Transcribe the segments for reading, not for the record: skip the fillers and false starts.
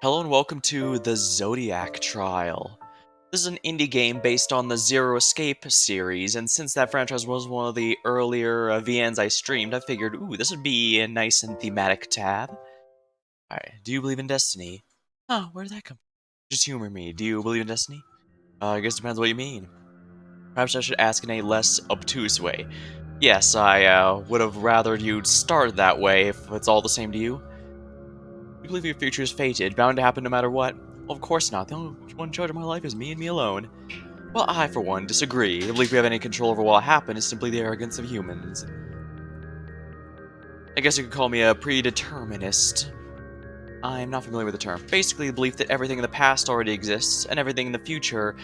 Hello and welcome to the Zodiac trial. This is an indie game based on the Zero Escape series, and since that franchise was one of the earlier VNs I streamed, I figured, ooh, this would be a nice and thematic tab. Alright, do you believe in destiny? Huh, where did that come from? Just humor me, do you believe in destiny? I guess it depends what you mean. Perhaps I should ask in a less obtuse way. Yes, I would have rather you'd start that way if it's all the same to you. You believe your future is fated, bound to happen no matter what? Well, of course not. The only one in charge of my life is me and me alone. Well, I, for one, disagree. I believe we have any control over what will happen is simply the arrogance of humans. I guess you could call me a predeterminist. I'm not familiar with the term. Basically, the belief that everything in the past already exists, and everything in the future,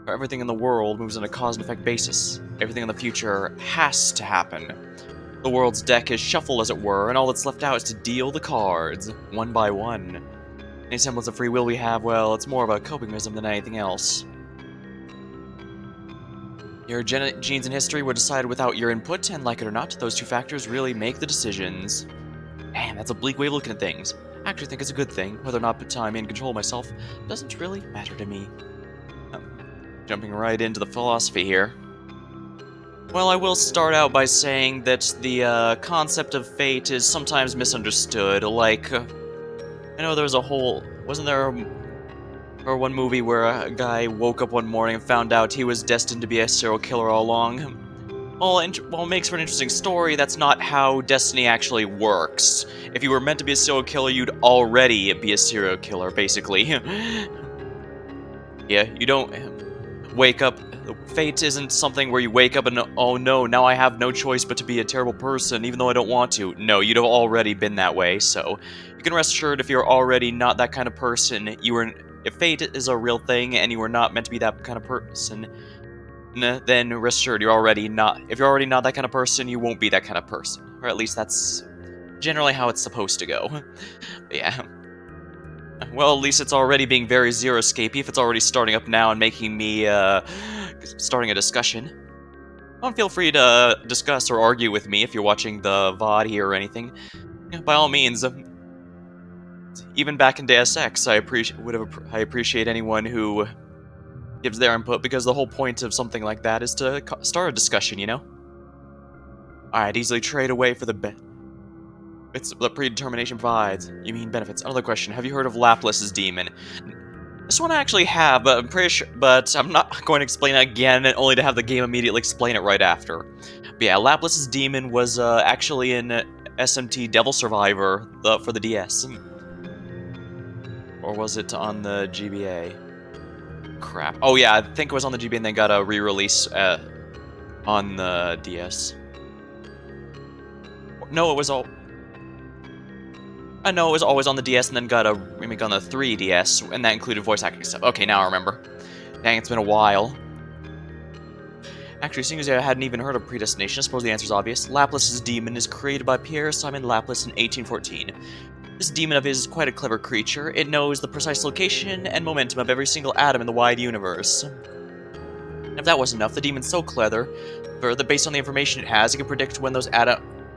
or everything in the world, moves on a cause and effect basis. Everything in the future has to happen. The world's deck is shuffled, as it were, and all that's left out is to deal the cards, one by one. Any semblance of free will we have, well, it's more of a coping mechanism than anything else. Your genes and history were decided without your input, and like it or not, those two factors really make the decisions. Damn, that's a bleak way of looking at things. I actually think it's a good thing. Whether or not I'm in control of myself doesn't really matter to me. Jumping right into the philosophy here. Well, I will start out by saying that the concept of fate is sometimes misunderstood. Like, I know there's a whole... Wasn't there or one movie where a guy woke up one morning and found out he was destined to be a serial killer all along? Well, it makes for an interesting story, that's not how destiny actually works. If you were meant to be a serial killer, you'd already be a serial killer, basically. Yeah, you don't wake up... Fate isn't something where you wake up and, oh no, now I have no choice but to be a terrible person, even though I don't want to. No, you'd have already been that way, so you can rest assured if you're already not that kind of person, if fate is a real thing and you were not meant to be that kind of person, then rest assured you're already not... If you're already not that kind of person, you won't be that kind of person. Or at least that's generally how it's supposed to go. But yeah. Well, at least it's already being very zero-escapey if it's already starting up now and making me, starting a discussion. Feel free to discuss or argue with me if you're watching the VOD here or anything. By all means, even back in Deus Ex, I appreciate anyone who gives their input, because the whole point of something like that is to start a discussion, you know? I'd easily trade away for it's the predetermination provides. You mean benefits. Another question, have you heard of Laplace's demon? This one I actually have, but I'm not going to explain it again, only to have the game immediately explain it right after. But yeah, Laplace's demon was actually in SMT Devil Survivor for the DS. Or was it on the GBA? Crap. Oh yeah, I think it was on the GBA and then got a re-release on the DS. No, it was all... I know it was always on the DS and then got a remake on the 3DS, and that included voice acting stuff. Okay, now I remember. Dang, it's been a while. Actually, seeing as I hadn't even heard of Predestination, I suppose the answer's obvious. Laplace's demon is created by Pierre Simon Laplace in 1814. This demon of his is quite a clever creature. It knows the precise location and momentum of every single atom in the wide universe. And if that wasn't enough, the demon's so clever that based on the information it has, it can predict when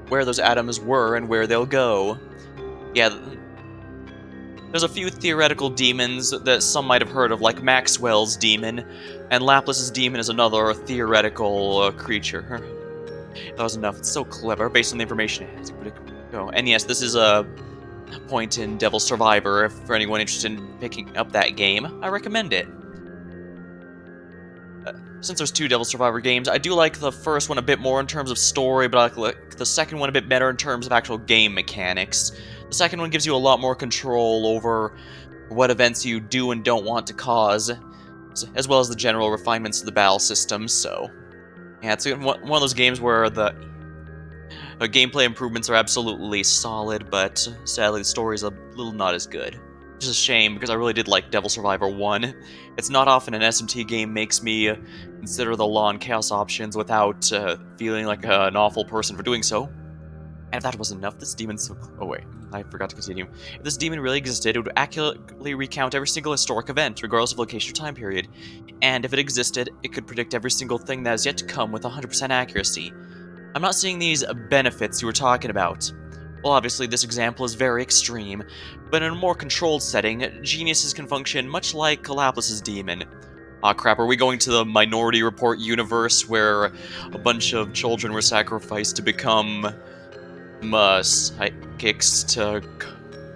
where those atoms were and where they'll go. Yeah, there's a few theoretical demons that some might have heard of, like Maxwell's demon, and Laplace's demon is another theoretical creature. That was enough. It's so clever, based on the information it has. And yes, this is a point in Devil Survivor. For anyone interested in picking up that game, I recommend it. Since there's two Devil Survivor games, I do like the first one a bit more in terms of story, but I like the second one a bit better in terms of actual game mechanics. The second one gives you a lot more control over what events you do and don't want to cause, as well as the general refinements of the battle system, so... Yeah, it's one of those games where the gameplay improvements are absolutely solid, but sadly the story is a little not as good. Which is a shame, because I really did like Devil Survivor 1. It's not often an SMT game makes me consider the law and chaos options without feeling like an awful person for doing so. And if that wasn't enough, this demon's... Oh wait, I forgot to continue. If this demon really existed, it would accurately recount every single historic event, regardless of location or time period. And if it existed, it could predict every single thing that has yet to come with 100% accuracy. I'm not seeing these benefits you were talking about. Well, obviously, this example is very extreme, but in a more controlled setting, geniuses can function much like Laplace's demon. Aw, crap, are we going to the Minority Report universe where a bunch of children were sacrificed to become psychics to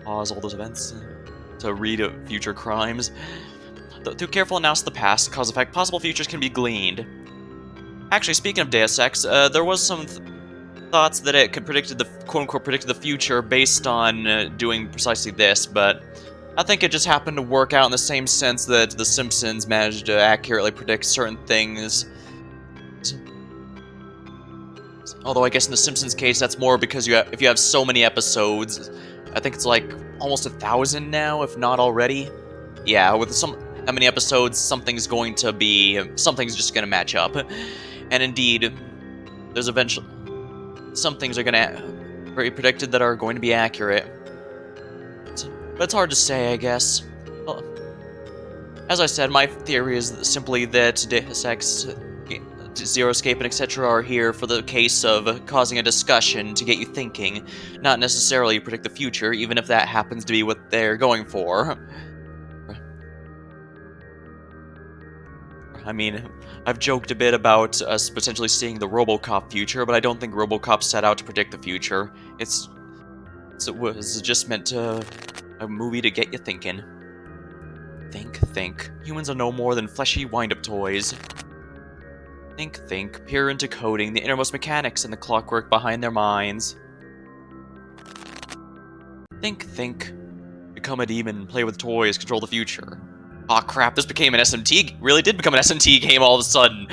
cause all those events? To read future crimes? Through careful analysis of the past, cause effect, possible futures can be gleaned. Actually, speaking of Deus Ex, there was some thoughts that it could predicted the quote-unquote predicted the future based on doing precisely this, but I think it just happened to work out in the same sense that The Simpsons managed to accurately predict certain things. Although I guess in The Simpsons case, that's more because if you have so many episodes, I think it's like almost 1,000 now, if not already. Yeah, with how many episodes, something's just gonna match up. And indeed, there's eventually some things are gonna be predicted that are going to be accurate. But it's hard to say, I guess. Well, as I said, my theory is simply that Deus Ex, Zero Escape, and etc. are here for the case of causing a discussion to get you thinking, not necessarily predict the future, even if that happens to be what they're going for. I mean, I've joked a bit about us potentially seeing the RoboCop future, but I don't think RoboCop set out to predict the future. It was just meant to a movie to get you thinking. Think. Humans are no more than fleshy wind-up toys. Think, peer into coding, the innermost mechanics and the clockwork behind their minds. Think, become a demon, play with toys, control the future. Aw, crap, this became an SMT, really did become an SMT game all of a sudden.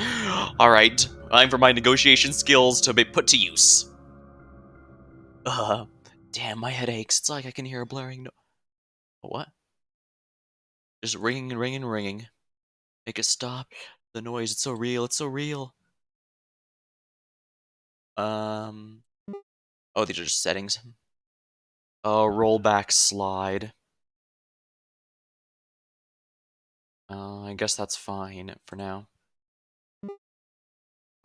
Alright, time for my negotiation skills to be put to use. Damn, my head aches. It's like I can hear a blaring What? Just ringing and ringing and ringing. Make it stop. The noise, it's so real, it's so real. Oh, these are just settings. Oh, rollback slide. I guess that's fine for now.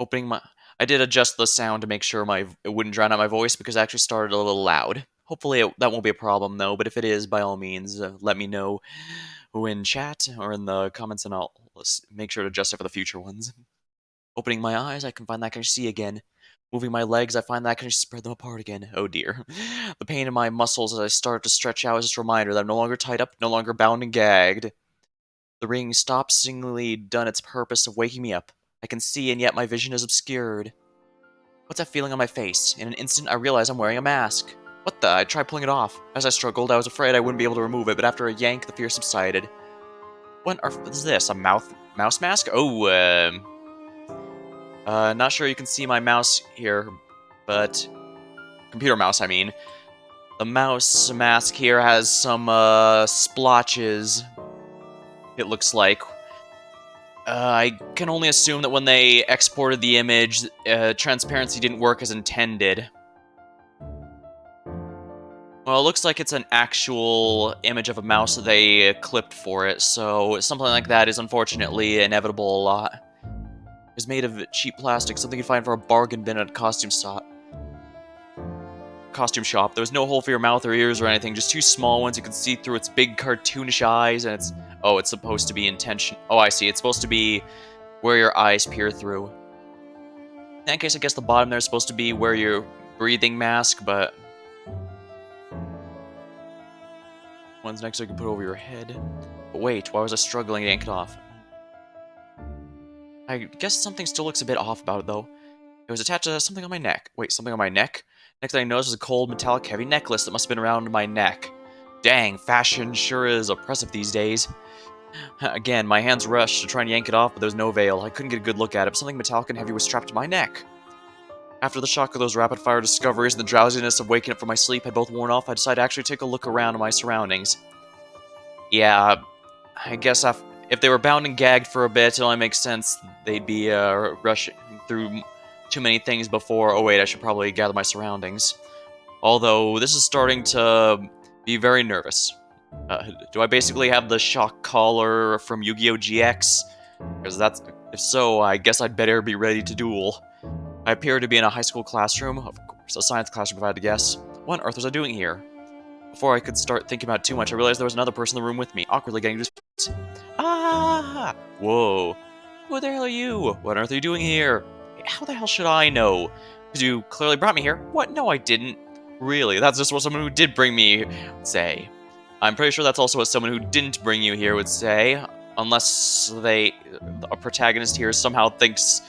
I did adjust the sound to make sure it wouldn't drown out my voice because it actually started a little loud. Hopefully that won't be a problem though, but if it is, by all means, let me know in chat or in the comments and I'll make sure to adjust it for the future ones. Opening my eyes, I can find that I can see again. Moving my legs, I find that I can spread them apart again. Oh dear. The pain in my muscles as I start to stretch out is just a reminder that I'm no longer tied up, no longer bound and gagged. The ring stops, seemingly done its purpose of waking me up. I can see, and yet my vision is obscured. What's that feeling on my face? In an instant, I realize I'm wearing a mask. What the? I tried pulling it off. As I struggled, I was afraid I wouldn't be able to remove it, but after a yank, the fear subsided. What is this? A mouse mask? Oh, not sure you can see my mouse here, but... Computer mouse, I mean. The mouse mask here has some, splotches, it looks like. I can only assume that when they exported the image, transparency didn't work as intended. Well, it looks like it's an actual image of a mouse that they clipped for it, so something like that is unfortunately inevitable a lot. It's made of cheap plastic, something you'd find for a bargain bin at a costume shop. There was no hole for your mouth or ears or anything, just two small ones you can see through its big cartoonish eyes, and it's supposed to be intention. Oh, I see. It's supposed to be where your eyes peer through. In that case, I guess the bottom there is supposed to be where your breathing mask, but... One's next you can put over your head. But wait, why was I struggling to yank it off? I guess something still looks a bit off about it, though. It was attached to something on my neck. Wait, something on my neck? Next thing I noticed was a cold, metallic, heavy necklace that must have been around my neck. Dang, fashion sure is oppressive these days. Again, my hands rushed to try and yank it off, but there was no avail. I couldn't get a good look at it, but something metallic and heavy was strapped to my neck. After the shock of those rapid-fire discoveries and the drowsiness of waking up from my sleep had both worn off, I decided to actually take a look around at my surroundings. Yeah, I guess if they were bound and gagged for a bit, it only makes sense they'd be rushing through too many things before... Oh wait, I should probably gather my surroundings. Although, this is starting to be very nervous. Do I basically have the shock collar from Yu-Gi-Oh! GX? Because if so, I guess I'd better be ready to duel. I appear to be in a high school classroom, of course, a science classroom if I had to guess. What on earth was I doing here? Before I could start thinking about it too much, I realized there was another person in the room with me, awkwardly getting to his feet. Ah! Whoa. Who the hell are you? What on earth are you doing here? How the hell should I know? Because you clearly brought me here. What? No, I didn't. Really? That's just what someone who did bring me would say. I'm pretty sure that's also what someone who didn't bring you here would say. Unless a protagonist here somehow thinks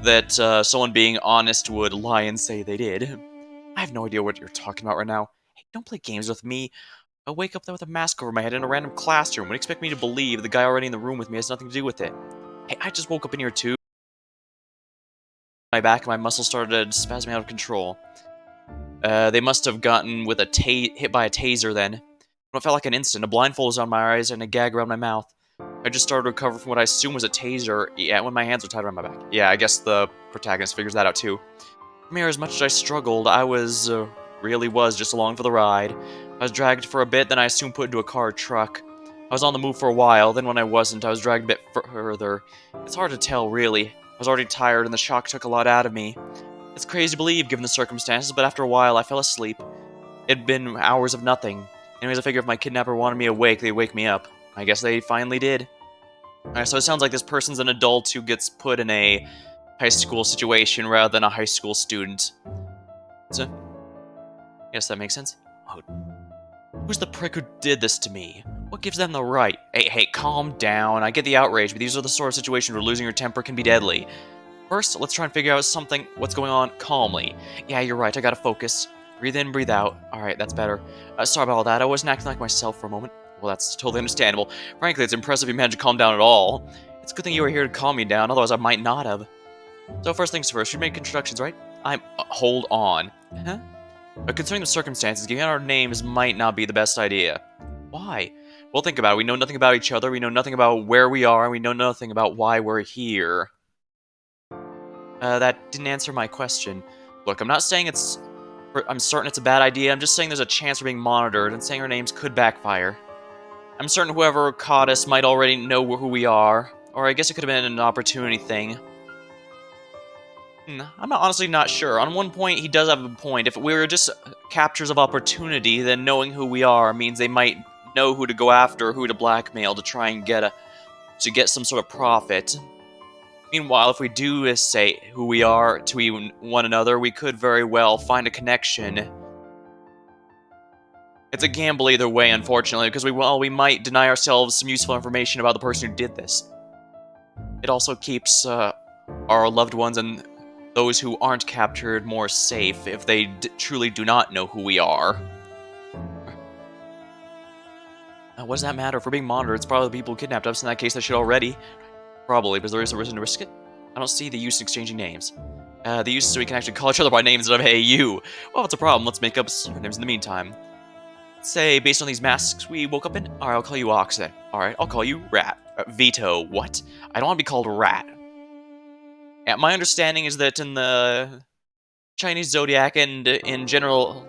that someone being honest would lie and say they did. I have no idea what you're talking about right now. Hey, don't play games with me. I wake up there with a mask over my head in a random classroom. Would expect me to believe the guy already in the room with me has nothing to do with it. Hey, I just woke up in here too. My back and my muscles started spasming out of control. They must have gotten with hit by a taser then. It felt like an instant. A blindfold was on my eyes and a gag around my mouth. I just started to recover from what I assume was a taser. Yeah, when my hands were tied around my back. Yeah, I guess the protagonist figures that out too. From here, as much as I struggled, I really was just along for the ride. I was dragged for a bit, then I assumed put into a car or truck. I was on the move for a while, then when I wasn't, I was dragged a bit further. It's hard to tell, really. I was already tired, and the shock took a lot out of me. It's crazy to believe, given the circumstances, but after a while, I fell asleep. It'd been hours of nothing. Anyways, I figure if my kidnapper wanted me awake, they'd wake me up. I guess they finally did. Alright, so it sounds like this person's an adult who gets put in a high school situation rather than a high school student. So, yes, that makes sense. Oh, who's the prick who did this to me? What gives them the right? Hey, calm down. I get the outrage, but these are the sort of situations where losing your temper can be deadly. First, let's try and figure out what's going on calmly. Yeah, you're right, I gotta focus. Breathe in, breathe out. Alright, that's better. Sorry about all that, I wasn't acting like myself for a moment. Well, that's totally understandable. Frankly, it's impressive you managed to calm down at all. It's a good thing you were here to calm me down, otherwise I might not have. So first things first, we make introductions, right? Hold on. Huh? Considering the circumstances, giving out our names might not be the best idea. Why? Well, think about it. We know nothing about each other, we know nothing about where we are, and we know nothing about why we're here. That didn't answer my question. Look, I'm not saying I'm certain it's a bad idea, I'm just saying there's a chance we're being monitored, and saying our names could backfire. I'm certain whoever caught us might already know who we are, or I guess it could have been an opportunity thing. I'm honestly not sure. On one point, he does have a point. If we were just captures of opportunity, then knowing who we are means they might know who to go after, who to blackmail to try and get some sort of profit. Meanwhile, if we do say who we are to one another, we could very well find a connection. It's a gamble either way, unfortunately, because we might deny ourselves some useful information about the person who did this. It also keeps our loved ones and those who aren't captured more safe if they truly do not know who we are. What does that matter? If we're being monitored, it's probably the people who kidnapped us. In that case, they should already. Probably, because there is a reason to risk it. I don't see the use in exchanging names. The use is so we can actually call each other by names instead of hey, you. Well, it's a problem. Let's make up names in the meantime. Say, based on these masks we woke up in, alright, I'll call you Ox then. Alright, I'll call you Rat. Veto, what? I don't want to be called Rat. Yeah, my understanding is that in the Chinese Zodiac and in general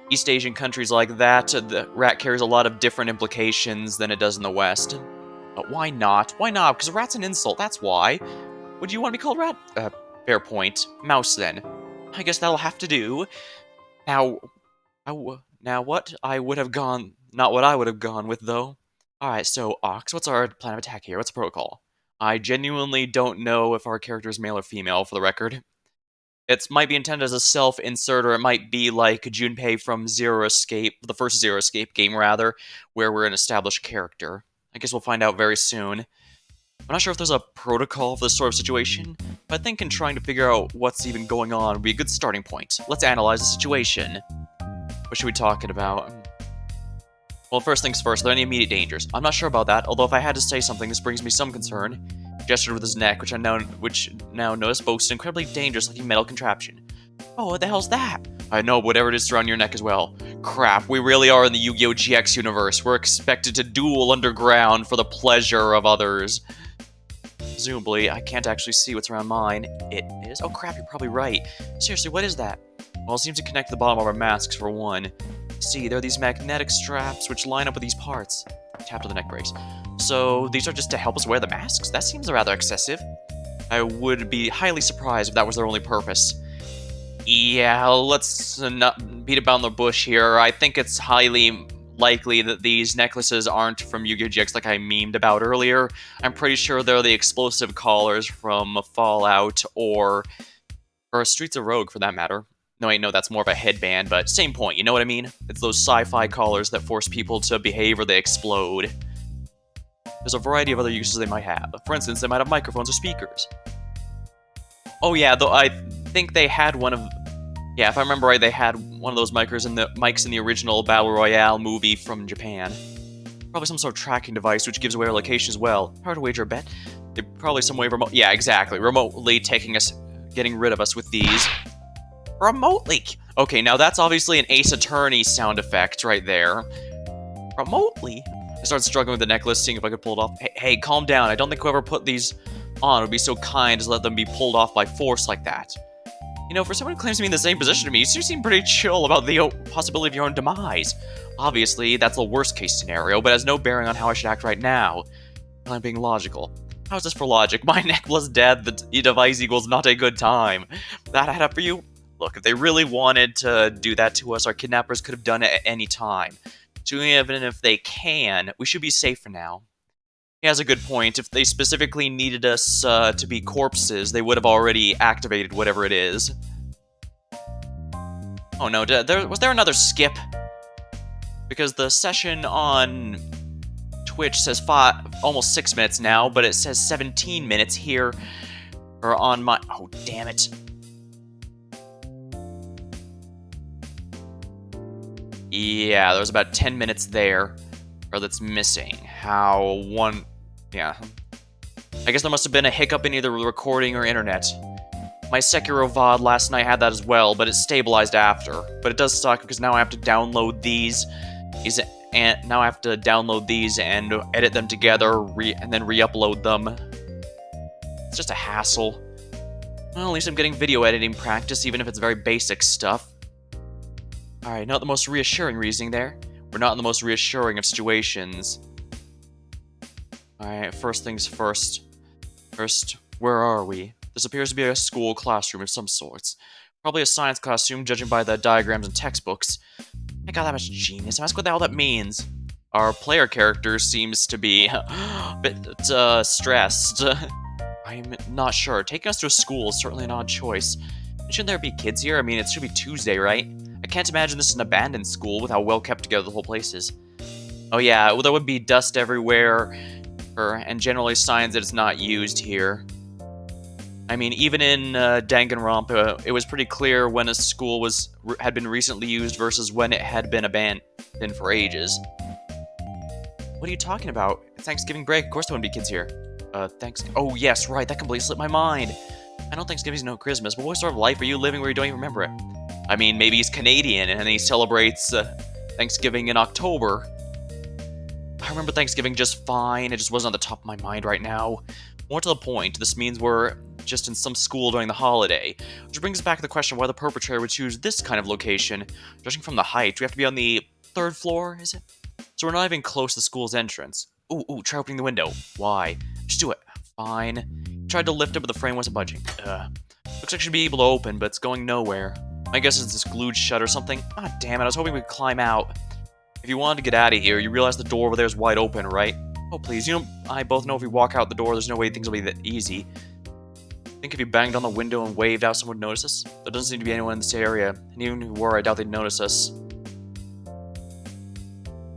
East Asian countries like that, the rat carries a lot of different implications than it does in the West. Why not? Why not? Because a rat's an insult, that's why. Would you want to be called Rat? Fair point. Mouse, then. I guess that'll have to do. Now what I would have gone... Not what I would have gone with, though. Alright, so, Ox, what's our plan of attack here? What's the protocol? I genuinely don't know if our character is male or female, for the record. It might be intended as a self-insert, or it might be like Junpei from Zero Escape, the first Zero Escape game, rather, where we're an established character. I guess we'll find out very soon. I'm not sure if there's a protocol for this sort of situation, but I think in trying to figure out what's even going on would be a good starting point. Let's analyze the situation. What should we be talking about? Well, first things first, are there any immediate dangers? I'm not sure about that, although if I had to say something, this brings me some concern. He gestured with his neck, which now notice boasts an incredibly dangerous-looking metal contraption. Oh, what the hell's that? I know, whatever it is around your neck as well. Crap, we really are in the Yu-Gi-Oh! GX universe. We're expected to duel underground for the pleasure of others. Presumably, I can't actually see what's around mine. It is? Oh crap, you're probably right. Seriously, what is that? Well, it seems to connect to the bottom of our masks, for one. See, there are these magnetic straps which line up with these parts. Tap to the neck brace. So, these are just to help us wear the masks? That seems rather excessive. I would be highly surprised if that was their only purpose. Yeah, let's not beat about the bush here. I think it's highly likely that these necklaces aren't from Yu-Gi-Oh! GX like I memed about earlier. I'm pretty sure they're the explosive collars from Fallout or Streets of Rogue, for that matter. No, wait, no, that's more of a headband, but same point, you know what I mean? It's those sci-fi collars that force people to behave or they explode. There's a variety of other uses they might have. For instance, they might have microphones or speakers. Oh yeah, though I think they had one of... Yeah, if I remember right, they had one of those mics in the original Battle Royale movie from Japan. Probably some sort of tracking device which gives away our location as well. Hard to wager a bet. They're probably some way remote... Yeah, exactly. Remotely taking us... Getting rid of us with these. Remotely! Okay, now that's obviously an Ace Attorney sound effect right there. Remotely? I started struggling with the necklace, seeing if I could pull it off. Hey, calm down. I don't think whoever put these on would be so kind as to let them be pulled off by force like that. You know, for someone who claims to be in the same position to me, you seem pretty chill about the possibility of your own demise. Obviously, that's the worst case scenario, but has no bearing on how I should act right now. I'm being logical. How's this for logic? My necklace dead, the device equals not a good time. That add up for you? Look, if they really wanted to do that to us, our kidnappers could have done it at any time. So even if they can, we should be safe for now. He has a good point. If they specifically needed us to be corpses, they would have already activated whatever it is. Oh no, was there another skip? Because the session on Twitch says almost 6 minutes now, but it says 17 minutes here. Or on my... Oh, damn it. Yeah, there's about 10 minutes there. Or that's missing. Yeah. I guess there must have been a hiccup in either recording or internet. My Sekiro VOD last night had that as well, but it stabilized after. But it does suck because now I have to download these. And now I have to download these and edit them together, and then re-upload them. It's just a hassle. Well, at least I'm getting video editing practice, even if it's very basic stuff. Alright, not the most reassuring reasoning there. We're not in the most reassuring of situations. Alright, first things first. First, where are we? This appears to be a school classroom of some sorts. Probably a science classroom, judging by the diagrams and textbooks. I got that much genius. Ask what the hell that means. Our player character seems to be a bit stressed. I'm not sure. Taking us to a school is certainly an odd choice. Shouldn't there be kids here? I mean, it should be Tuesday, right? I can't imagine this is an abandoned school with how well kept together the whole place is. Oh yeah, well, there would be dust everywhere, and generally signs that it's not used here. I mean, even in Danganronpa, it was pretty clear when a school had been recently used versus when it had been abandoned for ages. What are you talking about? It's Thanksgiving break. Of course there wouldn't be kids here. Oh, yes, right. That completely slipped my mind. I know Thanksgiving's no Christmas, but what sort of life are you living where you don't even remember it? I mean, maybe he's Canadian and he celebrates Thanksgiving in October. I remember Thanksgiving just fine. It just wasn't on the top of my mind right now. More to the point, this means we're just in some school during the holiday. Which brings us back to the question why the perpetrator would choose this kind of location. Judging from the height, we have to be on the 3rd floor, is it? So we're not even close to the school's entrance. Ooh, try opening the window. Why? Just do it. Fine. Tried to lift it, but the frame wasn't budging. Looks like it should be able to open, but it's going nowhere. My guess is it's glued shut or something. Ah, damn it, I was hoping we could climb out. If you wanted to get out of here, you realize the door over there is wide open, right? Oh, please, you know, I both know if we walk out the door, there's no way things will be that easy. Think if you banged on the window and waved out, someone would notice us? There doesn't seem to be anyone in this area, and even if we were, I doubt they'd notice us.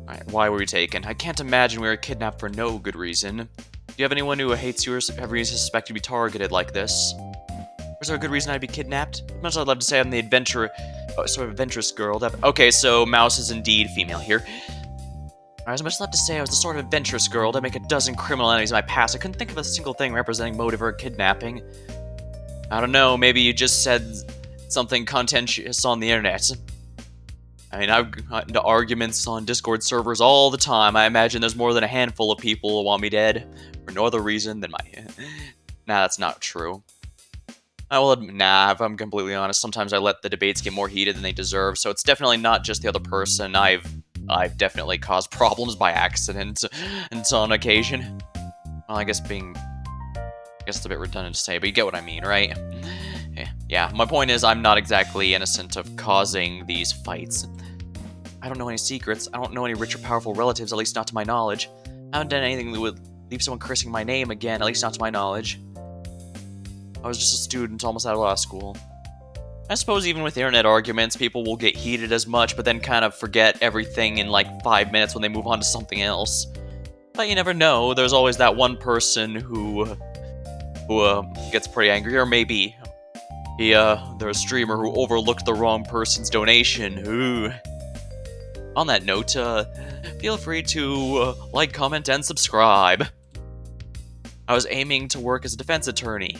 Alright, why were we taken? I can't imagine we were kidnapped for no good reason. Do you have anyone who hates you or have reason to suspect you'd be targeted like this? Was there a good reason I'd be kidnapped? As much as I'd love to say I'm the adventurous girl. Okay, so Mouse is indeed female here. As much as I'd love to say I was the sort of adventurous girl to make a dozen criminal enemies in my past, I couldn't think of a single thing representing motive or kidnapping. I don't know, maybe you just said something contentious on the internet. I mean, I've gotten into arguments on Discord servers all the time. I imagine there's more than a handful of people who want me dead for no other reason than my... Nah, that's not true. I will admit, if I'm completely honest, sometimes I let the debates get more heated than they deserve, so it's definitely not just the other person. I've definitely caused problems by accident, and so on occasion. Well, I guess it's a bit redundant to say, but you get what I mean, right? Yeah. Yeah, my point is I'm not exactly innocent of causing these fights. I don't know any secrets. I don't know any rich or powerful relatives, at least not to my knowledge. I haven't done anything that would leave someone cursing my name again, at least not to my knowledge. I was just a student, almost out of law school. I suppose even with internet arguments, people will get heated as much, but then kind of forget everything in like 5 minutes when they move on to something else. But you never know, there's always that one person who gets pretty angry, or maybe there's a streamer who overlooked the wrong person's donation. Ooh. On that note, feel free to like, comment, and subscribe. I was aiming to work as a defense attorney.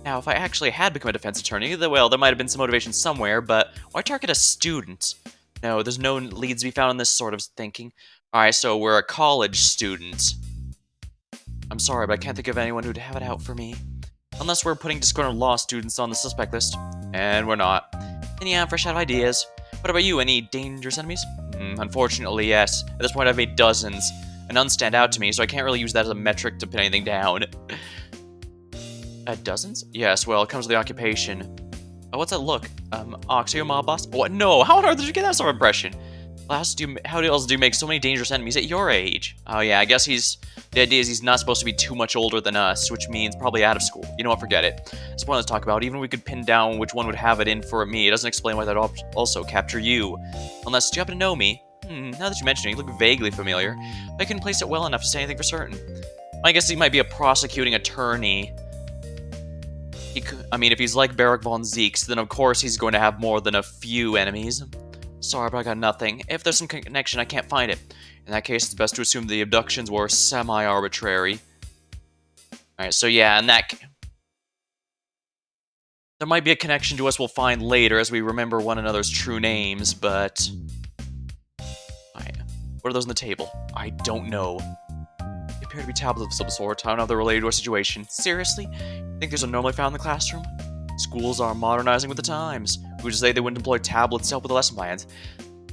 Now, if I actually had become a defense attorney, well, there might have been some motivation somewhere, but why target a student? No, there's no leads to be found in this sort of thinking. Alright, so we're a college student. I'm sorry, but I can't think of anyone who'd have it out for me. Unless we're putting disgruntled law students on the suspect list. And we're not. And yeah, I'm fresh out of ideas. What about you? Any dangerous enemies? Unfortunately, yes. At this point, I've made dozens. And none stand out to me, so I can't really use that as a metric to pin anything down. Dozens? Yes, well, it comes with the occupation. Oh, what's that look? Ox, are you a mob boss? What? No, how on earth did you get that sort of impression? How else do you make so many dangerous enemies at your age? Oh yeah, I guess the idea is he's not supposed to be too much older than us, which means probably out of school. You know what, forget it. It's pointless to talk about. Even if we could pin down which one would have it in for me, it doesn't explain why that'd also capture you. Unless, do you happen to know me? Now that you mention it, you look vaguely familiar. I couldn't place it well enough to say anything for certain. I guess he might be a prosecuting attorney. I mean, if he's like Barak von Zeeks, then of course he's going to have more than a few enemies. Sorry, but I got nothing. If there's some connection, I can't find it. In that case, it's best to assume the abductions were semi-arbitrary. Alright, so yeah, there might be a connection to us we'll find later as we remember one another's true names, but... Alright, what are those on the table? I don't know. They appear to be tablets of some sort. I don't know if they're related to our situation. Seriously? You think these are normally found in the classroom? Schools are modernizing with the times. Who's to say they wouldn't employ tablets to help with the lesson plans?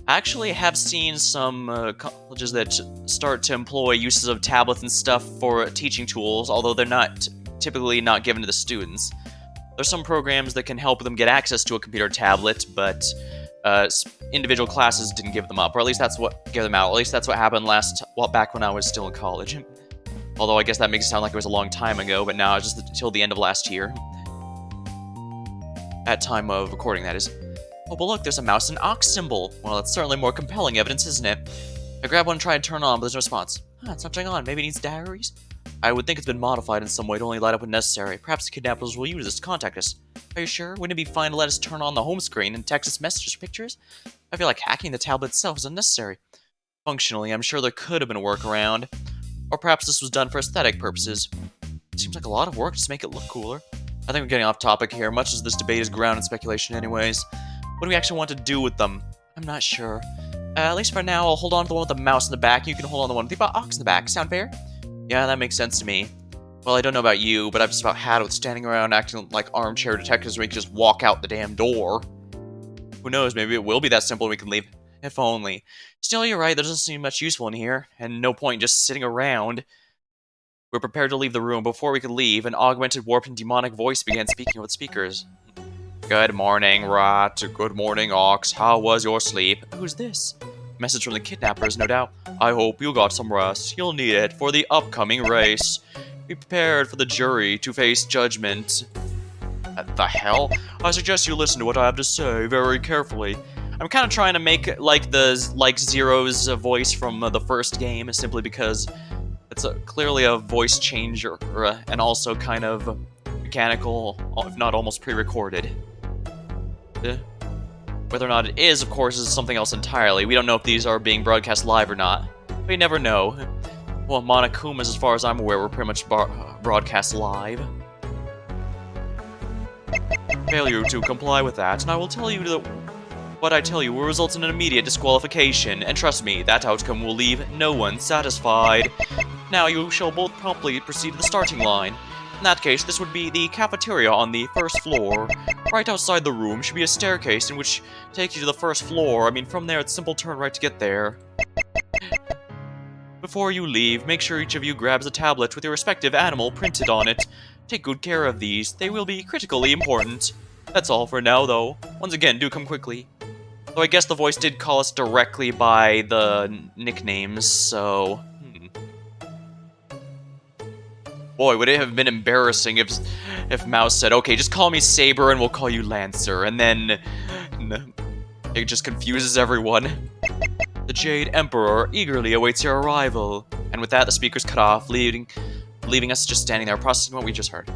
I actually have seen some colleges that start to employ uses of tablets and stuff for teaching tools, although they're not typically not given to the students. There's some programs that can help them get access to a computer tablet, but individual classes didn't give them up, or at least that's what gave them out. At least that's what happened back when I was still in college. Although I guess that makes it sound like it was a long time ago, but now it's just until the end of last year. At time of recording, that is. Oh, but look, there's a mouse and ox symbol. Well, that's certainly more compelling evidence, isn't it? I grab one and try to turn it on, but there's no response. It's not turning on. Maybe it needs diaries? I would think it's been modified in some way to only light up when necessary. Perhaps the kidnappers will use this to contact us. Are you sure? Wouldn't it be fine to let us turn on the home screen and text us messages or pictures? I feel like hacking the tablet itself is unnecessary. Functionally, I'm sure there could have been a workaround. Or perhaps this was done for aesthetic purposes. It seems like a lot of work just to make it look cooler. I think we're getting off topic here, much as this debate is grounded in speculation anyways. What do we actually want to do with them? I'm not sure. At least for now, I'll hold on to the one with the mouse in the back, and you can hold on to the one with the ox in the back. Sound fair? Yeah, that makes sense to me. Well, I don't know about you, but I've just about had it with standing around acting like armchair detectives where we can just walk out the damn door. Who knows, maybe it will be that simple and we can leave. If only. Still, you're right, there doesn't seem much useful in here, and no point in just sitting around. We're prepared to leave the room. Before we could leave, an augmented, warped, and demonic voice began speaking with speakers. Good morning, Rat. Good morning, Ox. How was your sleep? Who's this? Message from the kidnappers, no doubt. I hope you got some rest. You'll need it for the upcoming race. Be prepared for the jury to face judgment. The hell? I suggest you listen to what I have to say very carefully. I'm kind of trying to make like Zero's voice from the first game, simply because it's clearly a voice changer, and also kind of mechanical, if not almost pre-recorded. Whether or not it is, of course, is something else entirely. We don't know if these are being broadcast live or not. We never know. Well, Monokumas, as far as I'm aware, were pretty much broadcast live. Failure to comply with that, and I will tell you that what I tell you will result in an immediate disqualification, and trust me, that outcome will leave no one satisfied. Now you shall both promptly proceed to the starting line. In that case, this would be the cafeteria on the first floor. Right outside the room should be a staircase in which takes you to the first floor. I mean, from there, it's a simple turn right to get there. Before you leave, make sure each of you grabs a tablet with your respective animal printed on it. Take good care of these. They will be critically important. That's all for now, though. Once again, do come quickly. Though I guess the voice did call us directly by the nicknames, so... Boy, would it have been embarrassing if Mouse said, okay, just call me Saber and we'll call you Lancer, and then... It just confuses everyone. The Jade Emperor eagerly awaits your arrival. And with that, the speakers cut off, leaving us just standing there processing what we just heard.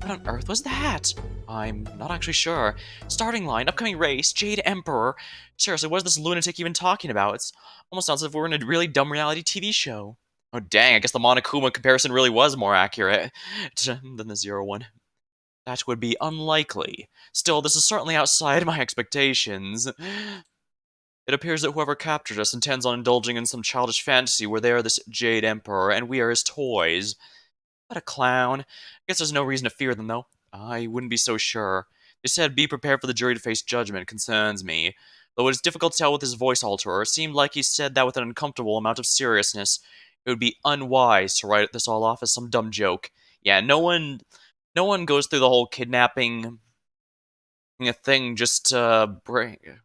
What on earth was that? I'm not actually sure. Starting line, upcoming race, Jade Emperor. Seriously, what is this lunatic even talking about? It's almost sounds as if we're in a really dumb reality TV show. Oh dang, I guess the Monokuma comparison really was more accurate than the Zero one. That would be unlikely. Still, this is certainly outside my expectations. It appears that whoever captured us intends on indulging in some childish fantasy where they are this Jade Emperor and we are his toys. What a clown. I guess there's no reason to fear them, though. I wouldn't be so sure. They said, be prepared for the jury to face judgment. Concerns me. Though it is difficult to tell with his voice alterer, it seemed like he said that with an uncomfortable amount of seriousness. It would be unwise to write this all off as some dumb joke. Yeah, no one goes through the whole kidnapping thing just to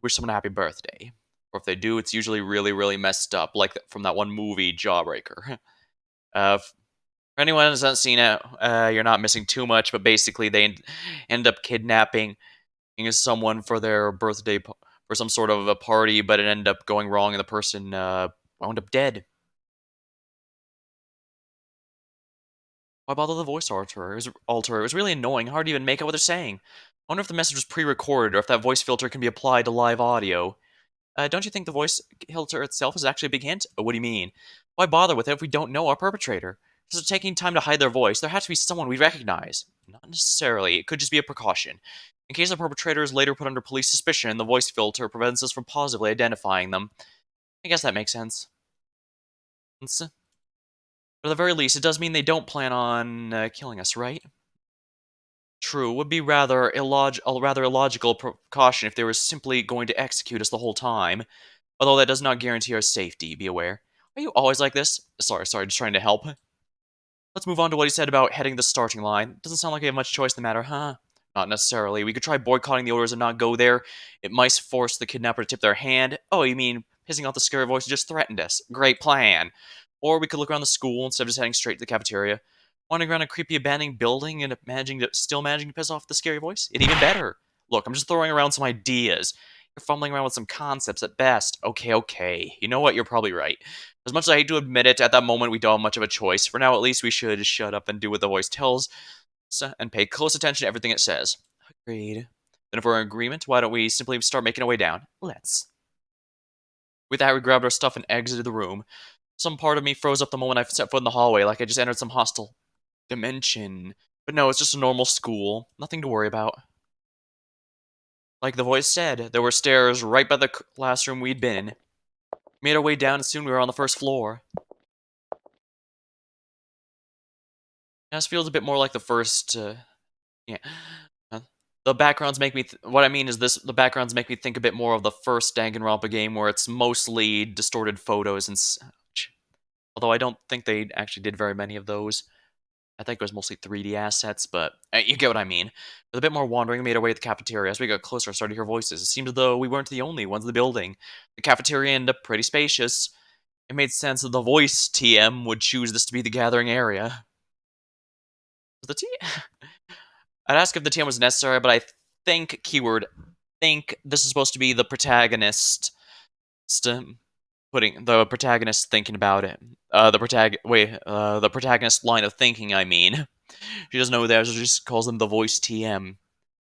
wish someone a happy birthday. Or if they do, it's usually really, really messed up, like from that one movie, Jawbreaker. For anyone who hasn't seen it, you're not missing too much, but basically they end up kidnapping someone for their birthday, for some sort of a party, but it ended up going wrong and the person wound up dead. Why bother the voice alterer? It was really annoying, hard to even make out what they're saying. I wonder if the message was pre-recorded or if that voice filter can be applied to live audio. Don't you think the voice filter itself is actually a big hint? What do you mean? Why bother with it if we don't know our perpetrator? Is it taking time to hide their voice? There has to be someone we recognize. Not necessarily. It could just be a precaution. In case the perpetrator is later put under police suspicion, the voice filter prevents us from positively identifying them. I guess that makes sense. But at the very least, it does mean they don't plan on killing us, right? True, it would be a rather illogical precaution if they were simply going to execute us the whole time. Although that does not guarantee our safety, be aware. Are you always like this? Sorry, just trying to help. Let's move on to what he said about heading the starting line. Doesn't sound like we have much choice in the matter, huh? Not necessarily. We could try boycotting the orders and not go there. It might force the kidnapper to tip their hand. Oh, you mean pissing off the scary voice who just threatened us. Great plan. Or we could look around the school instead of just heading straight to the cafeteria. Wandering around a creepy abandoned building and still managing to piss off the scary voice? It's even better. Look, I'm just throwing around some ideas. You're fumbling around with some concepts at best. Okay. You know what? You're probably right. As much as I hate to admit it, at that moment we don't have much of a choice. For now, at least we should shut up and do what the voice tells and pay close attention to everything it says. Agreed. Then if we're in agreement, why don't we simply start making our way down? Let's. With that, we grabbed our stuff and exited the room. Some part of me froze up the moment I set foot in the hallway, like I just entered some hostile dimension. But no, it's just a normal school. Nothing to worry about. Like the voice said, there were stairs right by the classroom we'd been in. We made our way down and soon we were on the first floor. This feels a bit more like the first, yeah. The backgrounds make me, what I mean is the backgrounds make me think a bit more of the first Danganronpa game where it's mostly distorted photos and such. Although I don't think they actually did very many of those. I think it was mostly 3D assets, but you get what I mean. With a bit more wandering, we made our way to the cafeteria. As we got closer, I started to hear voices. It seemed as though we weren't the only ones in the building. The cafeteria ended up pretty spacious. It made sense that the voice TM would choose this to be the gathering area. Was the I'd ask if the TM was necessary, but I think, keyword, think this is supposed to be the protagonist putting the protagonist thinking about it. The protagonist line of thinking, I mean. She doesn't know that, she just calls them the voice TM.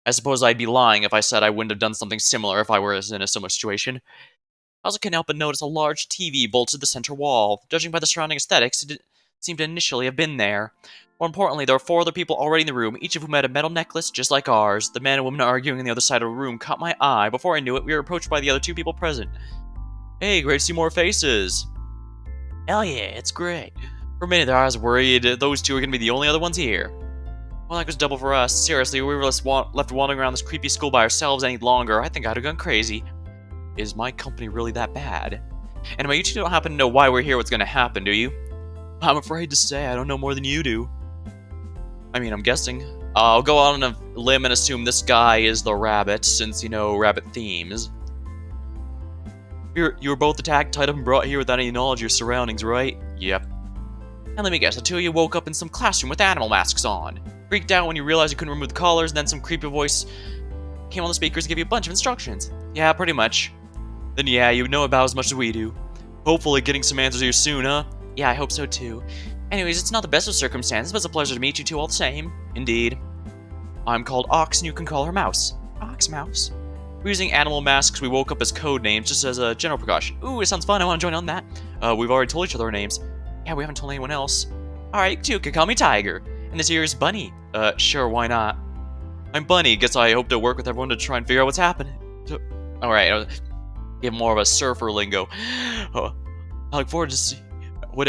I suppose I'd be lying if I said I wouldn't have done something similar if I were in a similar situation. I also can't help but notice a large TV bolted to the center wall. Judging by the surrounding aesthetics, it seemed to initially have been there. More importantly, there were 4 other people already in the room, each of whom had a metal necklace just like ours. The man and woman arguing on the other side of the room caught my eye. Before I knew it, we were approached by the other 2 people present. Hey, great to see more faces. Hell yeah, it's great. For a minute there, I was worried those 2 were going to be the only other ones here. Well, that was double for us. Seriously, we were left wandering around this creepy school by ourselves any longer. I think I'd have gone crazy. Is my company really that bad? Anyway, you 2 don't happen to know why we're here, what's going to happen, do you? I'm afraid to say I don't know more than you do. I mean, I'm guessing. I'll go on a limb and assume this guy is the rabbit, since, you know, rabbit themes. You were both attacked, tied up, and brought here without any knowledge of your surroundings, right? Yep. And let me guess, the two of you woke up in some classroom with animal masks on. Freaked out when you realized you couldn't remove the collars, and then some creepy voice came on the speakers to give you a bunch of instructions. Yeah, pretty much. Then yeah, you know about as much as we do. Hopefully getting some answers here soon, huh? Yeah, I hope so too. Anyways, it's not the best of circumstances, but it's a pleasure to meet you two all the same. Indeed. I'm called Ox, and you can call her Mouse. Ox Mouse. We're using animal masks we woke up as code names, just as a general precaution. Ooh, it sounds fun, I want to join on that. We've already told each other our names. Yeah, we haven't told anyone else. Alright, you can call me Tiger. And this here is Bunny. Sure, why not? I'm Bunny, guess I hope to work with everyone to try and figure out what's happening. Alright, give more of a surfer lingo. I look forward to see what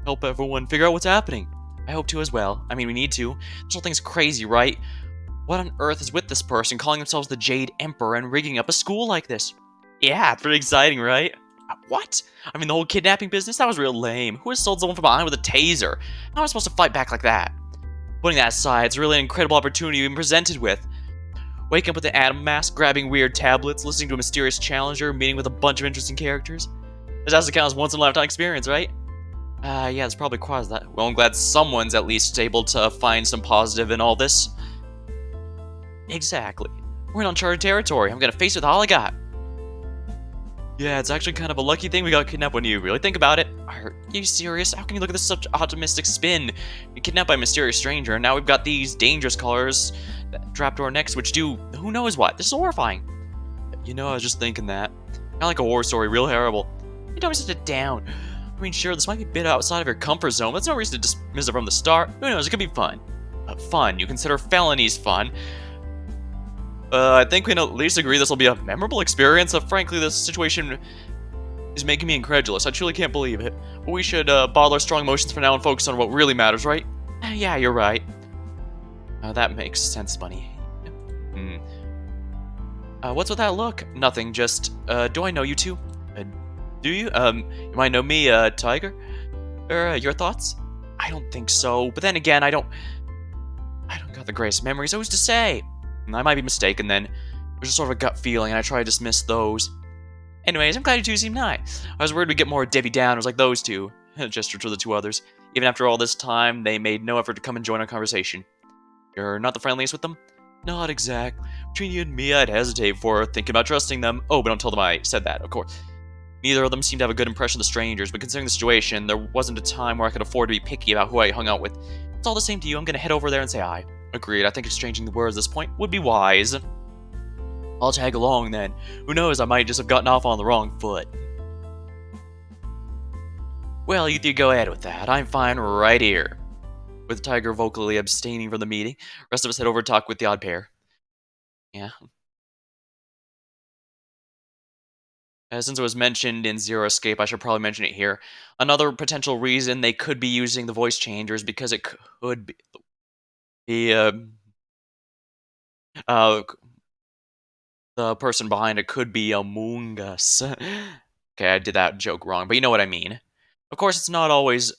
help everyone figure out what's happening. I hope to as well. I mean, we need to. This whole thing's crazy, right? What on earth is with this person calling themselves the Jade Emperor and rigging up a school like this? Yeah, it's pretty exciting, right? What? I mean, the whole kidnapping business? That was real lame. Who has sold someone from behind with a taser? How am I supposed to fight back like that? Putting that aside, it's really an incredible opportunity you've been presented with. Waking up with an animal mask, grabbing weird tablets, listening to a mysterious challenger, meeting with a bunch of interesting characters. This has to count as once-in-a-lifetime experience, right? Yeah, it's probably quite that. Well, I'm glad someone's at least able to find some positive in all this. Exactly. We're in uncharted territory. I'm gonna face it with all I got. Yeah, it's actually kind of a lucky thing we got kidnapped when you really think about it. Are you serious? How can you look at this such optimistic spin? You're kidnapped by a mysterious stranger, and now we've got these dangerous collars trapped to our necks, which do who knows what. This is horrifying. You know, I was just thinking that. Kind of like a war story, real terrible. You don't sit it down. I mean, sure, this might be a bit outside of your comfort zone, but that's no reason to dismiss it from the start. Who knows, it could be fun. Fun. You consider felonies fun. I think we can at least agree this will be a memorable experience. Frankly, this situation is making me incredulous. I truly can't believe it. But we should bottle our strong emotions for now and focus on what really matters, right? Yeah, you're right. That makes sense, Bunny. What's with that look? Nothing, just, do I know you two? Do you? You might know me, Tiger? Your thoughts? I don't think so, but then again, I don't got the greatest memories. Who's to say? I might be mistaken then. It was just sort of a gut feeling, and I try to dismiss those. Anyways, I'm glad you two seem nice. I was worried we'd get more Debbie Downers like those two. A gesture to the two others. Even after all this time, they made no effort to come and join our conversation. You're not the friendliest with them? Not exactly. Between you and me, I'd hesitate before thinking about trusting them. Oh, but don't tell them I said that, of course. Neither of them seemed to have a good impression of the strangers, but considering the situation, there wasn't a time where I could afford to be picky about who I hung out with. It's all the same to you, I'm gonna head over there and say hi. Agreed, I think exchanging the words at this point would be wise. I'll tag along then. Who knows, I might just have gotten off on the wrong foot. Well, you three go ahead with that. I'm fine right here. With Tiger vocally abstaining from the meeting, the rest of us head over to talk with the odd pair. Yeah. Since it was mentioned in Zero Escape, I should probably mention it here. Another potential reason they could be using the voice changer is because it could be the person behind it could be Among Us. Okay, I did that joke wrong, but you know what I mean. Of course, it's not always.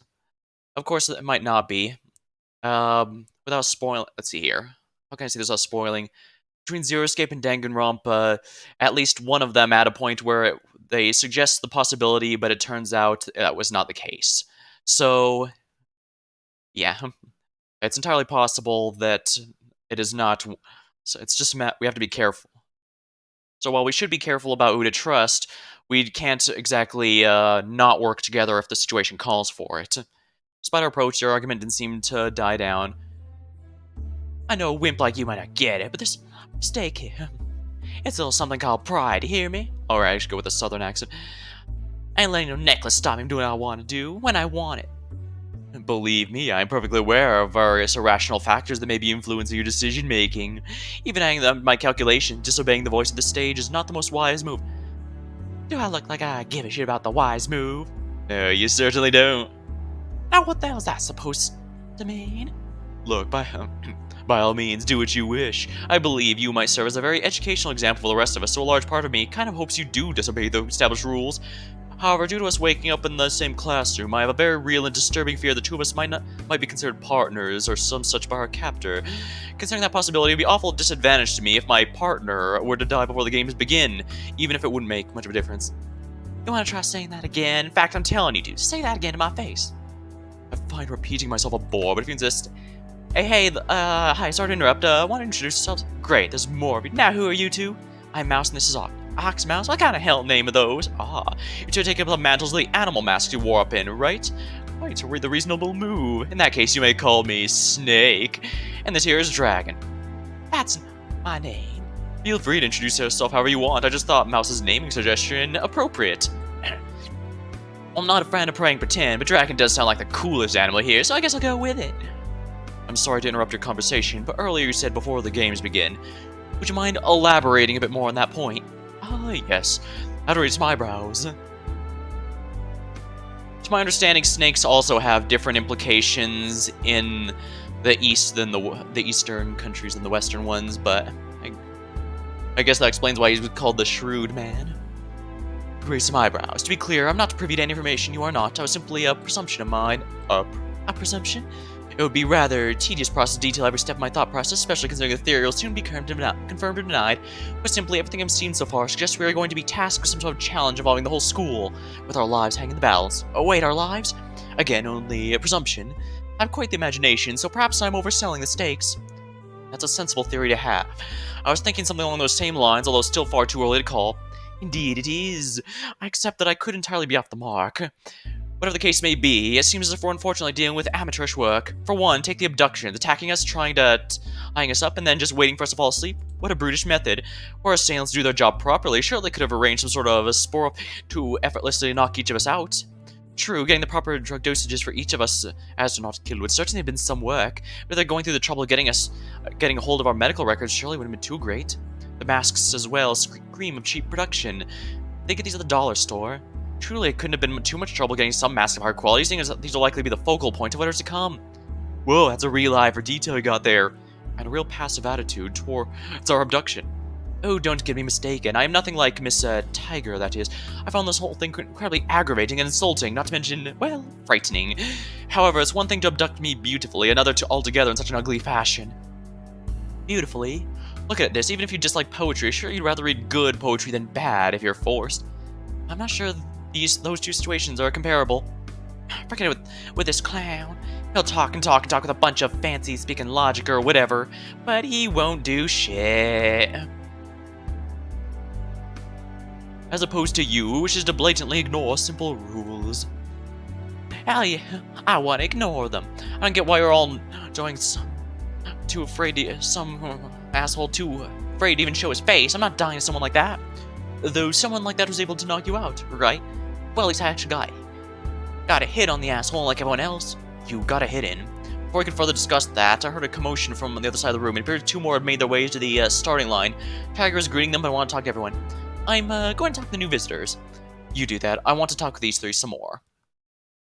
Of course, it might not be. Without spoiling. Let's see here. How can I say this without spoiling? Between Zero Escape and Danganronpa, at least one of them at a point where they suggest the possibility, but it turns out that was not the case. So, yeah, it's entirely possible that it is not. So it's just we have to be careful. So while we should be careful about who to trust, we can't exactly not work together if the situation calls for it. Despite our approach, their argument didn't seem to die down. I know a wimp like you might not get it, but there's a mistake here. It's a little something called pride, you hear me? Alright, I should go with a southern accent. I ain't letting no necklace stop me from doing what I want to do, when I want it. Believe me, I'm perfectly aware of various irrational factors that may be influencing your decision-making. Even hanging on my calculation, disobeying the voice of the stage is not the most wise move. Do I look like I give a shit about the wise move? No, you certainly don't. Now what the hell is that supposed to mean? Look, by all means, do what you wish. I believe you might serve as a very educational example for the rest of us, so a large part of me kind of hopes you do disobey the established rules. However, due to us waking up in the same classroom, I have a very real and disturbing fear the two of us might be considered partners or some such by our captor. Considering that possibility, it would be awful disadvantage to me if my partner were to die before the games begin, even if it wouldn't make much of a difference. You want to try saying that again? In fact, I'm telling you to. Say that again to my face. I find repeating myself a bore, but if you insist... Hey, hi, sorry to interrupt. Want to introduce yourselves? Great, there's more of you. Now, who are you two? I'm Mouse and this is Ox. Ox Mouse? What kind of hell name are those? Ah, you two are taking up the mantles of the animal masks you wore up in, right? Quite the reasonable move. In that case, you may call me Snake. And this here is Dragon. That's my name. Feel free to introduce yourself however you want. I just thought Mouse's naming suggestion appropriate. I'm not a fan of playing pretend, but Dragon does sound like the coolest animal here, so I guess I'll go with it. I'm sorry to interrupt your conversation, but earlier you said before the games begin. Would you mind elaborating a bit more on that point? Ah, yes. I'd raise my eyebrows. To my understanding, snakes also have different implications in the East than the Eastern countries than the Western ones, but I guess that explains why he's called the Shrewd Man. Raise some eyebrows. To be clear, I'm not privy to any information you are not. I was simply a presumption of mine. A presumption? It would be rather tedious process to detail every step of my thought process, especially considering the theory will soon be confirmed or denied, but simply everything I've seen so far suggests we are going to be tasked with some sort of challenge involving the whole school, with our lives hanging in the balance. Oh wait, our lives? Again, only a presumption. I have quite the imagination, so perhaps I'm overselling the stakes. That's a sensible theory to have. I was thinking something along those same lines, although still far too early to call. Indeed, it is. I accept that I could entirely be off the mark. Whatever the case may be, it seems as if we're unfortunately dealing with amateurish work. For one, take the abductions, attacking us, trying to tying us up, and then just waiting for us to fall asleep. What a brutish method. Or assailants do their job properly, surely they could have arranged some sort of a spore to effortlessly knock each of us out. True, getting the proper drug dosages for each of us as to not kill would certainly have been some work, but they're going through the trouble of getting a hold of our medical records surely wouldn't have been too great. The masks as well scream of cheap production. They get these at the dollar store. Truly, it couldn't have been too much trouble getting some masks of high quality, seeing as these will likely be the focal point of what is to come. Whoa, that's a real eye for detail you got there. And a real passive attitude towards our abduction. Oh, don't get me mistaken. I am nothing like Miss Tiger, that is. I found this whole thing incredibly aggravating and insulting, not to mention, well, frightening. However, it's one thing to abduct me beautifully, another to altogether in such an ugly fashion. Beautifully? Look at this, even if you dislike poetry, sure you'd rather read good poetry than bad if you're forced. I'm not sure those two situations are comparable. Forget it with this clown. He'll talk and talk and talk with a bunch of fancy speaking logic or whatever, but he won't do shit. As opposed to you, who wishes to blatantly ignore simple rules. Hell yeah, I want to ignore them. I don't get why you're all doing some asshole too afraid to even show his face. I'm not dying to someone like that. Though someone like that was able to knock you out, right? Well, at least I actually got a hit on the asshole like everyone else. You got a hit in. Before we could further discuss that, I heard a commotion from the other side of the room. It appeared two more had made their way to the starting line. Tiger is greeting them, but I want to talk to everyone. I'm going to talk to the new visitors. You do that. I want to talk with these three some more.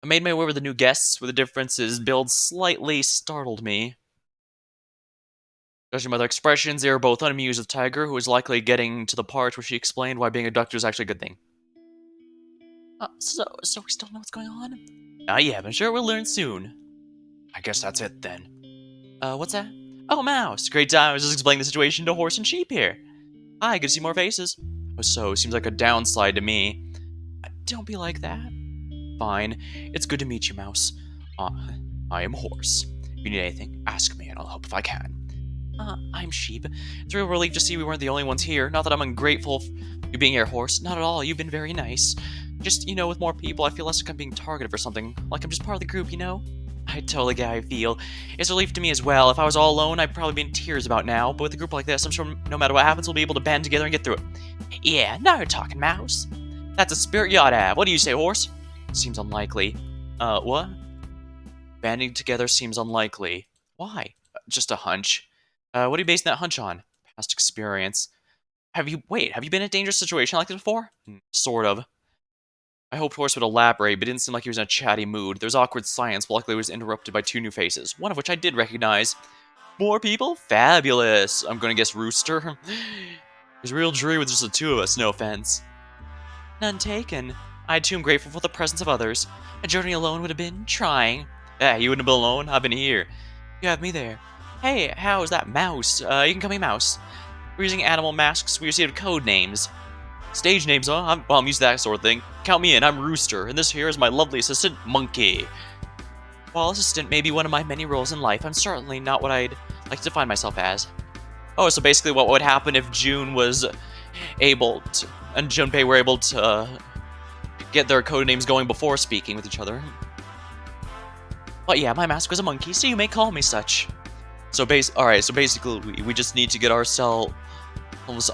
I made my way with the new guests, where the differences build slightly startled me. Judging by their expressions, they were both unamused with Tiger, who was likely getting to the part where she explained why being a doctor is actually a good thing. So we still know what's going on? Yeah, but I'm sure we'll learn soon. I guess that's it then. What's that? Oh, Mouse! Great time, I was just explaining the situation to Horse and Sheep here. Hi, good to see more faces. Oh, so, seems like a downside to me. Don't be like that. Fine. It's good to meet you, Mouse. I am Horse. If you need anything, ask me and I'll help if I can. I'm Sheep. It's a real relief to see we weren't the only ones here. Not that I'm ungrateful for you being here, Horse. Not at all. You've been very nice. Just, with more people, I feel less like I'm being targeted for something. Like I'm just part of the group, I totally get how I feel. It's a relief to me as well. If I was all alone, I'd probably be in tears about now. But with a group like this, I'm sure no matter what happens, we'll be able to band together and get through it. Yeah, now you're talking, Mouse. That's a spirit you ought to have. What do you say, Horse? Seems unlikely. What? Banding together seems unlikely. Why? Just a hunch. What are you basing that hunch on? Past experience. Have you been in a dangerous situation like this before? Sort of. I hoped Horse would elaborate, but it didn't seem like he was in a chatty mood. There was awkward silence, but luckily it was interrupted by two new faces, one of which I did recognize. More people? Fabulous! I'm gonna guess Rooster. It's real dreary with just the two of us, no offense. None taken. I too am grateful for the presence of others. A journey alone would have been trying. You wouldn't have been alone. I've been here. You have me there. Hey, how's that mouse? You can call me Mouse. We're using animal masks. We received code names. Stage names, huh? I'm used to that sort of thing. Count me in. I'm Rooster, and this here is my lovely assistant, Monkey. While assistant may be one of my many roles in life, I'm certainly not what I'd like to define myself as. Oh, so basically what would happen if June was able to, and Junpei were able to get their code names going before speaking with each other. But yeah, my mask was a monkey, so you may call me such. So basically we just need to get ourselves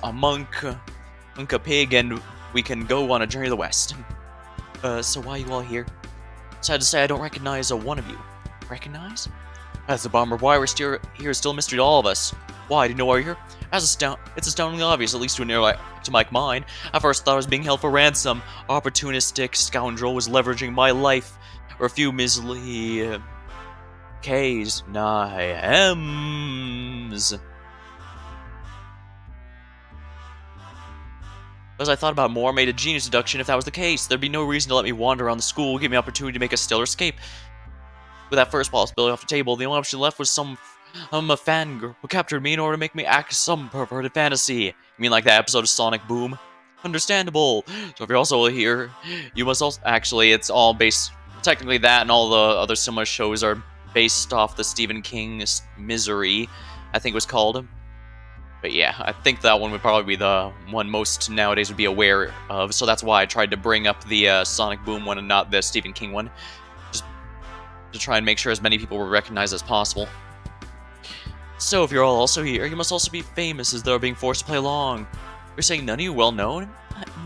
a monk, a pig, and we can go on a journey to the west. So why are you all here? Sad to say I don't recognize one of you. Recognize? That's a bummer. Why we're still here is still a mystery to all of us. Why? Do you know why you're here? It's astoundingly obvious, at least to my mind. I first thought I was being held for ransom. Opportunistic scoundrel was leveraging my life. Or a few measly K's. Nah, M's. As I thought about it more, I made a genius deduction. If that was the case, there'd be no reason to let me wander around the school, give me an opportunity to make a stellar escape. With that first possibility off the table, the only option left was a fangirl who captured me in order to make me act some perverted fantasy. You mean like that episode of Sonic Boom? Understandable. So if you're also here, you must also... Actually, it's all based... Technically that and all the other similar shows are based off the Stephen King's Misery, I think it was called. But yeah, I think that one would probably be the one most nowadays would be aware of, so that's why I tried to bring up the Sonic Boom one and not the Stephen King one. Just to try and make sure as many people were recognized as possible. So if you're all also here, you must also be famous as though being forced to play along. You're saying none of you well known?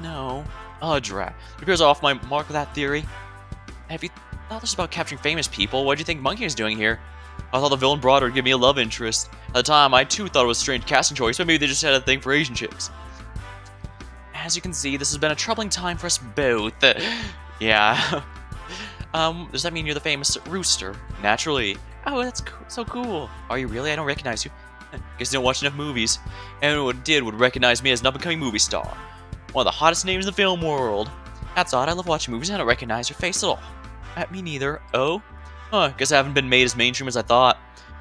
No. Oh, drat. It appears off my mark with that theory. Have you thought this about capturing famous people? What do you think Monkey is doing here? I thought the villain brought her to give me a love interest. At the time, I too thought it was a strange casting choice, but maybe they just had a thing for Asian chicks. As you can see, this has been a troubling time for us both. Yeah. Does that mean you're the famous Rooster? Naturally. Oh, that's so cool. Are you really? I don't recognize you. Guess you don't watch enough movies. Anyone who did would recognize me as an up-and-coming movie star. One of the hottest names in the film world. That's odd. I love watching movies and I don't recognize your face at all. Me neither. Oh? Huh, guess I haven't been made as mainstream as I thought.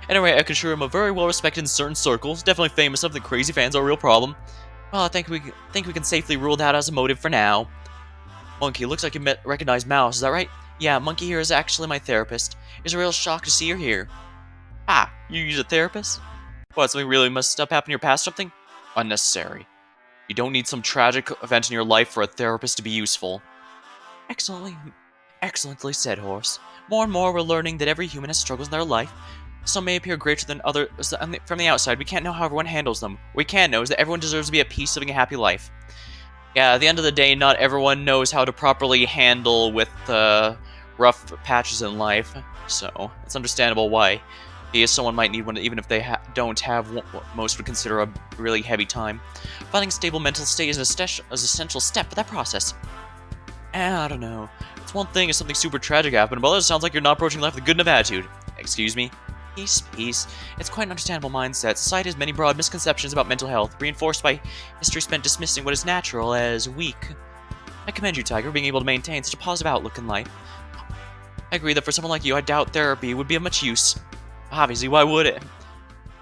Anyway, I can assure I'm a very well respected in certain circles. Definitely famous enough that crazy fans are a real problem. Well, I think we can safely rule that as a motive for now. Monkey, looks like you recognize Mouse, is that right? Yeah, Monkey here is actually my therapist. It's a real shock to see her here. Ah, you use a therapist? What, something really messed up happened in your past something? Unnecessary. You don't need some tragic event in your life for a therapist to be useful. Excellently said, Horse. More and more we're learning that every human has struggles in their life. Some may appear greater than others from the outside. We can't know how everyone handles them. What we can know is that everyone deserves to be at peace, living a happy life. Yeah, at the end of the day, not everyone knows how to properly handle with rough patches in life. So, it's understandable why someone might need one, even if they don't have what most would consider a really heavy time. Finding a stable mental state is an essential step for that process. I don't know. It's one thing if something super tragic happened, but others sounds like you're not approaching life with a good enough attitude. Excuse me? Peace. It's quite an understandable mindset. Society has many broad misconceptions about mental health, reinforced by history spent dismissing what is natural as weak. I commend you, Tiger, for being able to maintain such a positive outlook in life. I agree that for someone like you, I doubt therapy would be of much use. Obviously, why would it?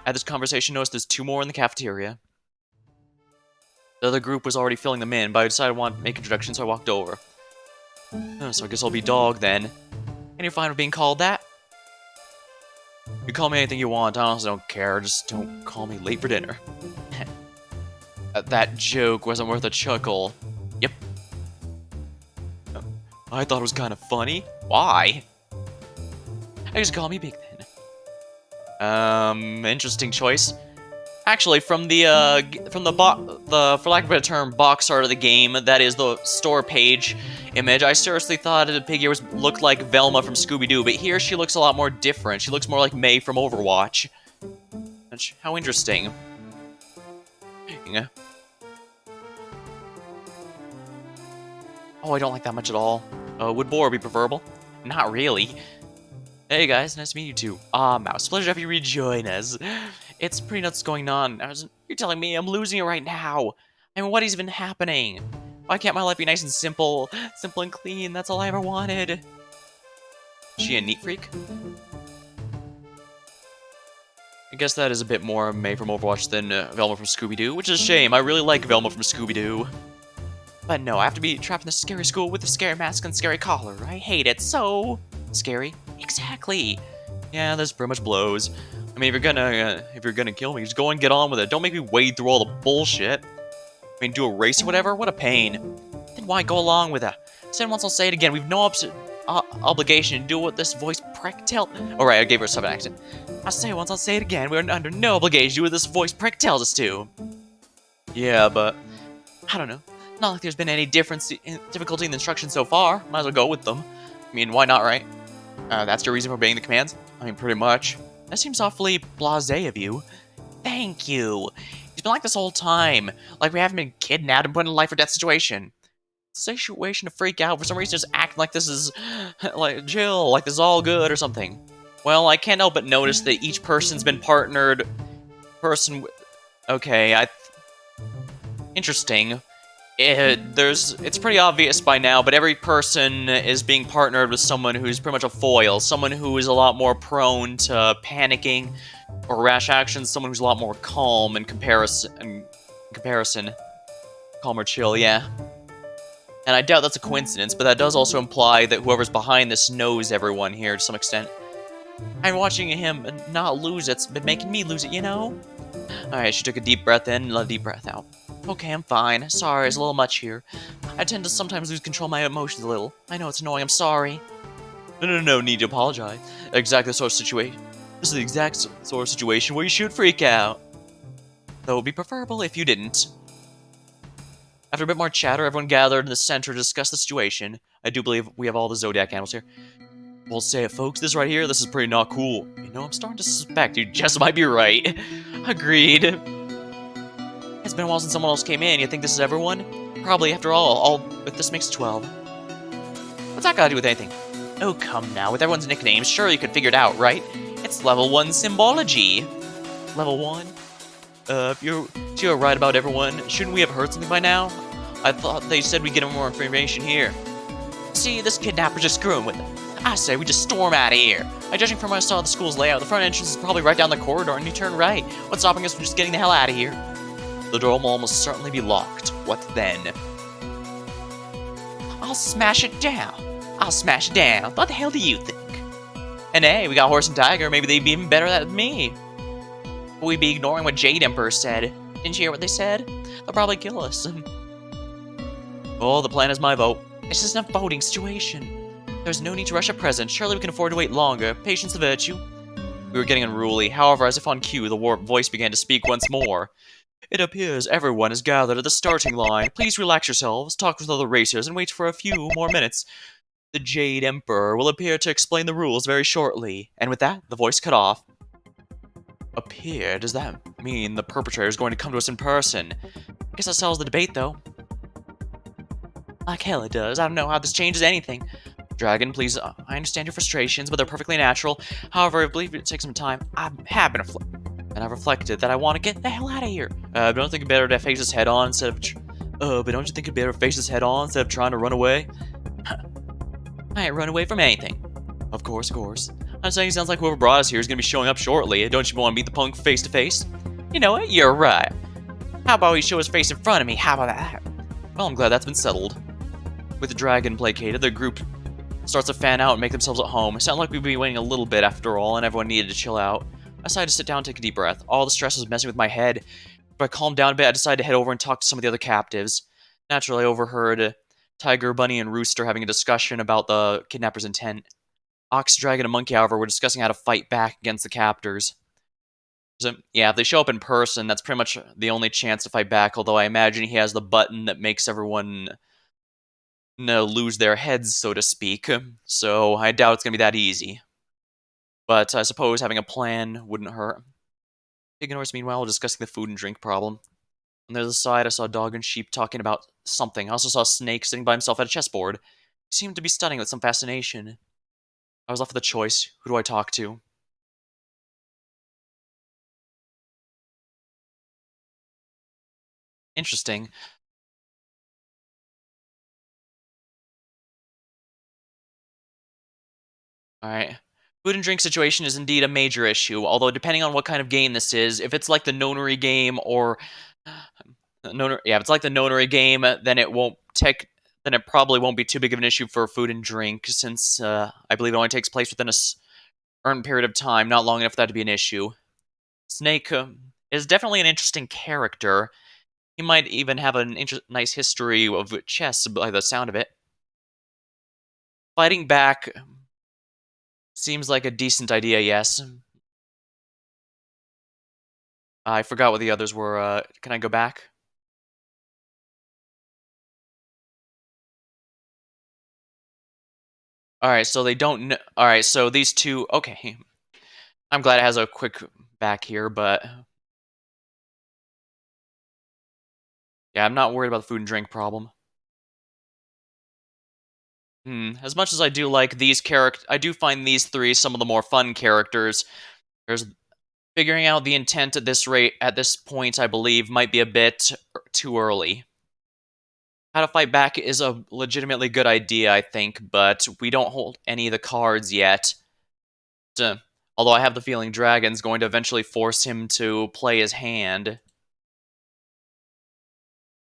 At this conversation, noticed there's 2 more in the cafeteria. The other group was already filling them in, but I decided I wanted to make introductions, so I walked over. So I guess I'll be Dog then. And you're fine with being called that? You call me anything you want, I honestly don't care, just don't call me late for dinner. That joke wasn't worth a chuckle. Yep. I thought it was kind of funny. Why? I just call me Big then. Interesting choice. Actually, from the for lack of a better term, box art of the game, that is the store page image, I seriously thought the pig here looked like Velma from Scooby-Doo, but here she looks a lot more different. She looks more like May from Overwatch. How interesting. Yeah. Oh, I don't like that much at all. Would Boar be preferable? Not really. Hey guys, nice to meet you too. Mouse, pleasure to have you rejoin us. It's pretty nuts going on. You're telling me I'm losing it right now. I mean, what is even happening? Why can't my life be nice and simple? Simple and clean, that's all I ever wanted. Is she a neat freak? I guess that is a bit more May from Overwatch than Velma from Scooby-Doo, which is a shame. I really like Velma from Scooby-Doo. But no, I have to be trapped in this scary school with a scary mask and scary collar. I hate it so scary. Exactly. Yeah, this pretty much blows. I mean, if you're gonna kill me, just go and get on with it. Don't make me wade through all the bullshit. I mean, do a race or whatever. What a pain. Then why go along with it? Said once, I'll say it again. We've no obligation to do what this voice prick tell. All right, I gave her a southern accent. I'll say it once, I'll say it again. We're under no obligation to do what this voice prick tells us to. Yeah, but I don't know. Not like there's been any difficulty in the instructions so far. Might as well go with them. I mean, why not, right? That's your reason for obeying the commands? I mean, pretty much. That seems awfully blasé of you. Thank you. He's been like this whole time. Like we haven't been kidnapped and put in a life or death situation. Situation to freak out. For some reason, just acting like this is, like, Jill, like this is all good or something. Well, I can't help but notice that each person's been partnered. Okay, interesting. It's pretty obvious by now, but every person is being partnered with someone who's pretty much a foil, someone who is a lot more prone to panicking or rash actions, someone who's a lot more calm in comparison. Calm or chill, yeah. And I doubt that's a coincidence, but that does also imply that whoever's behind this knows everyone here to some extent. I'm watching him not lose it's been making me lose it, you know? Alright, she took a deep breath in and let a deep breath out. Okay, I'm fine. Sorry, there's a little much here. I tend to sometimes lose control of my emotions a little. I know it's annoying, I'm sorry. No need to apologize. Exactly the sort of situation. This is the exact sort of situation where you should freak out. Though it would be preferable if you didn't. After a bit more chatter, everyone gathered in the center to discuss the situation. I do believe we have all the Zodiac animals here. We'll say it, folks. This right here, this is pretty not cool. You know, I'm starting to suspect you just might be right. Agreed. It's been a while since someone else came in. You think this is everyone? Probably, after all if this makes 12. What's that got to do with anything? Oh, come now. With everyone's nicknames, surely you could figure it out, right? It's level 1 symbology. Level 1? If you're right about everyone, shouldn't we have heard something by now? I thought they said we'd get more information here. See, this kidnapper's just screwing with it. I say we just storm out of here. Judging from what I saw of the school's layout, the front entrance is probably right down the corridor and you turn right. What's stopping us from just getting the hell out of here? The door will almost certainly be locked. What then? I'll smash it down. I'll smash it down. What the hell do you think? And hey, we got Horse and Tiger. Maybe they'd be even better at it than me. We'd be ignoring what Jade Emperor said. Didn't you hear what they said? They'll probably kill us. Oh, the plan is my vote. This isn't a voting situation. There's no need to rush at present. Surely we can afford to wait longer. Patience the virtue. We were getting unruly. However, as if on cue, the warped voice began to speak once more. It appears everyone is gathered at the starting line. Please relax yourselves, talk with other racers, and wait for a few more minutes. The Jade Emperor will appear to explain the rules very shortly. And with that, the voice cut off. Appear? Does that mean the perpetrator is going to come to us in person? I guess that settles the debate, though. Like hell it does. I don't know how this changes anything. Dragon, please, I understand your frustrations, but they're perfectly natural. However, I believe it takes some time. I have been and I've reflected that I want to get the hell out of here. But don't you think it better to face this head on instead of... but don't you think it'd better face this head on instead of trying to run away? I ain't run away from anything. Of course. I'm saying it sounds like whoever brought us here is going to be showing up shortly. Don't you want to meet the punk face to face? You know what? You're right. How about he show his face in front of me? How about that? Well, I'm glad that's been settled. With the dragon placated, the group starts to fan out and make themselves at home. It sounded like we'd be waiting a little bit after all, and everyone needed to chill out. I decided to sit down and take a deep breath. All the stress was messing with my head. But I calmed down a bit, I decided to head over and talk to some of the other captives. Naturally, I overheard Tiger, Bunny, and Rooster having a discussion about the kidnapper's intent. Ox, Dragon, and Monkey, however, were discussing how to fight back against the captors. So, yeah, if they show up in person, that's pretty much the only chance to fight back, although I imagine he has the button that makes everyone lose their heads, so to speak. So I doubt it's going to be that easy. But I suppose having a plan wouldn't hurt. Pig and Horse, meanwhile, were discussing the food and drink problem. On the other side, I saw Dog and Sheep talking about something. I also saw Snake sitting by himself at a chessboard. He seemed to be studying with some fascination. I was left with a choice. Who do I talk to? Interesting. Alright. Food and drink situation is indeed a major issue, although depending on what kind of game this is, if it's like the Nonary game or... if it's like the Nonary game, then then it probably won't be too big of an issue for food and drink, since I believe it only takes place within a certain period of time, not long enough for that to be an issue. Snake is definitely an interesting character. He might even have a nice history of chess by the sound of it. Fighting back seems like a decent idea, yes. I forgot what the others were. Can I go back? Alright, so they don't know. Alright, so these two. Okay. I'm glad it has a quick back here, but. Yeah, I'm not worried about the food and drink problem. As much as I do like these I do find these three some of the more fun characters. There's figuring out the intent at this point, I believe, might be a bit too early. How to fight back is a legitimately good idea, I think, but we don't hold any of the cards yet. Although I have the feeling Dragon's going to eventually force him to play his hand.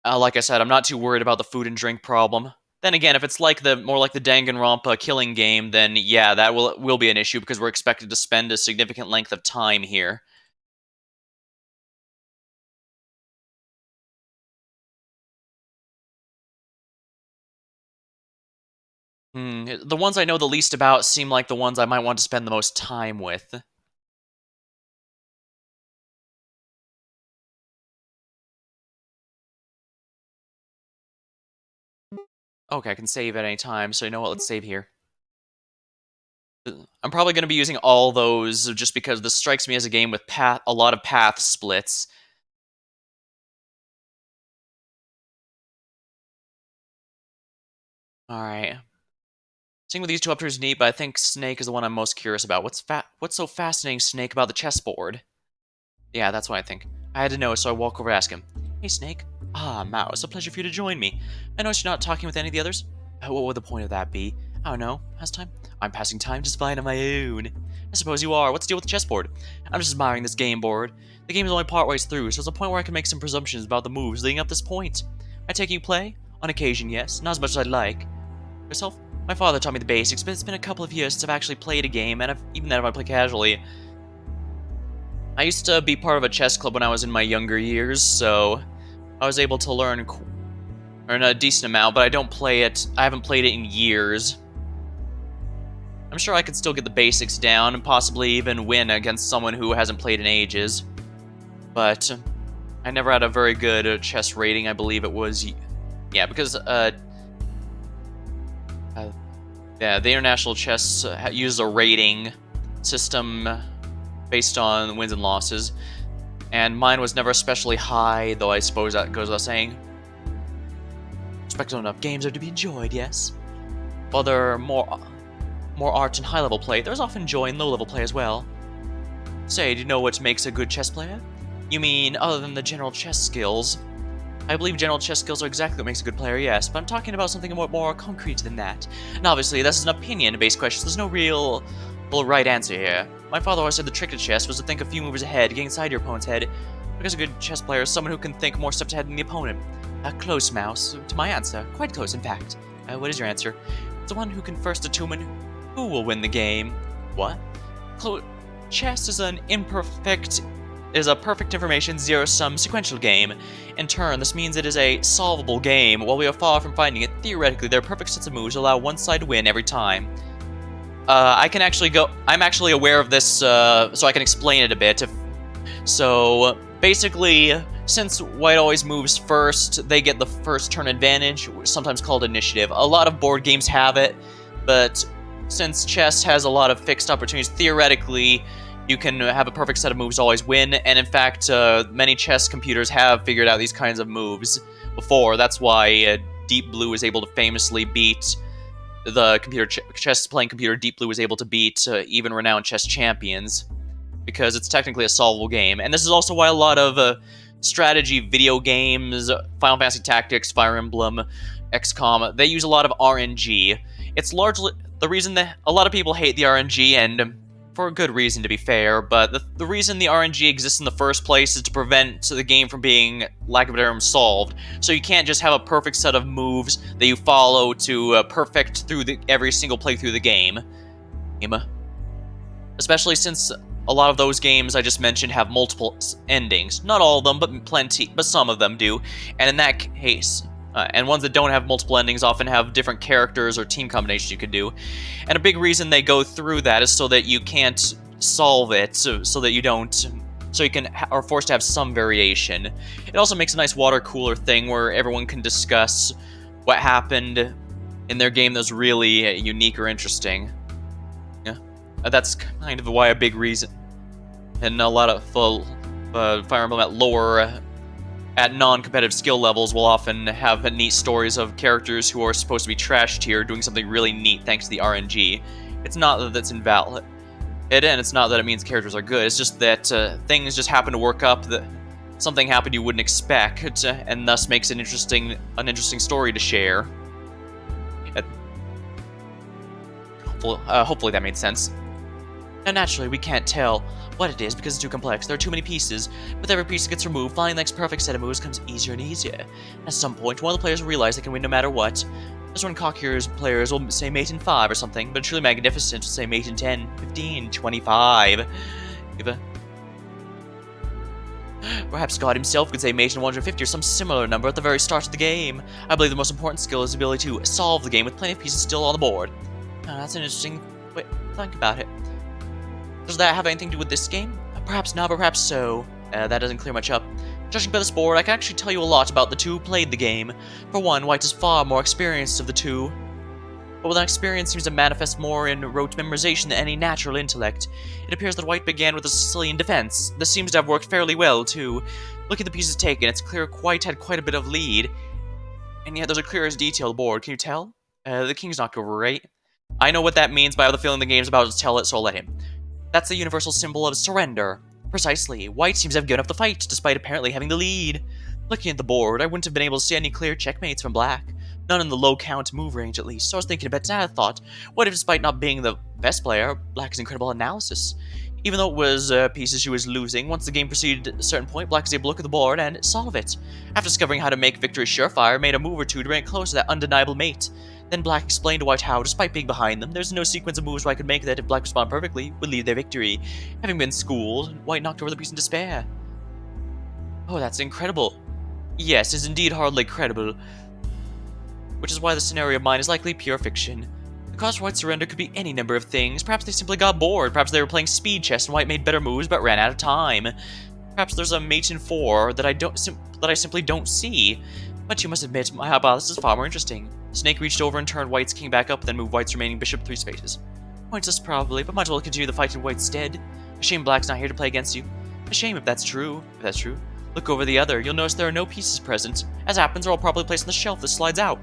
Like I said, I'm not too worried about the food and drink problem. Then again, if it's like more like the Danganronpa killing game, then yeah, that will be an issue because we're expected to spend a significant length of time here. The ones I know the least about seem like the ones I might want to spend the most time with. Okay, I can save at any time, so you know what, let's save here. I'm probably going to be using all those just because this strikes me as a game with a lot of path splits. Alright. Seeing what these two up to is neat, but I think Snake is the one I'm most curious about. What's so fascinating, Snake, about the chessboard? Yeah, that's what I think. I had to know, so I walk over to ask him. Hey, Snake. Ah, Mouse, a pleasure for you to join me. I noticed you're not talking with any of the others. What would the point of that be? I don't know. Pastime? I'm passing time just fine on my own. I suppose you are. What's the deal with the chessboard? I'm just admiring this game board. The game is only part ways through, so there's a point where I can make some presumptions about the moves leading up this point. I take you play? On occasion, yes. Not as much as I'd like. Yourself? My father taught me the basics, but it's been a couple of years since I've actually played a game, and even then if I play casually. I used to be part of a chess club when I was in my younger years, so I was able to learn a decent amount, but I don't play it. I haven't played it in years. I'm sure I could still get the basics down and possibly even win against someone who hasn't played in ages. But I never had a very good chess rating. I believe it was, yeah, because yeah, the international chess uses a rating system based on wins and losses, and mine was never especially high, though I suppose that goes without saying. Respectable enough games are to be enjoyed, yes. While there are more art in high-level play, there's often joy in low-level play as well. Say, do you know what makes a good chess player? You mean, other than the general chess skills? I believe general chess skills are exactly what makes a good player, yes, but I'm talking about something more concrete than that. And obviously, this is an opinion-based question, so there's no real right answer here. My father always said the trick to chess was to think a few moves ahead, get inside your opponent's head, because a good chess player is someone who can think more steps ahead than the opponent. Close, Mouse, to my answer. Quite close, in fact. What is your answer? It's the one who can first determine who will win the game. What? Chess is a perfect information zero-sum sequential game. In turn, this means it is a solvable game. While we are far from finding it, theoretically, there are perfect sets of moves that allow one side to win every time. I can actually go... I'm actually aware of this, so I can explain it a bit. So, basically, since white always moves first, they get the first turn advantage, sometimes called initiative. A lot of board games have it, but since chess has a lot of fixed opportunities, theoretically, you can have a perfect set of moves to always win, and in fact, many chess computers have figured out these kinds of moves before. That's why Deep Blue is able to famously beat the chess-playing computer. Deep Blue is able to beat even renowned chess champions, because it's technically a solvable game. And this is also why a lot of strategy video games, Final Fantasy Tactics, Fire Emblem, XCOM, they use a lot of RNG. It's largely... the reason that a lot of people hate the RNG, and for a good reason to be fair, but the reason the RNG exists in the first place is to prevent the game from being, lack of a term, solved. So you can't just have a perfect set of moves that you follow to perfect through every single playthrough of the game. Especially since a lot of those games I just mentioned have multiple endings. Not all of them, but some of them do. And in that case, and ones that don't have multiple endings often have different characters or team combinations you could do. And a big reason they go through that is so that you can't solve it, so that you don't, so you are forced to have some variation. It also makes a nice water cooler thing where everyone can discuss what happened in their game that's really unique or interesting. Yeah, that's kind of why a big reason. And a lot of Fire Emblem at lower at non-competitive skill levels will often have neat stories of characters who are supposed to be trash tier doing something really neat thanks to the RNG. It's not that that's invalid, and it's not that it means characters are good, it's just that things just happen to work up, that something happened you wouldn't expect, and thus makes an interesting story to share. Hopefully that made sense. Now naturally, we can't tell what it is because it's too complex. There are too many pieces. With every piece that gets removed, finding the next perfect set of moves becomes easier and easier. At some point, one of the players will realize they can win no matter what. This one cockier players will say mate in 5 or something, but truly magnificent will say mate in 10, 15, 25. Perhaps God himself could say mate in 150 or some similar number at the very start of the game. I believe the most important skill is the ability to solve the game with plenty of pieces still on the board. That's an interesting way to think about it. Does that have anything to do with this game? Perhaps not, but perhaps so. That doesn't clear much up. Judging by this board, I can actually tell you a lot about the two who played the game. For one, White is far more experienced of the two. But that experience seems to manifest more in rote memorization than any natural intellect. It appears that White began with a Sicilian defense. This seems to have worked fairly well, too. Look at the pieces taken, it's clear White had quite a bit of lead. And yet there's a clear as detailed board, can you tell? The king's knocked over, right? I know what that means, but I have the feeling the game's about to tell it, so I'll let him. That's the universal symbol of surrender. Precisely. White seems to have given up the fight, despite apparently having the lead. Looking at the board, I wouldn't have been able to see any clear checkmates from Black. None in the low count move range, at least. So I was thinking about that. I thought, what if despite not being the best player, Black's incredible analysis? Even though it was pieces she was losing, once the game proceeded at a certain point, Black was able to look at the board and solve it. After discovering how to make victory surefire, made a move or two to bring it close to that undeniable mate. Then Black explained to White how, despite being behind them, there's no sequence of moves White could make that, if Black responded perfectly, would lead their victory. Having been schooled, White knocked over the piece in despair. Oh, that's incredible. Yes, it's indeed hardly credible. Which is why the scenario of mine is likely pure fiction. The cause for White's surrender could be any number of things. Perhaps they simply got bored. Perhaps they were playing speed chess and White made better moves but ran out of time. Perhaps there's a mate in 4 that I simply don't see. But you must admit, my hypothesis is far more interesting. Snake reached over and turned White's king back up, then moved White's remaining bishop 3 spaces. Pointless probably, but might as well continue the fight in White's stead. A shame Black's not here to play against you. A shame if that's true. Look over the other. You'll notice there are no pieces present. As happens, they're all probably placed on the shelf that slides out.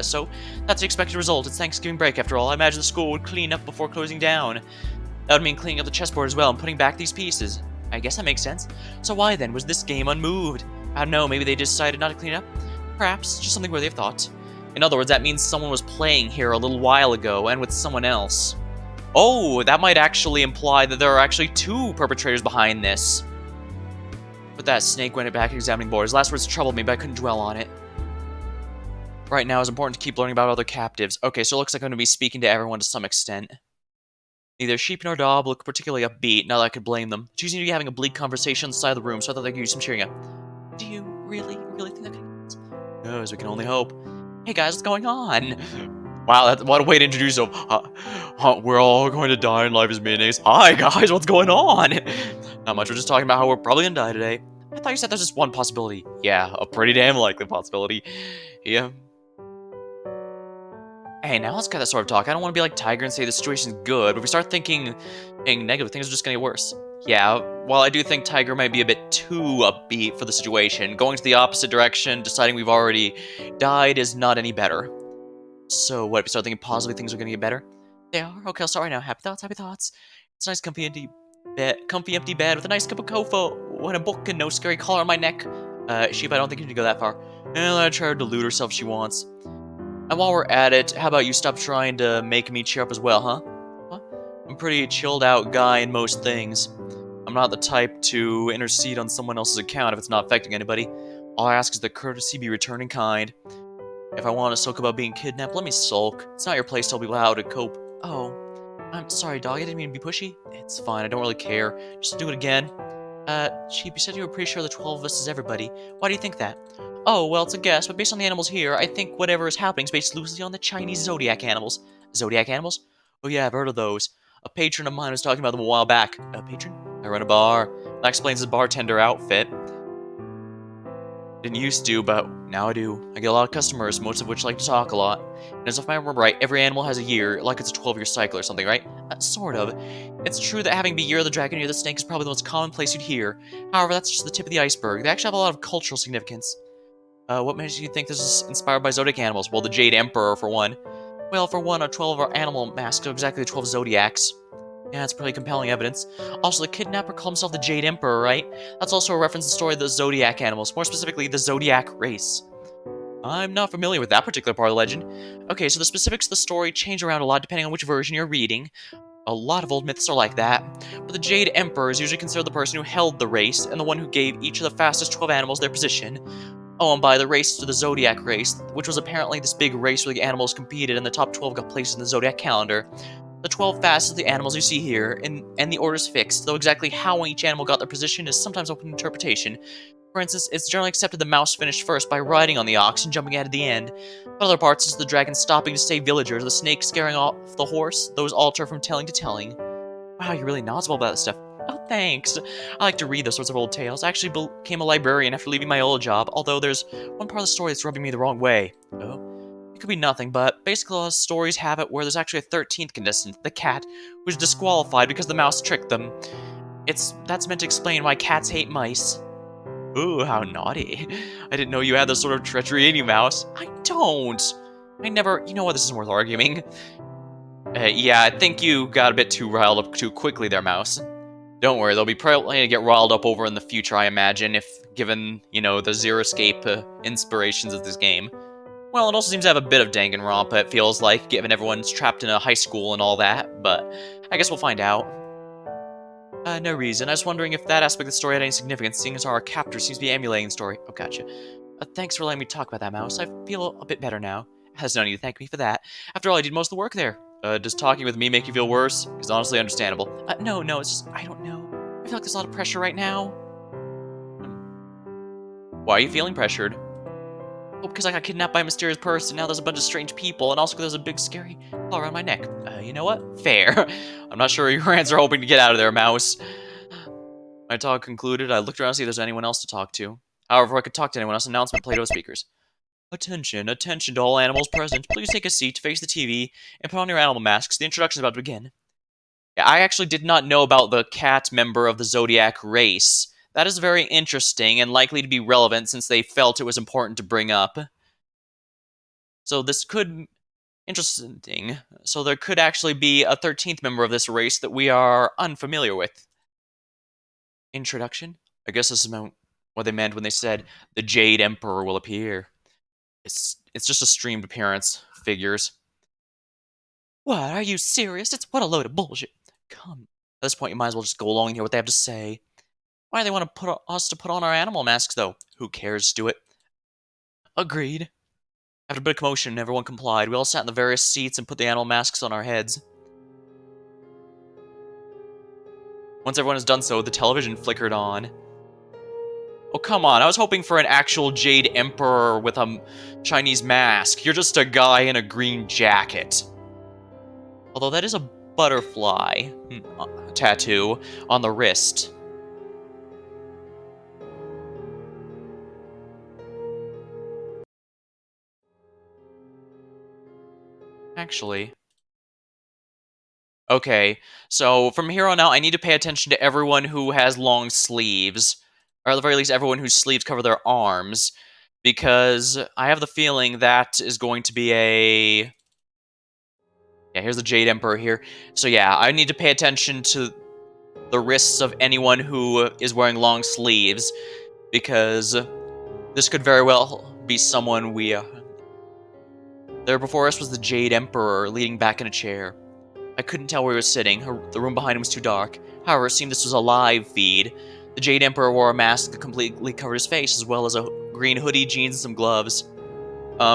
So, that's the expected result. It's Thanksgiving break after all. I imagine the school would clean up before closing down. That would mean cleaning up the chessboard as well and putting back these pieces. I guess that makes sense. So why then was this game unmoved? I don't know, maybe they decided not to clean it up? Perhaps, just something worthy of thought. In other words, that means someone was playing here a little while ago and with someone else. Oh, that might actually imply that there are actually 2 perpetrators behind this. But that Snake went back examining board. His last words troubled me, but I couldn't dwell on it. Right now, it's important to keep learning about other captives. Okay, so it looks like I'm going to be speaking to everyone to some extent. Neither Sheep nor Dob look particularly upbeat, not that I could blame them. Two seem to be having a bleak conversation on the side of the room, so I thought they could use some cheering up. Do you really think that could happen? No, as we can only hope. Hey guys, what's going on? Wow, what a way to introduce them. We're all going to die and life is mayonnaise. Hi guys, what's going on? Not much, we're just talking about how we're probably gonna die today. I thought you said there's just one possibility. Yeah, a pretty damn likely possibility. Yeah. Hey, now let's get that sort of talk. I don't want to be like Tiger and say the situation's good, but if we start thinking negative, things are just gonna get worse. Yeah, while I do think Tiger might be a bit too upbeat for the situation, going to the opposite direction, deciding we've already died is not any better. So what, if we start thinking positively, things are gonna get better? They are? Okay, I'll start right now. Happy thoughts, happy thoughts. It's a nice comfy empty bed with a nice cup of cocoa and a book and no scary collar on my neck. Sheep, I don't think you need to go that far. And let her try to delude herself if she wants. And while we're at it, how about you stop trying to make me cheer up as well, huh? Huh? I'm a pretty chilled out guy in most things. I'm not the type to intercede on someone else's account if it's not affecting anybody. All I ask is that courtesy be returning kind. If I want to sulk about being kidnapped, let me sulk. It's not your place to tell people how to cope. Oh, I'm sorry, dog. I didn't mean to be pushy. It's fine. I don't really care. Just do it again. Sheep, you said you were pretty sure the 12 of us is everybody. Why do you think that? Oh, well, it's a guess, but based on the animals here, I think whatever is happening is based loosely on the Chinese Zodiac animals. Zodiac animals? Oh yeah, I've heard of those. A patron of mine was talking about them a while back. A patron? I run a bar. That explains his bartender outfit. Didn't used to, but now I do. I get a lot of customers, most of which like to talk a lot. And as if I remember right, every animal has a year, like it's a 12-year cycle or something, right? Sort of. It's true that having the year of the dragon, year of the snake is probably the most commonplace you'd hear. However, that's just the tip of the iceberg. They actually have a lot of cultural significance. What makes you think this is inspired by Zodiac animals? Well, the Jade Emperor, for one. Well, for one, our 12 of our animal masks are exactly the 12 Zodiacs. Yeah, that's pretty compelling evidence. Also, the kidnapper called himself the Jade Emperor, right? That's also a reference to the story of the Zodiac animals, more specifically, the Zodiac race. I'm not familiar with that particular part of the legend. Okay, so the specifics of the story change around a lot depending on which version you're reading. A lot of old myths are like that, but the Jade Emperor is usually considered the person who held the race, and the one who gave each of the fastest 12 animals their position. Oh, and by the race to the Zodiac race, which was apparently this big race where the animals competed and the top 12 got placed in the Zodiac calendar. The 12 fastest of the animals you see here, and the order's fixed, though exactly how each animal got their position is sometimes open to interpretation. For instance, it's generally accepted the mouse finished first by riding on the ox and jumping ahead at the end. But other parts, it's the dragon stopping to save villagers, the snake scaring off the horse, those alter from telling to telling. Wow, you're really knowledgeable about this stuff. Oh, thanks. I like to read those sorts of old tales. I actually became a librarian after leaving my old job, although there's one part of the story that's rubbing me the wrong way. Oh? It could be nothing, but basically a lot of stories have it where there's actually a 13th contestant, the cat, who's disqualified because the mouse tricked them. That's meant to explain why cats hate mice. Ooh, how naughty. I didn't know you had this sort of treachery in you, mouse. I don't. I never... You know what, this isn't worth arguing. Yeah, I think you got a bit too riled up too quickly there, mouse. Don't worry, they'll be probably to get riled up over in the future, I imagine, if given, you know, the Zero Escape inspirations of this game. Well, it also seems to have a bit of Danganronpa, it feels like, given everyone's trapped in a high school and all that, but I guess we'll find out. No reason. I was wondering if that aspect of the story had any significance, seeing as our captor seems to be emulating the story. Oh, gotcha. Thanks for letting me talk about that, Mouse. I feel a bit better now. Has no need to thank me for that. After all, I did most of the work there. Does talking with me make you feel worse? Because honestly, understandable. No, it's just, I don't know. I feel like there's a lot of pressure right now. Why are you feeling pressured? Oh, because I got kidnapped by a mysterious person, now there's a bunch of strange people, and also there's a big scary claw around my neck. You know what? Fair. I'm not sure your hands are hoping to get out of there, Mouse. My talk concluded, I looked around to see if there's anyone else to talk to. However, if I could talk to anyone else, announcement played over speakers. Attention, attention to all animals present. Please take a seat, face the TV, and put on your animal masks. The introduction is about to begin. Yeah, I actually did not know about the cat member of the Zodiac race. That is very interesting and likely to be relevant since they felt it was important to bring up. So this could... Interesting. So there could actually be a 13th member of this race that we are unfamiliar with. Introduction? I guess this is what they meant when they said the Jade Emperor will appear. It's just a streamed appearance. Figures. What? Are you serious? What a load of bullshit. Come. At this point, you might as well just go along and hear what they have to say. Why do they want to us to put on our animal masks, though? Who cares? Do it. Agreed. After a bit of commotion, everyone complied. We all sat in the various seats and put the animal masks on our heads. Once everyone has done so, the television flickered on. Oh, come on. I was hoping for an actual Jade Emperor with a Chinese mask. You're just a guy in a green jacket. Although that is a butterfly tattoo on the wrist. Actually... Okay, so from here on out, I need to pay attention to everyone who has long sleeves. Or at the very least, everyone whose sleeves cover their arms. Because I have the feeling that is going to be a... Yeah, here's the Jade Emperor here. So yeah, I need to pay attention to the wrists of anyone who is wearing long sleeves. Because this could very well be someone we... There before us was the Jade Emperor, leaning back in a chair. I couldn't tell where he was sitting. The room behind him was too dark. However, it seemed this was a live feed. The Jade Emperor wore a mask that completely covered his face, as well as a green hoodie, jeans, and some gloves.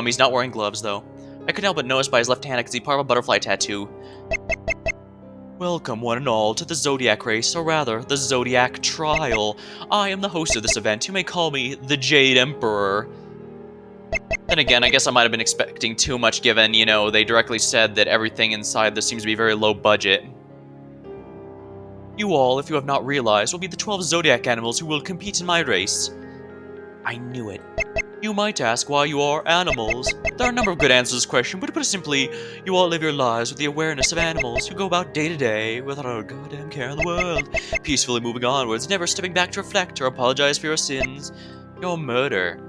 He's not wearing gloves, though. I couldn't help but notice by his left hand I could see part of a butterfly tattoo. Welcome, one and all, to the Zodiac race, or rather, the Zodiac trial. I am the host of this event. You may call me the Jade Emperor. Then again, I guess I might have been expecting too much given, you know, they directly said that everything inside this seems to be very low budget. You all, if you have not realized, will be the 12 Zodiac animals who will compete in my race. I knew it. You might ask why you are animals. There are a number of good answers to this question, but to put it simply, you all live your lives with the awareness of animals who go about day to day without a goddamn care in the world, peacefully moving onwards, never stepping back to reflect or apologize for your sins. Your murder.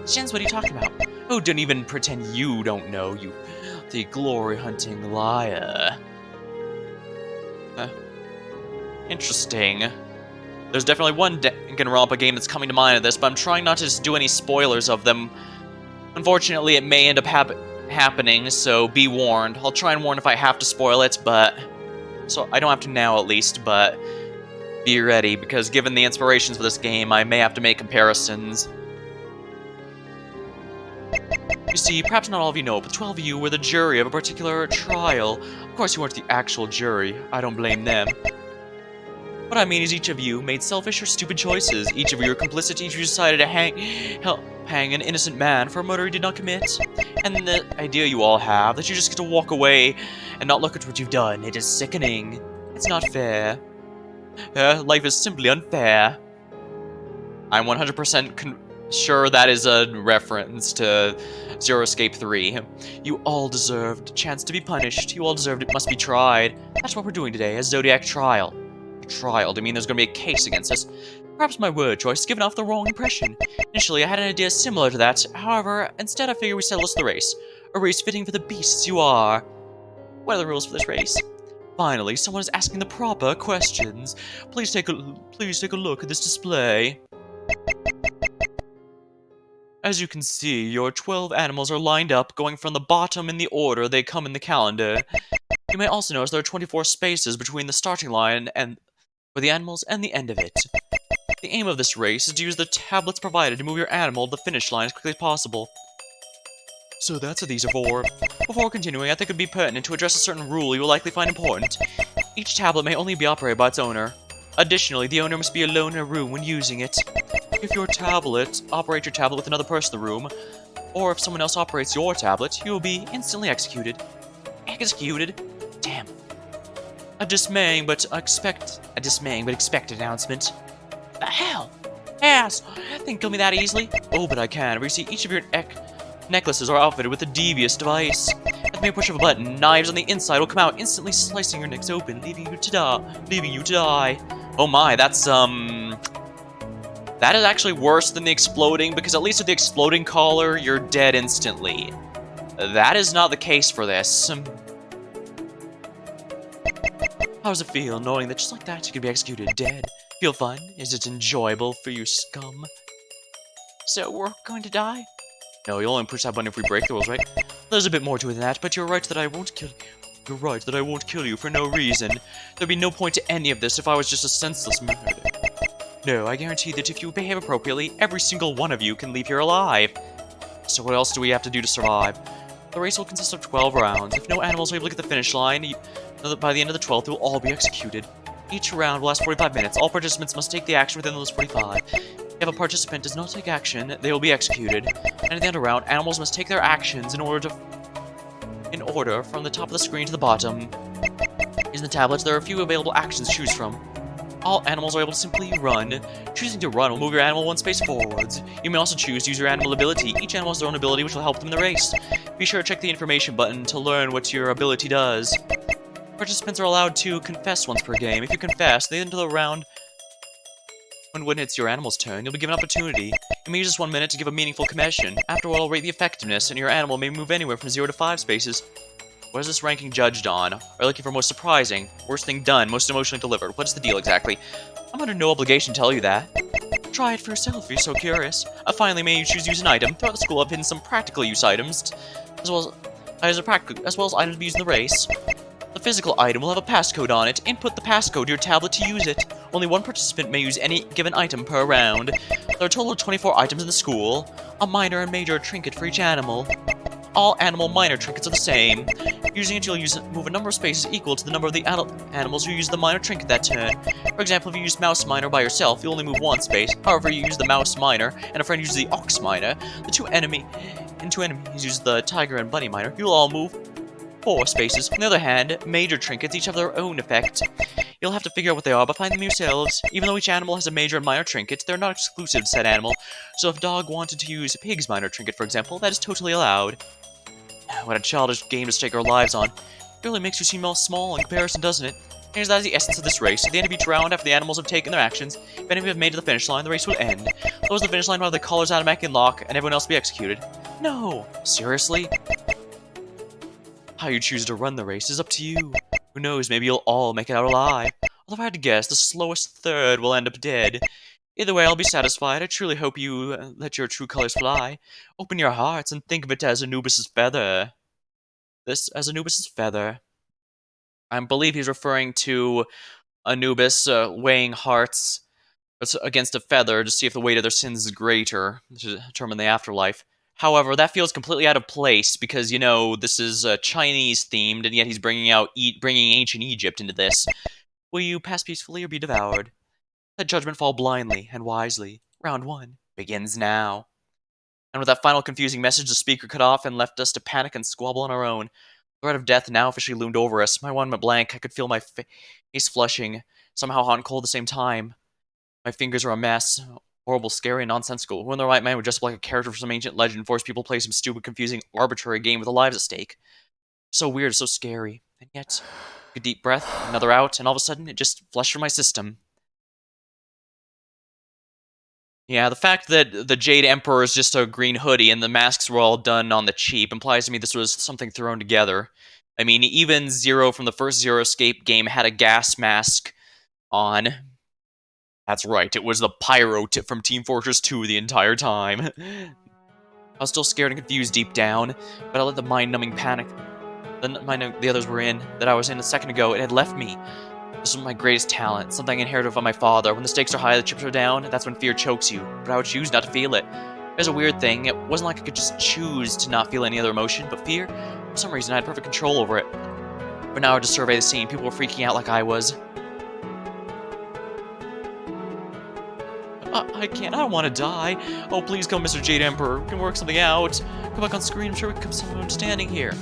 Shins, what are you talking about? Oh, don't even pretend you don't know, you the glory-hunting liar. Interesting. There's definitely one Danganronpa game that's coming to mind of this, but I'm trying not to just do any spoilers of them. Unfortunately, it may end up happening, so be warned. I'll try and warn if I have to spoil it, but... So, I don't have to now, at least, but... Be ready, because given the inspirations for this game, I may have to make comparisons. You see, perhaps not all of you know, but 12 of you were the jury of a particular trial. Of course, you weren't the actual jury. I don't blame them. What I mean is each of you made selfish or stupid choices. Each of you are complicit. Each of you decided to hang an innocent man for a murder he did not commit. And the idea you all have that you just get to walk away and not look at what you've done, it is sickening. It's not fair. Life is simply unfair. I'm 100% sure that is a reference to Zero Escape 3. You all deserved a chance to be punished. You all deserved it must be tried. That's what we're doing today, a Zodiac trial. Trial? Do you mean there's going to be a case against us? Perhaps my word choice has given off the wrong impression. Initially, I had an idea similar to that. However, instead I figured we settle this the race. A race fitting for the beasts you are. What are the rules for this race? Finally, someone is asking the proper questions. Please take a look at this display. As you can see, your 12 animals are lined up, going from the bottom in the order they come in the calendar. You may also notice there are 24 spaces between the starting line and for the animals and the end of it. The aim of this race is to use the tablets provided to move your animal to the finish line as quickly as possible. So that's what these are for. Before continuing, I think it would be pertinent to address a certain rule you will likely find important. Each tablet may only be operated by its owner. Additionally, the owner must be alone in a room when using it. If your tablet operates your tablet with another person in the room, or if someone else operates your tablet, you will be instantly executed. Executed? Damn. A dismaying but expected announcement. The hell? Ass! Think kill me that easily? Oh, but I can. We see each of your necklaces are outfitted with a devious device. At the mere push of a button, knives on the inside will come out, instantly slicing your necks open, leaving you to die. Oh my, that's that is actually worse than the exploding, because at least with the exploding collar, you're dead instantly. That is not the case for this. How does it feel knowing that just like that you can be executed dead? Feel fun? Is it enjoyable for you scum? So we're going to die? No, you'll only push that button if we break the rules, right? There's a bit more to it than that, but you're right that I won't kill you. You're right that I won't kill you for no reason. There'd be no point to any of this if I was just a senseless murderer. No, I guarantee that if you behave appropriately, every single one of you can leave here alive. So what else do we have to do to survive? The race will consist of 12 rounds. If no animals are able to get the finish line, by the end of the 12th, they will all be executed. Each round will last 45 minutes. All participants must take the action within those 45. If a participant does not take action, they will be executed. And at the end of the round, animals must take their actions in order from the top of the screen to the bottom. In the tablets, there are a few available actions to choose from. All animals are able to simply run. Choosing to run will move your animal one space forwards. You may also choose to use your animal ability. Each animal has their own ability which will help them in the race. Be sure to check the information button to learn what your ability does. Participants are allowed to confess once per game. If you confess, at the end of the round, when it's your animal's turn, you'll be given an opportunity. You may use this 1 minute to give a meaningful confession. Afterward, I'll rate the effectiveness, and your animal may move anywhere from 0 to 5 spaces. What is this ranking judged on? Are you looking for most surprising, worst thing done, most emotionally delivered? What's the deal exactly? I'm under no obligation to tell you that. Try it for yourself if you're so curious. Finally, may you choose to use an item. Throughout the school, I've hidden some practical use items, as well as well as items to be used in the race. The physical item will have a passcode on it. Input the passcode to your tablet to use it. Only one participant may use any given item per round. There are a total of 24 items in the school. A minor and major trinket for each animal. All animal minor trinkets are the same. Using it, you'll move a number of spaces equal to the number of the adult animals who use the minor trinket that turn. For example, if you use mouse minor by yourself, you only move one space. However, you use the mouse minor, and a friend uses the ox minor. Two enemies use the tiger and bunny minor. You'll all move 4 spaces. On the other hand, major trinkets each have their own effect. You'll have to figure out what they are by finding them yourselves. Even though each animal has a major and minor trinket, they're not exclusive to said animal. So if dog wanted to use a pig's minor trinket, for example, that is totally allowed. What a childish game to stake our lives on. It really makes you seem all small in comparison, doesn't it? Here's that is the essence of this race. At the end of each round, after the animals have taken their actions, if any of you have made to the finish line, the race will end. Those at the finish line will have the collars automatically lock, and everyone else will be executed. No! Seriously? How you choose to run the race is up to you. Who knows, maybe you'll all make it out alive. Although if I had to guess, the slowest third will end up dead. Either way, I'll be satisfied. I truly hope you let your true colors fly. Open your hearts and think of it as Anubis' feather. This as Anubis' feather. I believe he's referring to Anubis weighing hearts against a feather to see if the weight of their sins is greater to determine the afterlife. However, that feels completely out of place because, you know, this is Chinese themed, and yet he's bringing ancient Egypt into this. Will you pass peacefully or be devoured? Let judgment fall blindly and wisely. Round 1 begins now. And with that final confusing message, the speaker cut off and left us to panic and squabble on our own. The threat of death now officially loomed over us. My one went blank. I could feel my face flushing, somehow hot and cold at the same time. My fingers were a mess. Horrible, scary, and nonsensical. Who in their right mind would dress up like a character from some ancient legend and force people to play some stupid, confusing, arbitrary game with their lives at stake? So weird, so scary. And yet, a deep breath, another out, and all of a sudden, it just flushed from my system. Yeah, the fact that the Jade Emperor is just a green hoodie and the masks were all done on the cheap implies to me this was something thrown together. I mean, even Zero from the first Zero Escape game had a gas mask on. That's right, it was the pyro tip from Team Fortress 2 the entire time. I was still scared and confused deep down, but I let the mind-numbing panic the others were in, that I was in a second ago, it had left me. This was my greatest talent, something inherited from my father. When the stakes are high, the chips are down, that's when fear chokes you. But I would choose not to feel it. There's a weird thing, it wasn't like I could just choose to not feel any other emotion, but fear, for some reason I had perfect control over it. But now I just survey the scene, people were freaking out like I was. I can't, I don't want to die. Oh, please come, Mr. Jade Emperor, we can work something out. Come back on screen, I'm sure we can come to some understanding here.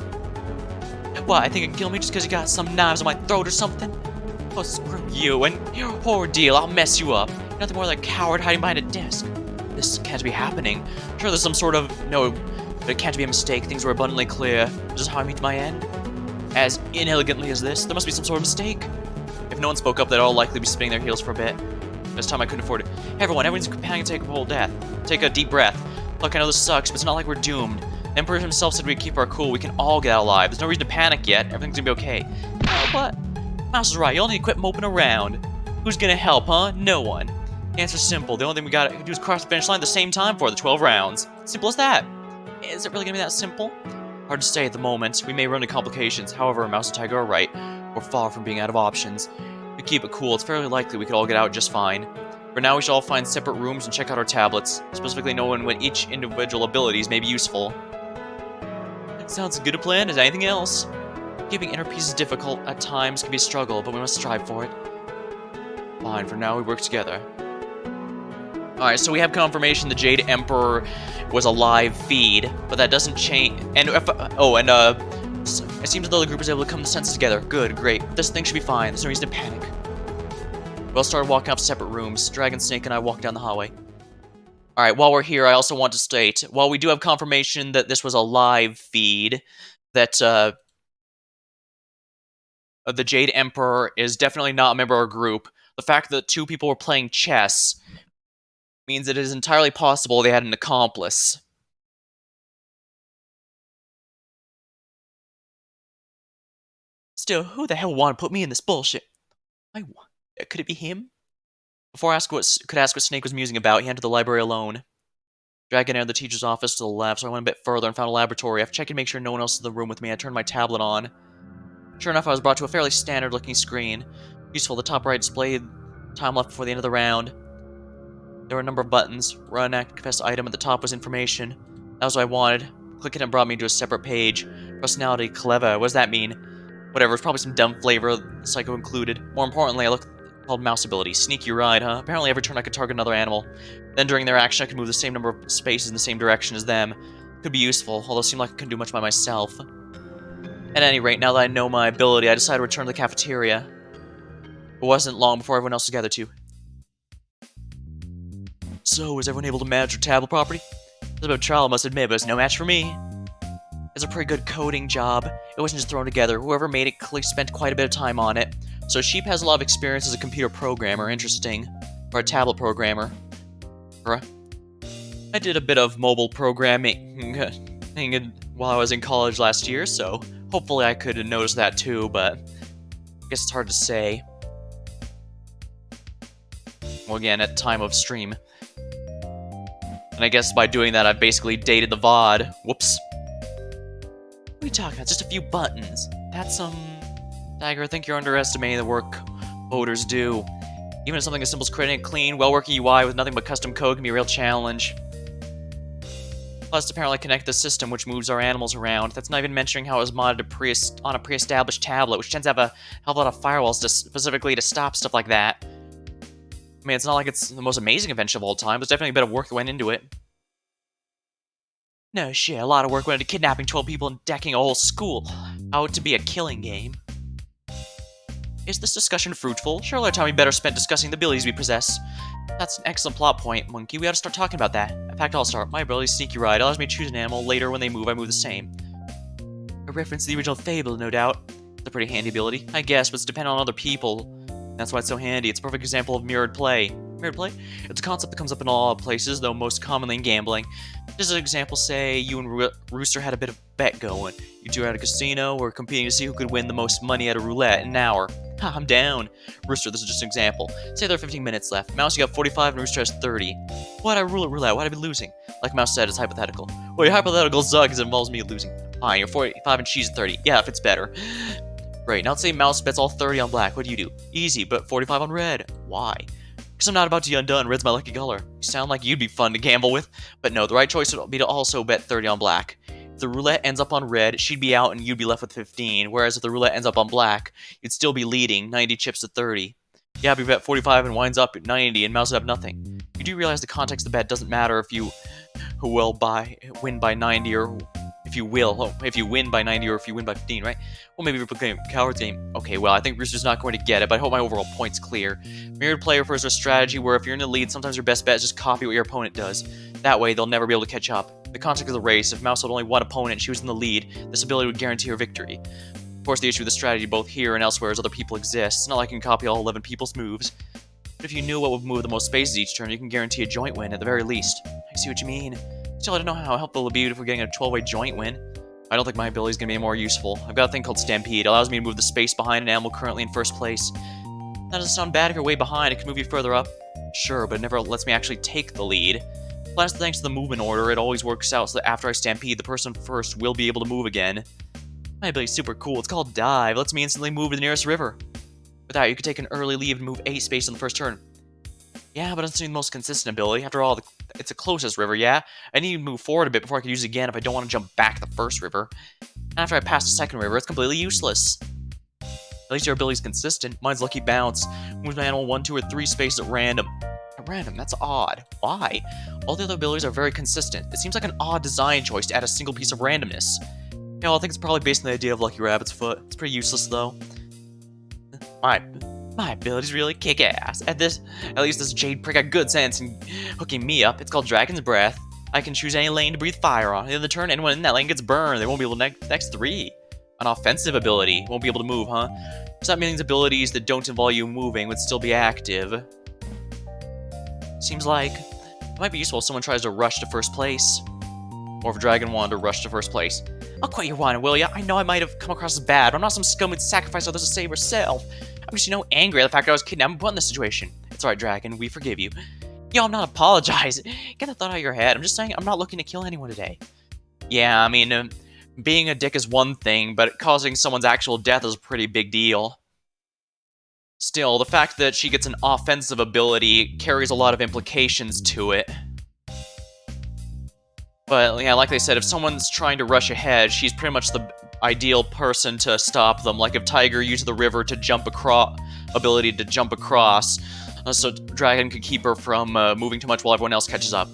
What, I think you can kill me just because you got some knives on my throat or something? Oh, screw you and your ordeal, I'll mess you up. You're nothing more than a coward hiding behind a desk. This can't be happening. Sure, there's some sort of... No, but it can't be a mistake. Things were abundantly clear. Is this how I meet my end? As inelegantly as this, there must be some sort of mistake. If no one spoke up, they'd all likely be spinning their heels for a bit. This time I couldn't afford it. Hey everyone, everyone's companion take a whole death. Take a deep breath. Look, I know this sucks, but it's not like we're doomed. The Emperor himself said we'd keep our cool. We can all get out alive. There's no reason to panic yet. Everything's gonna be okay. Oh, but... Mouse is right, you all need to quit moping around. Who's gonna help, huh? No one. The answer's simple. The only thing we gotta do is cross the finish line at the same time for the 12 rounds. Simple as that. Is it really gonna be that simple? Hard to say at the moment. We may run into complications. However, Mouse and Tiger are right. We're far from being out of options. If we keep it cool, it's fairly likely we could all get out just fine. For now, we should all find separate rooms and check out our tablets, specifically knowing when each individual abilities may be useful. Sounds good a plan as anything else. Keeping inner peace is difficult, at times can be a struggle, but we must strive for it. Fine, for now we work together. Alright, so we have confirmation the Jade Emperor was a live feed, but that doesn't change. And it seems as though the group is able to come to senses together. Good, great. This thing should be fine. There's no reason to panic. We all started walking up to separate rooms. Dragon Snake and I walked down the hallway. Alright, while we're here, I also want to state, while we do have confirmation that this was a live feed, that the Jade Emperor is definitely not a member of our group. The fact that 2 people were playing chess means it is entirely possible they had an accomplice. Still, who the hell wanted to put me in this bullshit? Could it be him? Before I could ask what Snake was musing about, he entered the library alone. Dragon entered the teacher's office to the left, so I went a bit further and found a laboratory. After checking to make sure no one else is in the room with me, I turned my tablet on. Sure enough, I was brought to a fairly standard-looking screen. Useful, the top right displayed time left before the end of the round. There were a number of buttons. Run, act, confess item. At the top was information. That was what I wanted. Clicking it brought me to a separate page. Personality, clever. What does that mean? Whatever, it's probably some dumb flavor, psycho included. More importantly, I looked called mouse ability. Sneaky ride, huh? Apparently every turn I could target another animal. Then during their action, I could move the same number of spaces in the same direction as them. Could be useful, although it seemed like I couldn't do much by myself. At any rate, now that I know my ability, I decided to return to the cafeteria. It wasn't long before everyone else was gathered too. So, was everyone able to manage your tablet property? It was a bit of a trial, I must admit, but it's no match for me. It's a pretty good coding job. It wasn't just thrown together. Whoever made it clearly spent quite a bit of time on it. So Sheep has a lot of experience as a computer programmer. Interesting. Or a tablet programmer. I did a bit of mobile programming while I was in college last year, so hopefully I could notice that too, but I guess it's hard to say. Well, again, at time of stream. And I guess by doing that, I've basically dated the VOD. Whoops. What are you talking about? Just a few buttons. That's Tiger, I think you're underestimating the work coders do. Even if something as simple as creating a clean, well-working UI with nothing but custom code can be a real challenge. Plus, to apparently connect the system which moves our animals around. That's not even mentioning how it was modded on a pre-established tablet, which tends to have a hell of a lot of firewalls specifically to stop stuff like that. I mean, it's not like it's the most amazing invention of all time. There's definitely a bit of work that went into it. No shit, a lot of work went into kidnapping 12 people and decking a whole school. Out to be a killing game. Is this discussion fruitful? Surely our time we better spent discussing the abilities we possess. That's an excellent plot point, Monkey. We ought to start talking about that. In fact, I'll start. My ability, Sneaky Ride, allows me to choose an animal. Later, when they move, I move the same. A reference to the original Fable, no doubt. It's a pretty handy ability, I guess, but it's dependent on other people. That's why it's so handy. It's a perfect example of mirrored play. Mirrored play? It's a concept that comes up in all places, though most commonly in gambling. Just as an example, say you and Rooster had a bit of bet going. You two are at a casino, were competing to see who could win the most money at a roulette in an hour. Ha, I'm down. Rooster, this is just an example. Say there are 15 minutes left. Mouse, you got 45 and Rooster has 30. Why'd I rule at roulette? Why'd I be losing? Like Mouse said, it's hypothetical. Well, your hypothetical sucks because it involves me losing. Fine, you're 45 and she's 30. Yeah, if it's better. Great, now let's say Mouse bets all 30 on black. What do? Easy, but 45 on red. Why? Because I'm not about to be undone. Red's my lucky color. You sound like you'd be fun to gamble with. But no, the right choice would be to also bet 30 on black. If the roulette ends up on red, she'd be out and you'd be left with 15. Whereas if the roulette ends up on black, you'd still be leading, 90 chips to 30. Yeah, if you bet 45 and winds up at 90 and Mouse would have nothing. You do realize the context of the bet doesn't matter if you win by 90 or if you win by 90 or if you win by 15, right? Well, maybe we're playing a coward's game. Okay, well, I think Rooster's not going to get it, but I hope my overall point's clear. Mirrored play refers to a strategy where if you're in the lead, sometimes your best bet is just copy what your opponent does. That way, they'll never be able to catch up. The context of the race, if Mouse had only one opponent and she was in the lead, this ability would guarantee her victory. Of course, the issue with the strategy both here and elsewhere is other people exist. It's not like you can copy all 11 people's moves. But if you knew what would move the most spaces each turn, you can guarantee a joint win at the very least. I see what you mean. Still, I don't know how helpful it would be if we're getting a 12-way joint win. I don't think my ability is going to be more useful. I've got a thing called Stampede. It allows me to move the space behind an animal currently in first place. That doesn't sound bad if you're way behind. It can move you further up. Sure, but it never lets me actually take the lead. Plus, thanks to the movement order, it always works out so that after I Stampede, the person first will be able to move again. My ability's super cool. It's called Dive. It lets me instantly move to the nearest river. With that, you could take an early lead and move 8 spaces on the first turn. Yeah, but it's the most consistent ability. After all, it's the closest river, yeah? I need to move forward a bit before I can use it again if I don't want to jump back the first river. After I pass the second river, it's completely useless. At least your ability's consistent. Mine's Lucky Bounce. Moves my animal 1, 2, or 3 spaces at random. At random? That's odd. Why? All the other abilities are very consistent. It seems like an odd design choice to add a single piece of randomness. Yeah, well, I think it's probably based on the idea of Lucky Rabbit's foot. It's pretty useless, though. My ability's really kick-ass. At least this Jade prick got good sense in hooking me up. It's called Dragon's Breath. I can choose any lane to breathe fire on. In the turn, anyone in that lane gets burned. They won't be able to next 3. An offensive ability. Won't be able to move, huh? So that means abilities that don't involve you moving would still be active. Seems like it might be useful if someone tries to rush to first place. Or if a dragon wanted to rush to first place. I'll quit your whining, will ya? I know I might have come across as bad, but I'm not some scum who'd sacrifice others to save herself. I'm just, angry at the fact that I was kidnapped and put in this situation. It's alright, Dragon. We forgive you. Yo, I'm not apologizing. Get that thought out of your head. I'm just saying I'm not looking to kill anyone today. Yeah, I mean, being a dick is one thing, but causing someone's actual death is a pretty big deal. Still, the fact that she gets an offensive ability carries a lot of implications to it. But, yeah, like they said, if someone's trying to rush ahead, she's pretty much the ideal person to stop them. Like if Tiger used the river to jump across, ability to jump across, so Dragon could keep her from moving too much while everyone else catches up.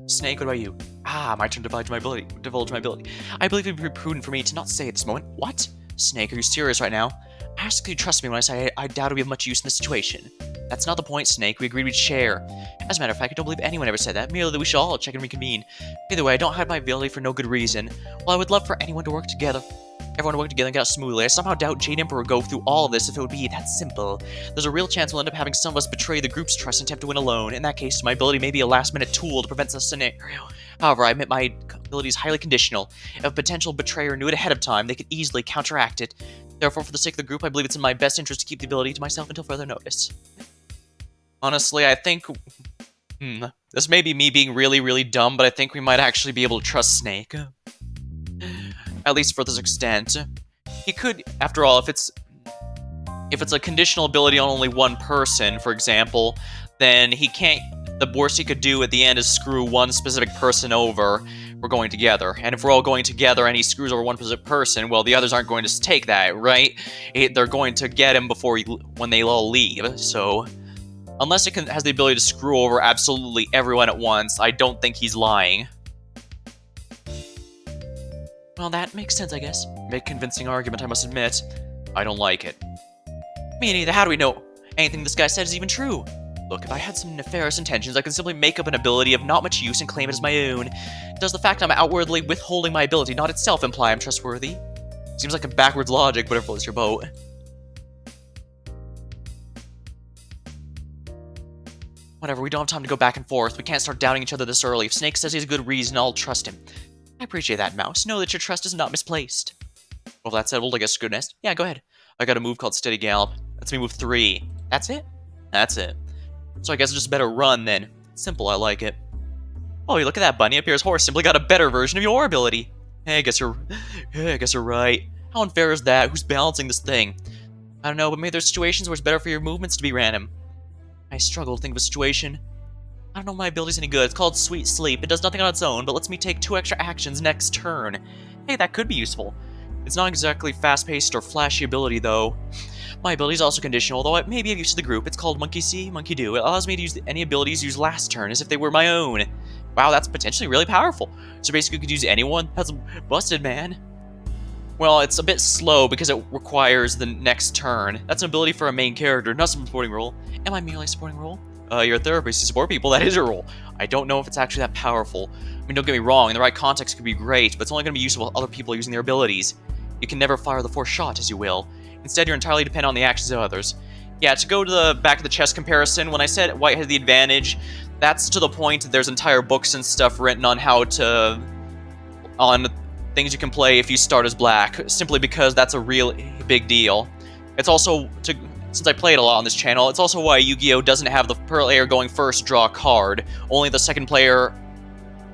Snake, what about you? Ah, my turn to divulge my ability. I believe it would be prudent for me to not say at this moment. What? Snake, are you serious right now? I ask you to trust me when I say I doubt it'll be of much use in this situation. That's not the point, Snake. We agreed we'd share. As a matter of fact, I don't believe anyone ever said that, merely that we should all check and reconvene. Either way, I don't hide my ability for no good reason. While I would love for anyone to work together, everyone to work together and get out smoothly, I somehow doubt Jade Emperor would go through all of this if it would be that simple. There's a real chance we'll end up having some of us betray the group's trust and attempt to win alone. In that case, my ability may be a last-minute tool to prevent such a scenario. However, I admit my ability is highly conditional. If a potential betrayer knew it ahead of time, they could easily counteract it. Therefore, for the sake of the group, I believe it's in my best interest to keep the ability to myself until further notice. Honestly, I think... this may be me being really, really dumb, but I think we might actually be able to trust Snake. At least for this extent. He could, after all, if it's a conditional ability on only one person, for example, then he can't... The worst he could do at the end is screw one specific person over. We're going together. And if we're all going together and he screws over one specific person, well, the others aren't going to take that, right? They're going to get him when they all leave, so... Unless it has the ability to screw over absolutely everyone at once, I don't think he's lying. Well, that makes sense, I guess. Make convincing argument, I must admit. I don't like it. Me neither. How do we know anything this guy said is even true? Look, if I had some nefarious intentions, I could simply make up an ability of not much use and claim it as my own. Does the fact I'm outwardly withholding my ability not itself imply I'm trustworthy? Seems like a backwards logic, but it floats your boat. Whatever, we don't have time to go back and forth. We can't start doubting each other this early. If Snake says he has a good reason, I'll trust him. I appreciate that, Mouse. Know that your trust is not misplaced. Well, that settled, I guess goodness. Yeah, go ahead. I got a move called Steady Gallop. That's me move 3. That's it? That's it. So I guess it's just a better run, then. Simple, I like it. Oh, you look at that, Bunny. Up here's horse simply got a better version of your ability. Hey, I guess you're right. How unfair is that? Who's balancing this thing? I don't know, but maybe there's situations where it's better for your movements to be random. I struggle to think of a situation. I don't know if my ability's any good. It's called Sweet Sleep. It does nothing on its own, but lets me take 2 extra actions next turn. Hey, that could be useful. It's not exactly fast-paced or flashy ability, though. My ability is also conditional, although it may be of use to the group. It's called Monkey See, Monkey Do. It allows me to use any abilities used last turn as if they were my own. Wow, that's potentially really powerful. So basically, you could use anyone? That's busted, man. Well, it's a bit slow because it requires the next turn. That's an ability for a main character, not some supporting role. Am I merely a supporting role? You're a therapist, you support people, that is your role. I don't know if it's actually that powerful. I mean, don't get me wrong, in the right context it could be great, but it's only going to be useful with other people using their abilities. You can never fire the force shot as you will. Instead, you're entirely dependent on the actions of others. Yeah, to go to the back of the chess comparison, when I said White had the advantage, that's to the point that there's entire books and stuff written on how to... on things you can play if you start as Black, simply because that's a real big deal. It's also, since I played a lot on this channel, it's also why Yu-Gi-Oh! Doesn't have the player going first draw a card. Only the second player,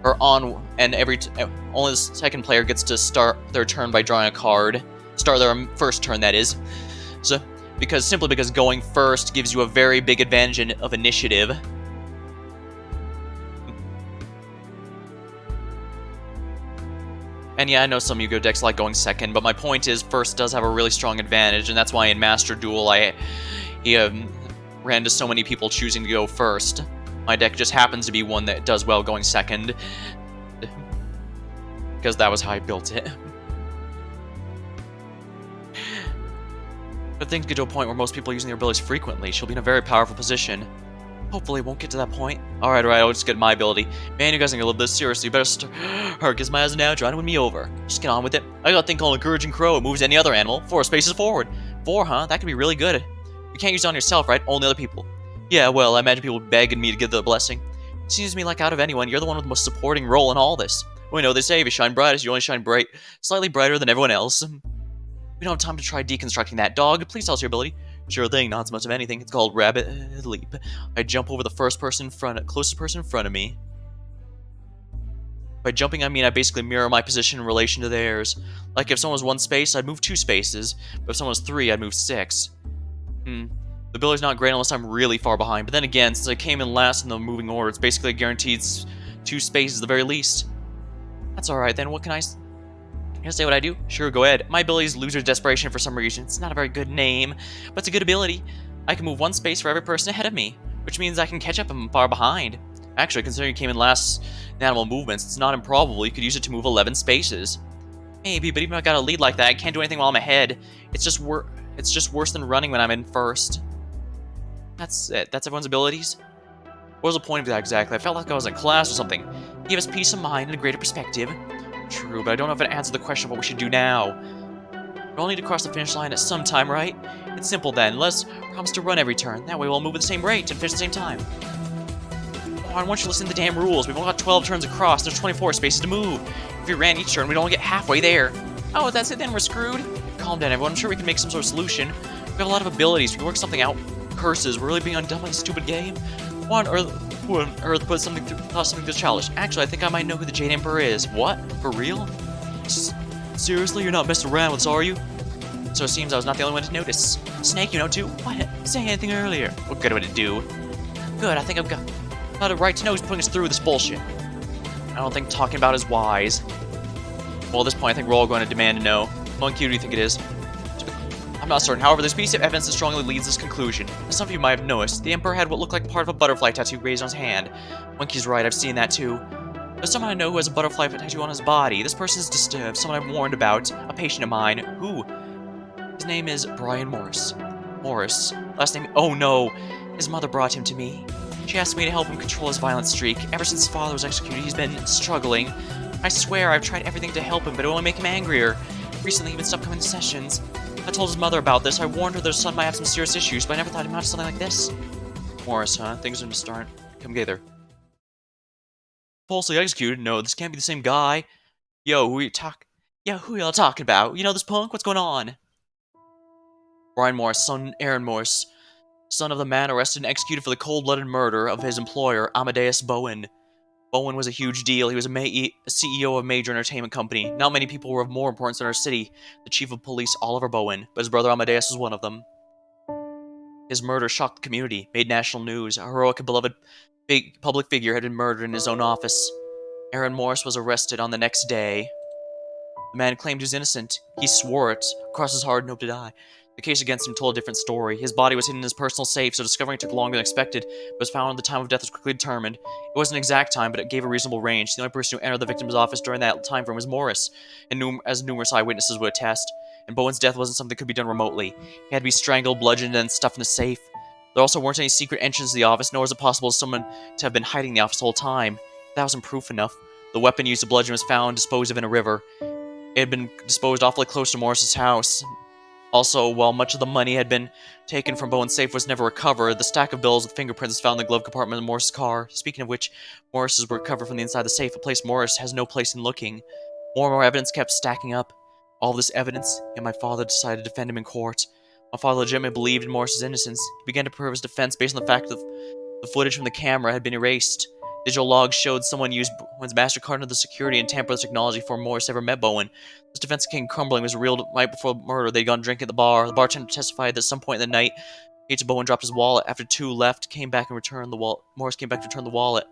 only the second player gets to start their turn by drawing a card. Start their first turn, that is. So, simply because going first gives you a very big advantage of initiative. And yeah, I know some Yu-Gi-Oh! Decks like going second, but my point is, first does have a really strong advantage, and that's why in Master Duel he ran into so many people choosing to go first. My deck just happens to be one that does well going second, because that was how I built it. But things get to a point where most people are using their abilities frequently. She'll be in a very powerful position. Hopefully it won't get to that point. Alright, I'll just get my ability. Man, you guys are gonna love this, seriously. You better start. Kiss my ass now, trying to win me over. Just get on with it. I got a thing called Encouraging Crow. It moves any other animal 4 spaces forward. 4, huh? That could be really good. You can't use it on yourself, right? Only other people. Yeah, well, I imagine people begging me to give the blessing. Seems to me like out of anyone, you're the one with the most supporting role in all this. Well, you know, they say if you shine brightest, you only shine bright. Slightly brighter than everyone else. We don't have time to try deconstructing that. Dog, please tell us your ability. Sure thing, not so much of anything. It's called Rabbit Leap. I jump over the closest person in front of me. By jumping, I mean I basically mirror my position in relation to theirs. Like if someone was 1 space, I'd move 2 spaces, but if someone was 3, I'd move 6. The ability's not great unless I'm really far behind, but then again, since I came in last in the moving order, it's basically a guaranteed 2 spaces at the very least. That's alright then, what can I say what I do? Sure, go ahead. My ability is Loser's Desperation for some reason. It's not a very good name, but it's a good ability. I can move 1 space for every person ahead of me, which means I can catch up if I'm far behind. Actually, considering you came in last in animal movements, it's not improbable you could use it to move 11 spaces. Maybe, but even if I got a lead like that, I can't do anything while I'm ahead. It's just worse than running when I'm in first. That's it. That's everyone's abilities? What was the point of that exactly? I felt like I was in class or something. It gave us peace of mind and a greater perspective. True, but I don't know if it answered the question of what we should do now. We all need to cross the finish line at some time, right? It's simple then. Let's promise to run every turn. That way we'll all move at the same rate and finish at the same time. Oh, I want you to listen to the damn rules. We've only got 12 turns across. There's 24 spaces to move. If we ran each turn, we'd only get halfway there. Oh, that's it then? We're screwed? Calm down, everyone. I'm sure we can make some sort of solution. We have a lot of abilities. We can work something out. Curses. We're really being undone by a stupid game. Who on earth put something this childish? Actually, I think I might know who the Jade Emperor is. What? For real? Seriously? You're not messing around with us, are you? So it seems I was not the only one to notice. Snake, you know too? What? Saying anything earlier? What good would it do? Good, I think I've got a right to know who's putting us through this bullshit. I don't think talking about is wise. Well, at this point, I think we're all going to demand to know. Monkey, who do you think it is? I'm not certain. However, this piece of evidence that strongly leads this conclusion. As some of you might have noticed, the Emperor had what looked like part of a butterfly tattoo raised on his hand. Monkey's right, I've seen that too. There's someone I know who has a butterfly tattoo on his body. This person is disturbed, someone I've warned about, a patient of mine. Who? His name is Brian Morris. Morris. Last name... Oh no! His mother brought him to me. She asked me to help him control his violent streak. Ever since his father was executed, he's been struggling. I swear I've tried everything to help him, but it will only make him angrier. Recently, he even stopped coming to sessions. I told his mother about this. I warned her their son might have some serious issues, but I never thought he'd amount to something like this. Morris, huh? Things are gonna start. Come together. Falsely executed? No, this can't be the same guy. Yo, who y'all talking about? You know this punk? What's going on? Brian Morris, son Aaron Morris, son of the man arrested and executed for the cold-blooded murder of his employer, Amadeus Bowen. Bowen was a huge deal. He was a CEO of a major entertainment company. Not many people were of more importance in our city. The chief of police, Oliver Bowen, but his brother Amadeus was one of them. His murder shocked the community, made national news. A heroic and beloved public figure had been murdered in his own office. Aaron Morris was arrested on the next day. The man claimed he was innocent. He swore it, across his heart and hoped to die. The case against him told a different story. His body was hidden in his personal safe, so discovering it took longer than expected, but was found when the time of death was quickly determined. It wasn't an exact time, but it gave a reasonable range. The only person who entered the victim's office during that time frame was Morris, and as numerous eyewitnesses would attest. And Bowen's death wasn't something that could be done remotely. He had to be strangled, bludgeoned, and then stuffed in a safe. There also weren't any secret entrances to the office, nor was it possible for someone to have been hiding in the office the whole time. That wasn't proof enough. The weapon used to bludgeon was found disposed of in a river. It had been disposed awfully close to Morris's house. Also, while much of the money had been taken from Bowen's safe was never recovered, the stack of bills with fingerprints was found in the glove compartment of Morris's car. Speaking of which, Morris's were recovered from the inside of the safe, a place Morris has no place in looking. More and more evidence kept stacking up. All this evidence, yet my father decided to defend him in court. My father legitimately believed in Morris's innocence. He began to prove his defense based on the fact that the footage from the camera had been erased. Digital logs showed someone used Bowen's MasterCard under the security and tampered with technology before Morris ever met Bowen. This defense came crumbling was revealed right before the murder. They'd gone drinking at the bar. The bartender testified that at some point in the night, Bowen dropped his wallet. After two left, came back and returned the wallet. Morris came back to return the wallet.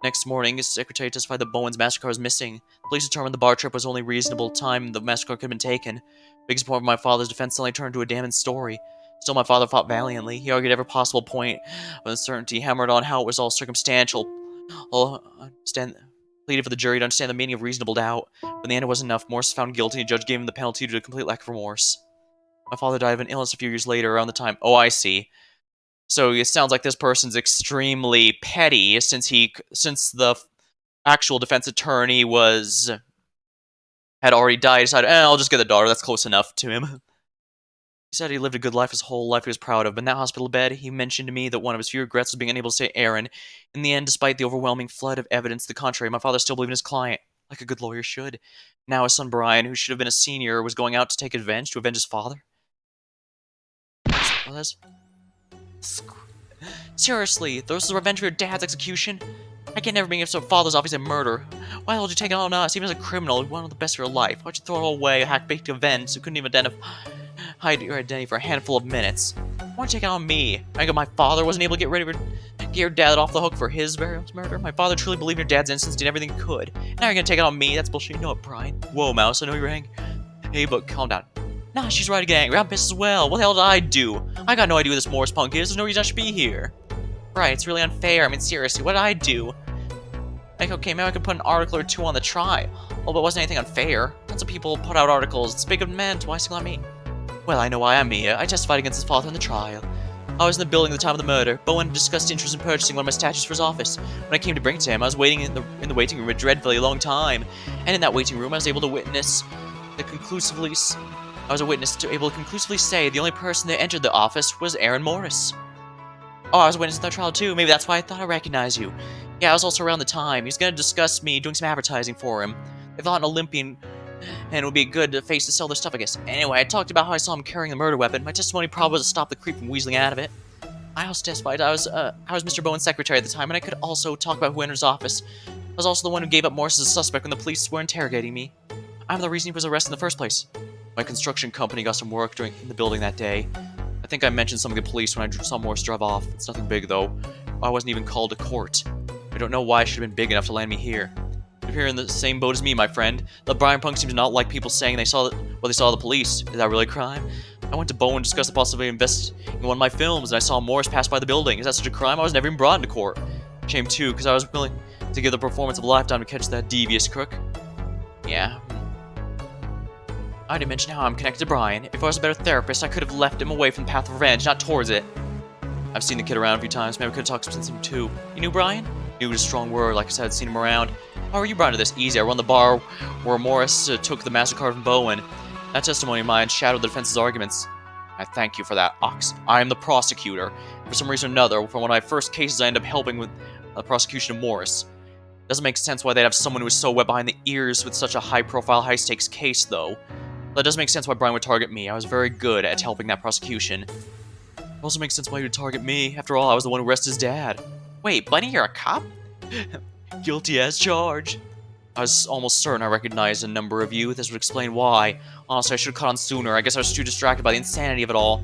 Next morning, his secretary testified that Bowen's MasterCard was missing. Police determined the bar trip was the only reasonable time the MasterCard could have been taken. The biggest point of my father's defense suddenly turned to a damning story. Still, my father fought valiantly. He argued every possible point of uncertainty, hammered on how it was all circumstantial. Pleaded for the jury to understand the meaning of reasonable doubt. But in the end, it wasn't enough. Morris was found guilty, and the judge gave him the penalty due to a complete lack of remorse. My father died of an illness a few years later, around the time. Oh, I see. So it sounds like this person's extremely petty, since the actual defense attorney had already died. He decided, I'll just get the daughter. That's close enough to him. He said he lived a good life his whole life he was proud of, but in that hospital bed, he mentioned to me that one of his few regrets was being unable to say Aaron. In the end, despite the overwhelming flood of evidence to the contrary, my father still believed in his client, like a good lawyer should. Now his son Brian, who should have been a senior, was going out to take revenge, to avenge his father. Well, that's... Seriously, this is revenge for your dad's execution? I can't never bring up some father's obvious murder. Why would you take it on us, even as a criminal, one of the best of your life? Why'd you throw it all away, a hack-baked event, who couldn't even hide your identity for a handful of minutes? Why'd you take it on me? I got my father wasn't able to get your dad off the hook for his various murder? My father truly believed your dad's innocence, did everything he could. Now you're gonna take it on me? That's bullshit. You know it, Brian. Whoa, Mouse, I know you're angry. Hey, but calm down. Nah, she's right again. I'm pissed as well. What the hell did I do? I got no idea who this Morris punk is. There's no reason I should be here. Right, it's really unfair. I mean, seriously, what did I do? Like, okay, maybe I could put an article or two on the trial. Oh, but it wasn't anything unfair. Tons of people put out articles. It's big of men. Why single out me? Well, I know why I'm here. I testified against his father in the trial. I was in the building at the time of the murder. Bowen discussed interest in purchasing one of my statues for his office. When I came to bring it to him, I was waiting in the waiting room a dreadfully long time. And in that waiting room, I was able to witness able to conclusively say the only person that entered the office was Aaron Morris. Oh, I was a witness in that trial too. Maybe that's why I thought I recognized you. Yeah, I was also around the time. He was going to discuss me doing some advertising for him. They thought an Olympian and it would be a good face to sell their stuff, I guess. Anyway, I talked about how I saw him carrying the murder weapon. My testimony probably was to stop the creep from weaseling out of it. I also testified I was Mr. Bowen's secretary at the time, and I could also talk about who entered his office. I was also the one who gave up Morris as a suspect when the police were interrogating me. I'm the reason he was arrested in the first place. My construction company got some work in the building that day. I think I mentioned something to the police when I saw Morris drive off. It's nothing big, though. I wasn't even called to court. I don't know why it should have been big enough to land me here. You're in the same boat as me, my friend. The Brian Punk seems to not like people saying they saw the police. Is that really a crime? I went to Bowen to discuss the possibility of investing in one of my films, and I saw Morris pass by the building. Is that such a crime? I was never even brought into court. Shame too, because I was willing to give the performance of a lifetime to catch that devious crook. Yeah. I didn't mention how I'm connected to Brian. If I was a better therapist, I could have left him away from the path of revenge, not towards it. I've seen the kid around a few times. Maybe I could have talked to him too. You knew Brian? Knew was a strong word. Like I said, I'd seen him around. How are you brought into this? Easy. I run the bar where Morris took the MasterCard from Bowen. That testimony of mine shadowed the defense's arguments. I thank you for that, Ox. I am the prosecutor. For some reason or another, from one of my first cases, I ended up helping with the prosecution of Morris. Doesn't make sense why they'd have someone who was so wet behind the ears with such a high-profile, high-stakes case, though. That does make sense why Brian would target me. I was very good at helping that prosecution. It also makes sense why he would target me. After all, I was the one who arrested his dad. Wait, Bunny, you're a cop? Guilty as charged. I was almost certain I recognized a number of you. This would explain why. Honestly, I should have caught on sooner. I guess I was too distracted by the insanity of it all.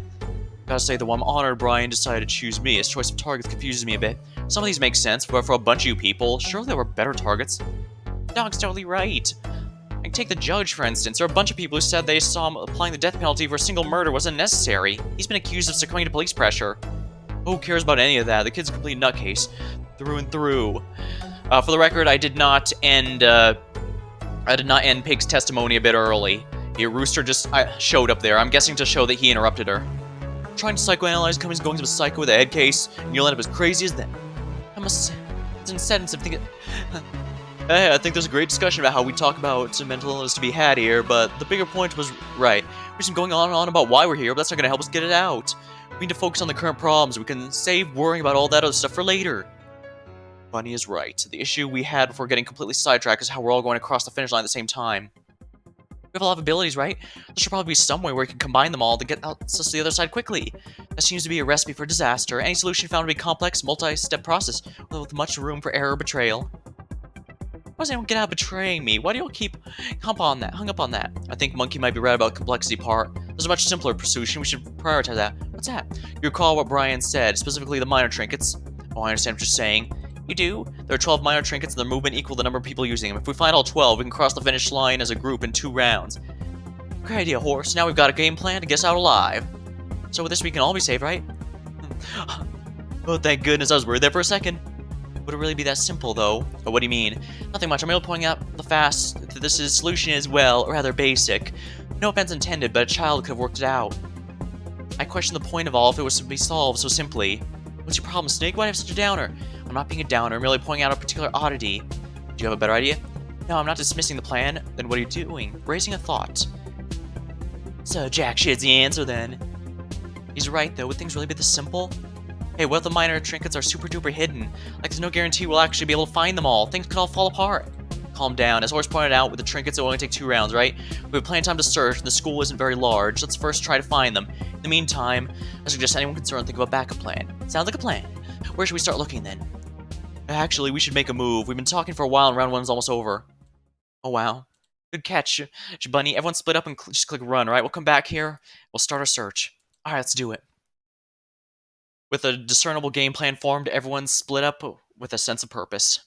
Gotta say, though, I'm honored Brian decided to choose me. His choice of targets confuses me a bit. Some of these make sense, but for a bunch of you people, surely there were better targets. Dog's totally right. I can take the judge, for instance. There are a bunch of people who said they saw him applying the death penalty for a single murder wasn't necessary. He's been accused of succumbing to police pressure. Who cares about any of that? The kid's a complete nutcase. Through and through. For the record, I did not end Pig's testimony a bit early. Rooster just showed up there. I'm guessing to show that he interrupted her. Trying to psychoanalyze companies going to a psycho with a head case, and you'll end up as crazy as them. It's an incentive thing. Hey, I think there's a great discussion about how we talk about mental illness to be had here, but the bigger point was right. We've been going on and on about why we're here, but that's not going to help us get it out. We need to focus on the current problems. We can save worrying about all that other stuff for later. Bunny is right. The issue we had before getting completely sidetracked is how we're all going across the finish line at the same time. We have a lot of abilities, right? There should probably be some way where we can combine them all to get us to the other side quickly. That seems to be a recipe for disaster. Any solution found to be a complex, multi-step process with much room for error or betrayal. Why does anyone get out betraying me? Why do you all keep hung up on that? I think Monkey might be right about the complexity part. There's a much simpler solution. We should prioritize that. What's that? You recall what Brian said, specifically the minor trinkets. Oh, I understand what you're saying. You do? There are 12 minor trinkets and their movement equal the number of people using them. If we find all 12, we can cross the finish line as a group in 2 rounds. Great idea, Horse. Now we've got a game plan to get us out alive. So with this we can all be saved, right? Oh, thank goodness I was worried there for a second. Would it really be that simple, though? Or what do you mean? Nothing much. I'm merely pointing out the fact that this solution is, well, rather basic. No offense intended, but a child could have worked it out. I question the point of all if it was to be solved so simply. What's your problem, Snake? Why do you have such a downer? I'm not being a downer. I'm merely pointing out a particular oddity. Do you have a better idea? No, I'm not dismissing the plan. Then what are you doing? Raising a thought. So Jack shit's the answer, then. He's right, though. Would things really be this simple? Hey, what if the minor trinkets are super duper hidden? Like, there's no guarantee we'll actually be able to find them all. Things could all fall apart. calm down. As always pointed out, with the trinkets, it will only take 2 rounds, right? We have plenty of time to search, and the school isn't very large. Let's first try to find them. In the meantime, I suggest anyone concerned think of a backup plan. Sounds like a plan. Where should we start looking, then? Actually, we should make a move. We've been talking for a while, and round 1's almost over. Oh, wow. Good catch, Bunny. Everyone split up and just click run, right? We'll come back here. We'll start our search. Alright, let's do it. With a discernible game plan formed, everyone split up with a sense of purpose.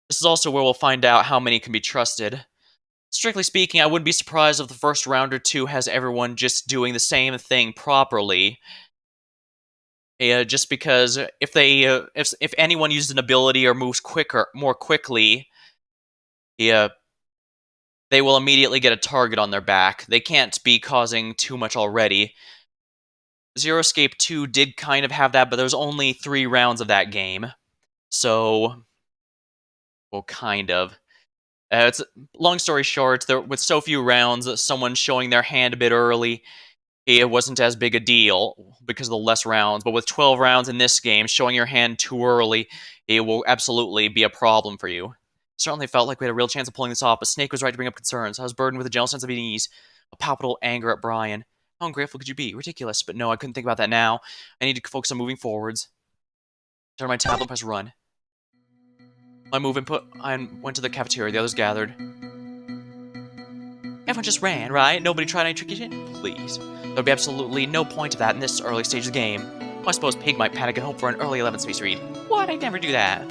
This is also where we'll find out how many can be trusted. Strictly speaking, I wouldn't be surprised if the first round or 2 has everyone just doing the same thing properly. Just because if anyone uses an ability or moves more quickly, they will immediately get a target on their back. They can't be causing too much already. Zero Escape 2 did kind of have that, but there was only 3 rounds of that game. So, well, kind of. It's long story short, with so few rounds, someone showing their hand a bit early, it wasn't as big a deal because of the less rounds. But with 12 rounds in this game, showing your hand too early, it will absolutely be a problem for you. Certainly felt like we had a real chance of pulling this off, but Snake was right to bring up concerns. I was burdened with a general sense of unease, a palpable anger at Brian. How ungrateful could you be? Ridiculous. But no, I couldn't think about that now. I need to focus on moving forwards. Turn my tablet and press run. My move input, I went to the cafeteria. The others gathered. Everyone just ran, right? Nobody tried any tricky shit? Please. There'd be absolutely no point to that in this early stage of the game. Well, I suppose Pig might panic and hope for an early 11th space read. What? I'd never do that.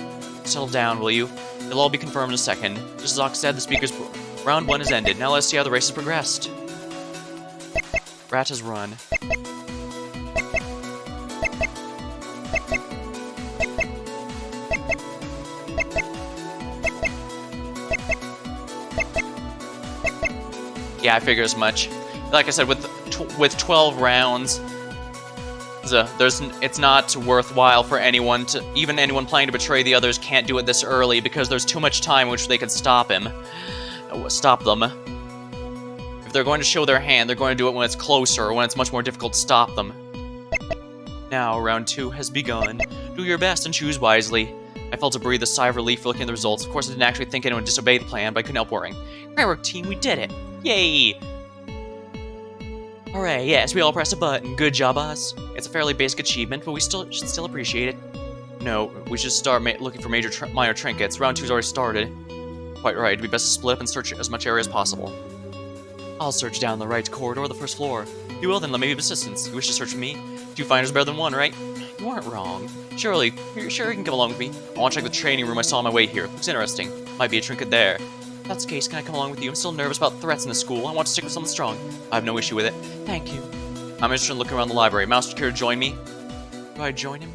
Settle down, will you? It'll all be confirmed in a second. Just as Ox said, the speaker's round 1 has ended. Now let's see how the race has progressed. Rat has run. Yeah, I figure as much. Like I said, with 12 rounds, it's not worthwhile for anyone to, even anyone planning to betray the others can't do it this early because there's too much time in which they could stop them. If they're going to show their hand, they're going to do it when it's closer, when it's much more difficult to stop them. Now, round 2 has begun. Do your best and choose wisely. I felt to breathe a sigh of relief for looking at the results. Of course, I didn't actually think anyone would disobey the plan, but I couldn't help worrying. Great work, team, we did it! Yay! Hooray, yes, we all pressed a button. Good job, us. It's a fairly basic achievement, but we should still appreciate it. No, we should start looking for minor trinkets. Round 2's already started. Quite right, it'd be best to split up and search as much area as possible. I'll search down the right corridor, the first floor. You will then, let me give assistance. You wish to search with me? 2 finders better than 1, right? You aren't wrong. Surely, you're sure you can come along with me? I want to check the training room I saw on my way here. Looks interesting. Might be a trinket there. If that's the case, can I come along with you? I'm still nervous about threats in the school. I want to stick with someone strong. I have no issue with it. Thank you. I'm interested in looking around the library. Mouse, care to join me? Do I join him?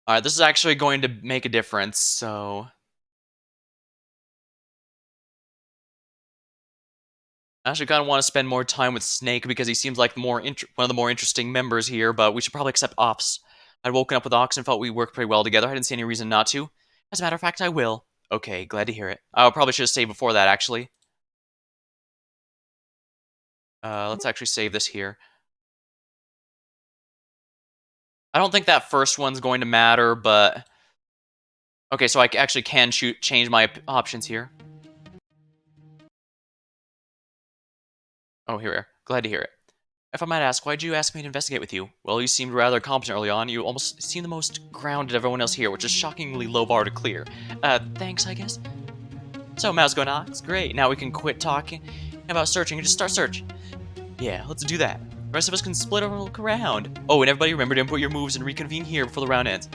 Alright, this is actually going to make a difference, so... I actually kind of want to spend more time with Snake because he seems like one of the more interesting members here, but we should probably accept Ops. I'd woken up with Ox and felt we worked pretty well together. I didn't see any reason not to. As a matter of fact, I will. Okay, glad to hear it. I probably should have saved before that, actually. Let's actually save this here. I don't think that first one's going to matter, but... Okay, so I actually can change my options here. Oh, here we are. Glad to hear it. If I might ask, why'd you ask me to investigate with you? Well, you seemed rather competent early on. You almost seemed the most grounded of everyone else here, which is a shockingly low bar to clear. Thanks, I guess? So, Mouse going on? It's great. Now we can quit talking about searching and just start searching. Yeah, let's do that. The rest of us can split over and look around. Oh, and everybody remember to input your moves and reconvene here before the round ends.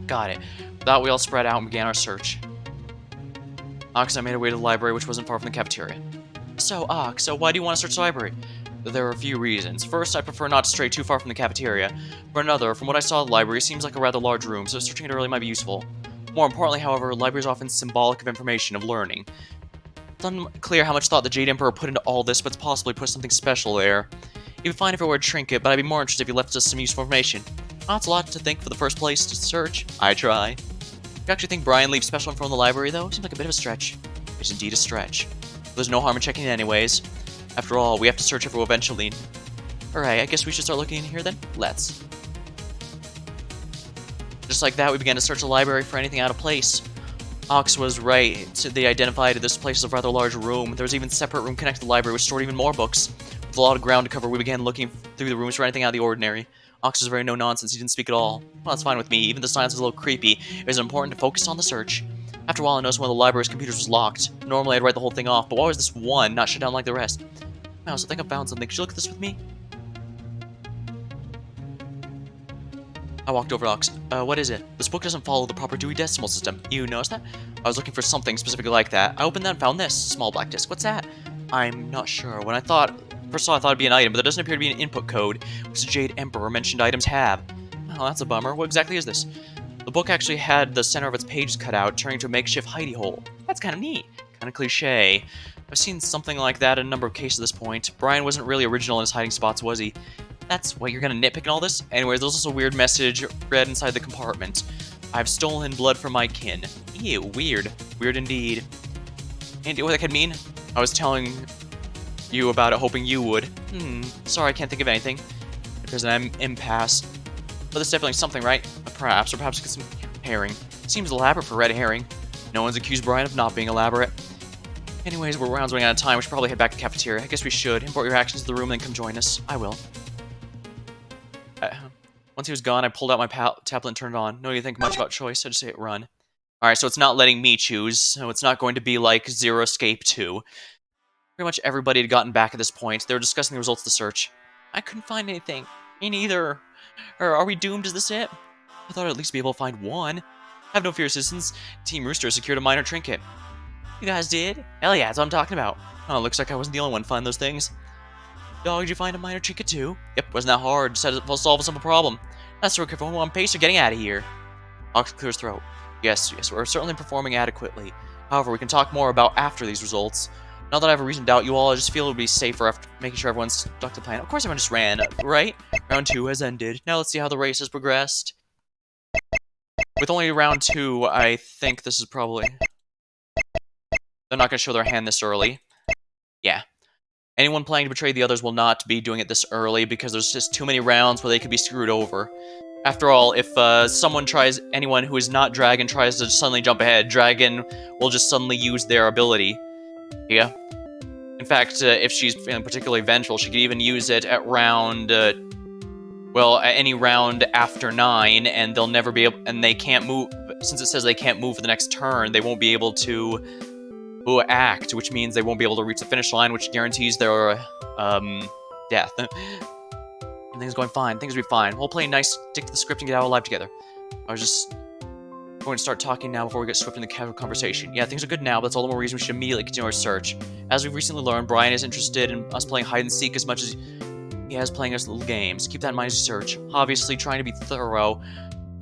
Got it. With that, we all spread out and began our search. Ox and I made our way to the library, which wasn't far from the cafeteria. So, Ox, why do you want to search the library? There are a few reasons. First, I prefer not to stray too far from the cafeteria. For another, from what I saw, the library seems like a rather large room, so searching it early might be useful. More importantly, however, the library is often symbolic of information, of learning. It's unclear how much thought the Jade Emperor put into all this, but it's possibly put something special there. It'd be fine if it were a trinket, but I'd be more interested if you left us some useful information. That's a lot to think for the first place to search. I try. You actually think Brian leaves special info in the library, though? Seems like a bit of a stretch. It's indeed a stretch. There's no harm in checking it anyways. After all, we have to search everywhere eventually. Alright, I guess we should start looking in here then? Let's. Just like that, we began to search the library for anything out of place. Ox was right. They identified this place as a rather large room. There was even a separate room connected to the library which stored even more books. With a lot of ground to cover, we began looking through the rooms for anything out of the ordinary. Ox was very no-nonsense. He didn't speak at all. Well, that's fine with me. Even the silence was a little creepy. It was important to focus on the search. After a while, I noticed one of the library's computers was locked. Normally, I'd write the whole thing off, but why was this one not shut down like the rest? Mouse, I think I found something. Could you look at this with me? I walked over to Ox. What is it? This book doesn't follow the proper Dewey Decimal System. You noticed that? I was looking for something specifically like that. I opened that and found this. Small black disc. What's that? I'm not sure. First of all, I thought it'd be an item, but there doesn't appear to be an input code, which the Jade Emperor mentioned items have. Oh, that's a bummer. What exactly is this? The book actually had the center of its pages cut out, turning into a makeshift hidey hole. That's kind of neat. Kind of cliche. I've seen something like that in a number of cases at this point. Brian wasn't really original in his hiding spots, was he? That's what you're gonna nitpick in all this? Anyways, there's also a weird message read inside the compartment. I've stolen blood from my kin. Ew, weird. Weird indeed. And what that could mean? I was telling you about it, hoping you would. Sorry, I can't think of anything. There's an impasse. But there's definitely something, right? Perhaps get some herring. Seems elaborate for red herring. No one's accused Brian of not being elaborate. Anyways, we're rounds running out of time. We should probably head back to the cafeteria. I guess we should. Import your actions to the room and then come join us. I will. Once he was gone, I pulled out my tablet and turned it on. No need to think much about choice. I just hit run. Alright, so it's not letting me choose. So it's not going to be like Zero Escape 2. Pretty much everybody had gotten back at this point. They were discussing the results of the search. I couldn't find anything. Me neither. Or are we doomed? Is this it? I thought I'd at least be able to find one. Have no fear, citizens. Team Rooster secured a minor trinket. You guys did? Hell yeah, that's what I'm talking about. Oh, looks like I wasn't the only one to find those things. Dog, did you find a minor trinket too? Yep, wasn't that hard. Just had to solve a simple problem. That's so careful. On pace or getting out of here. Ox clears throat. Yes, we're certainly performing adequately. However, we can talk more about after these results. Not that I have a reason to doubt you all, I just feel it would be safer after making sure everyone's stuck to the plan. Of course everyone just ran, right? Round 2 has ended. Now let's see how the race has progressed. With only round 2, I think this is probably... They're not going to show their hand this early. Yeah. Anyone planning to betray the others will not be doing it this early because there's just too many rounds where they could be screwed over. After all, if anyone who is not Dragon tries to suddenly jump ahead, Dragon will just suddenly use their ability. Yeah. In fact, if she's feeling particularly vengeful, she could even use it at round, at any round after 9, and they'll never be able, and they can't move, since it says they can't move for the next turn, they won't be able to act, which means they won't be able to reach the finish line, which guarantees their, death. Everything's going fine. Things will be fine. We'll play nice, stick to the script, and get out alive together. I was just going to start talking now before we get swept into casual conversation. Yeah, things are good now, but that's all the more reason we should immediately continue our search. As we've recently learned, Brian is interested in us playing hide-and-seek as much as he has playing us little games. Keep that in mind as you search. Obviously, trying to be thorough.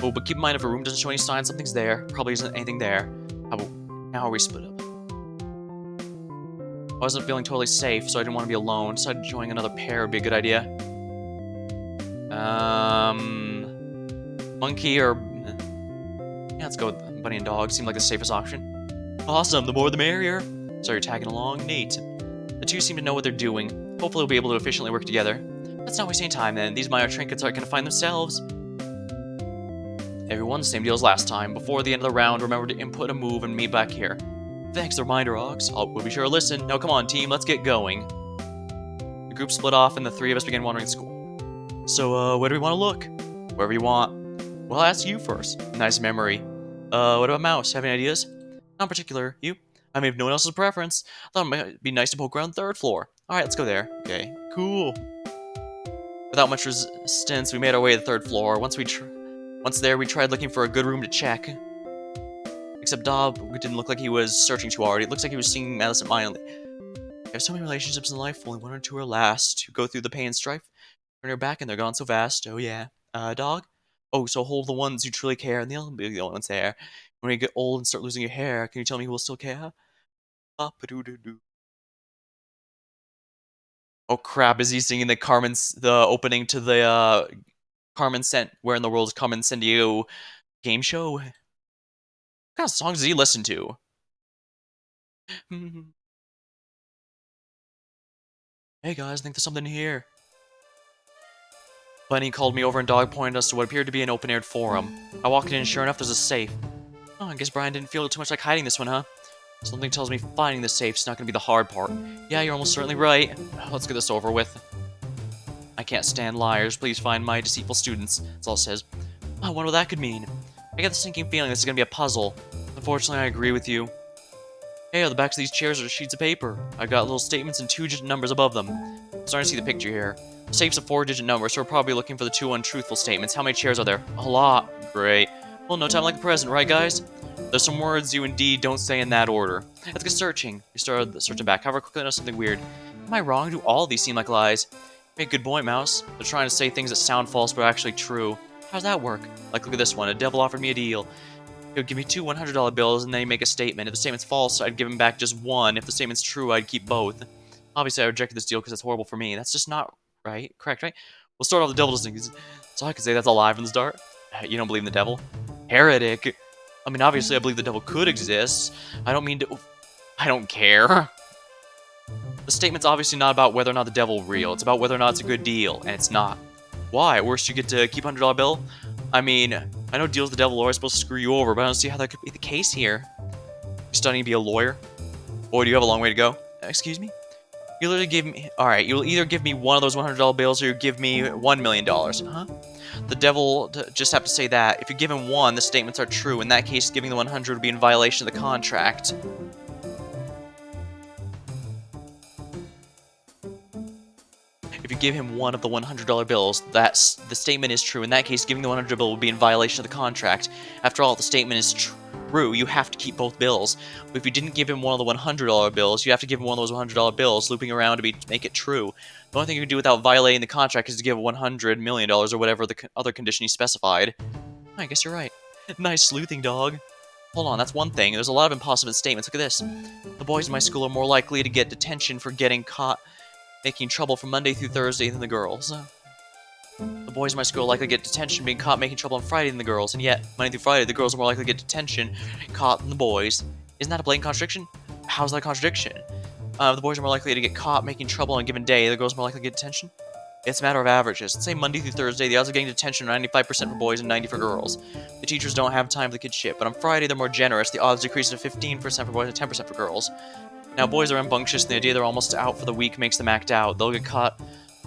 Oh, but keep in mind if a room doesn't show any signs something's there, probably isn't anything there. How are we split up? I wasn't feeling totally safe, so I didn't want to be alone. Decided joining another pair would be a good idea. Monkey or... Yeah, let's go with Bunny and Dog. Seemed like the safest option. Awesome, the more the merrier. So you're tagging along? Neat. The two seem to know what they're doing. Hopefully we'll be able to efficiently work together. Let's not waste any time then. These minor trinkets aren't going to find themselves. Everyone, same deal as last time. Before the end of the round, remember to input a move and meet back here. Thanks, the reminder, Ox. We'll be sure to listen. Now come on, team, let's get going. The group split off and the three of us began wandering the school. So, where do we want to look? Wherever you want. Well, I'll ask you first. Nice memory. What about Mouse? Have any ideas? Not in particular. You? I mean, if no one else's preference. I thought it might be nice to poke around the 3rd floor. Alright, let's go there. Okay, cool. Without much resistance, we made our way to the 3rd floor. Once there, we tried looking for a good room to check. Except Dob didn't look like he was searching too hard. It looks like he was singing absent-mindedly. You have so many relationships in life, only 1 or 2 are last. You go through the pain and strife, turn your back, and they're gone so fast. Oh yeah. Dog? Oh, so hold the ones who truly care, and they'll be the only ones there. When you get old and start losing your hair, can you tell me who will still care? Oh crap, is he singing the opening to the, Where in the World is Carmen Sandiego game show? What kind of songs does he listen to? Hey guys, I think there's something here. Bunny called me over and dog pointed us to what appeared to be an open-aired forum. I walked in and sure enough there's a safe. Oh, I guess Brian didn't feel too much like hiding this one, huh? Something tells me finding the safe's not gonna be the hard part. Yeah, you're almost certainly right. Let's get this over with. I can't stand liars. Please find my deceitful students. That's all it says. I wonder what that could mean. I get the sinking feeling this is gonna be a puzzle. Unfortunately, I agree with you. Hey, on the backs of these chairs are sheets of paper. I got little statements and 2-digit numbers above them. I'm starting to see the picture here. The safe's a 4-digit number, so we're probably looking for the 2 untruthful statements. How many chairs are there? A lot. Great. Well, no time like the present, right, guys? There's some words you indeed don't say in that order. Let's get searching. We started searching back. However, quickly noticed something weird. Am I wrong? Do all of these seem like lies? Make a good point, Mouse. They're trying to say things that sound false but are actually true. How's that work? Like, look at this one. A devil offered me a deal. He would give me 2 $100 bills and then he'd make a statement. If the statement's false, I'd give him back just one. If the statement's true, I'd keep both. Obviously, I rejected this deal because it's horrible for me. That's just not right. Correct, right? We'll start off the devil listening. So I can say that's a lie from the start. You don't believe in the devil? Heretic. I mean, obviously, I believe the devil could exist. I don't mean to... I don't care. The statement's obviously not about whether or not the devil's real. It's about whether or not it's a good deal, and it's not. Why? At worst, you get to keep a $100 bill? I mean, I know deals with the devil are always supposed to screw you over, but I don't see how that could be the case here. You're studying to be a lawyer? Boy, do you have a long way to go. Excuse me? You literally give me... Alright, you'll either give me one of those $100 bills or you give me $1 million. Huh? The devil just have to say that. If you give him one, the statements are true. In that case, giving the 100 would be in violation of the contract. If you give him one of the $100 bills, the statement is true. In that case, giving the $100 bill would be in violation of the contract. After all, if the statement is true, you have to keep both bills. But if you didn't give him one of the $100 bills, you have to give him one of those $100 bills, looping around to make it true. The only thing you can do without violating the contract is to give $100 million or whatever the other condition he specified. I guess you're right. Nice sleuthing, dog. Hold on, that's one thing. There's a lot of impossible statements. Look at this. The boys in my school are more likely to get detention for getting caught making trouble from Monday through Thursday than the girls. The boys in my school are likely to get detention being caught making trouble on Friday than the girls, and yet, Monday through Friday, the girls are more likely to get detention caught than the boys. Isn't that a blatant contradiction? How's that a contradiction? The boys are more likely to get caught making trouble on a given day, the girls are more likely to get detention? It's a matter of averages. Let's say Monday through Thursday, the odds of getting detention are 95% for boys and 90% for girls. The teachers don't have time for the kids' shit, but on Friday they're more generous, the odds decrease to 15% for boys and 10% for girls. Now, boys are rambunctious, and the idea they're almost out for the week makes them act out. They'll get caught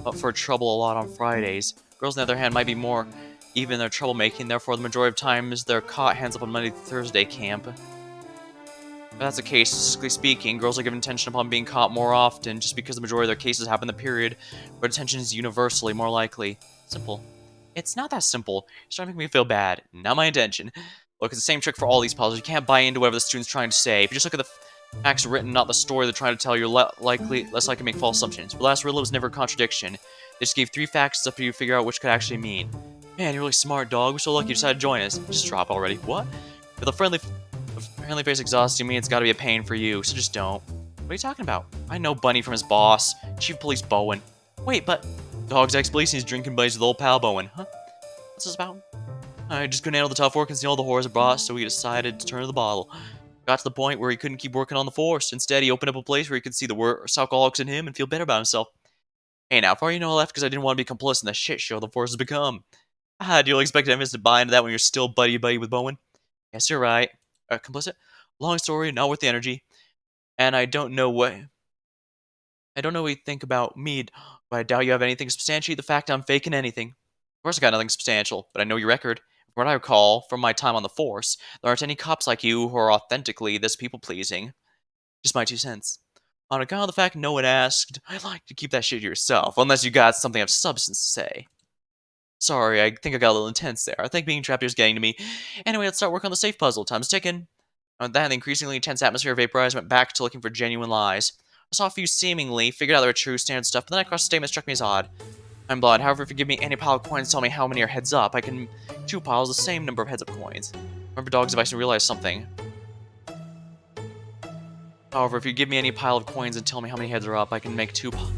up for trouble a lot on Fridays. Girls, on the other hand, might be more even in their troublemaking, therefore the majority of times they're caught hands up on Monday through Thursday camp. If that's the case, statistically speaking, girls are given attention upon being caught more often, just because the majority of their cases happen in the period where detention is universally more likely. Simple. It's not that simple. You're starting to make me feel bad. Not my intention. Look, it's the same trick for all these puzzles. You can't buy into whatever the student's trying to say. If you just look at the facts written, not the story they're trying to tell, you're less likely to make false assumptions. The last riddle was never a contradiction. They just gave 3 facts up to you to figure out which could actually mean. Man, you're really smart, dog. We're so lucky you decided to join us. Just drop already. What? If the friendly face exhausting me, it's gotta be a pain for you, so just don't. What are you talking about? I know Bunny from his boss, Chief of Police Bowen. Wait, but... Dog's ex-police and he's drinking buddies with old pal Bowen, huh? What's this about? I just couldn't handle the tough work and see all the horrors it brought, so we decided to turn to the bottle. Got to the point where he couldn't keep working on the force. Instead, he opened up a place where he could see the worst alcoholics in him and feel better about himself. Hey, now, far you know I left because I didn't want to be complicit in the shit show the force has become. Ah, do you expect him to buy into that when you're still buddy-buddy with Bowen? Yes, you're right. Complicit? Long story, not worth the energy. And I don't know what you think about me, but I doubt you have anything to substantiate the fact I'm faking anything. Of course I got nothing substantial, but I know your record. From what I recall from my time on the force, there aren't any cops like you who are authentically this people-pleasing. Just my 2 cents. On account of the fact no one asked, I'd like to keep that shit to yourself, unless you got something of substance to say. Sorry, I think I got a little intense there. I think being trapped here is getting to me. Anyway, let's start work on the safe puzzle. Time's ticking. On that, the increasingly tense atmosphere vaporized, went back to looking for genuine lies. I saw a few seemingly, figured out they were true, standard stuff, but then I crossed a statement that struck me as odd. I'm blind, however, if you give me any pile of coins, tell me how many are heads up, I can 2 piles the same number of heads up coins. Remember, dog's advice, and realize something. However, if you give me any pile of coins and tell me how many heads are up, I can make 2 piles.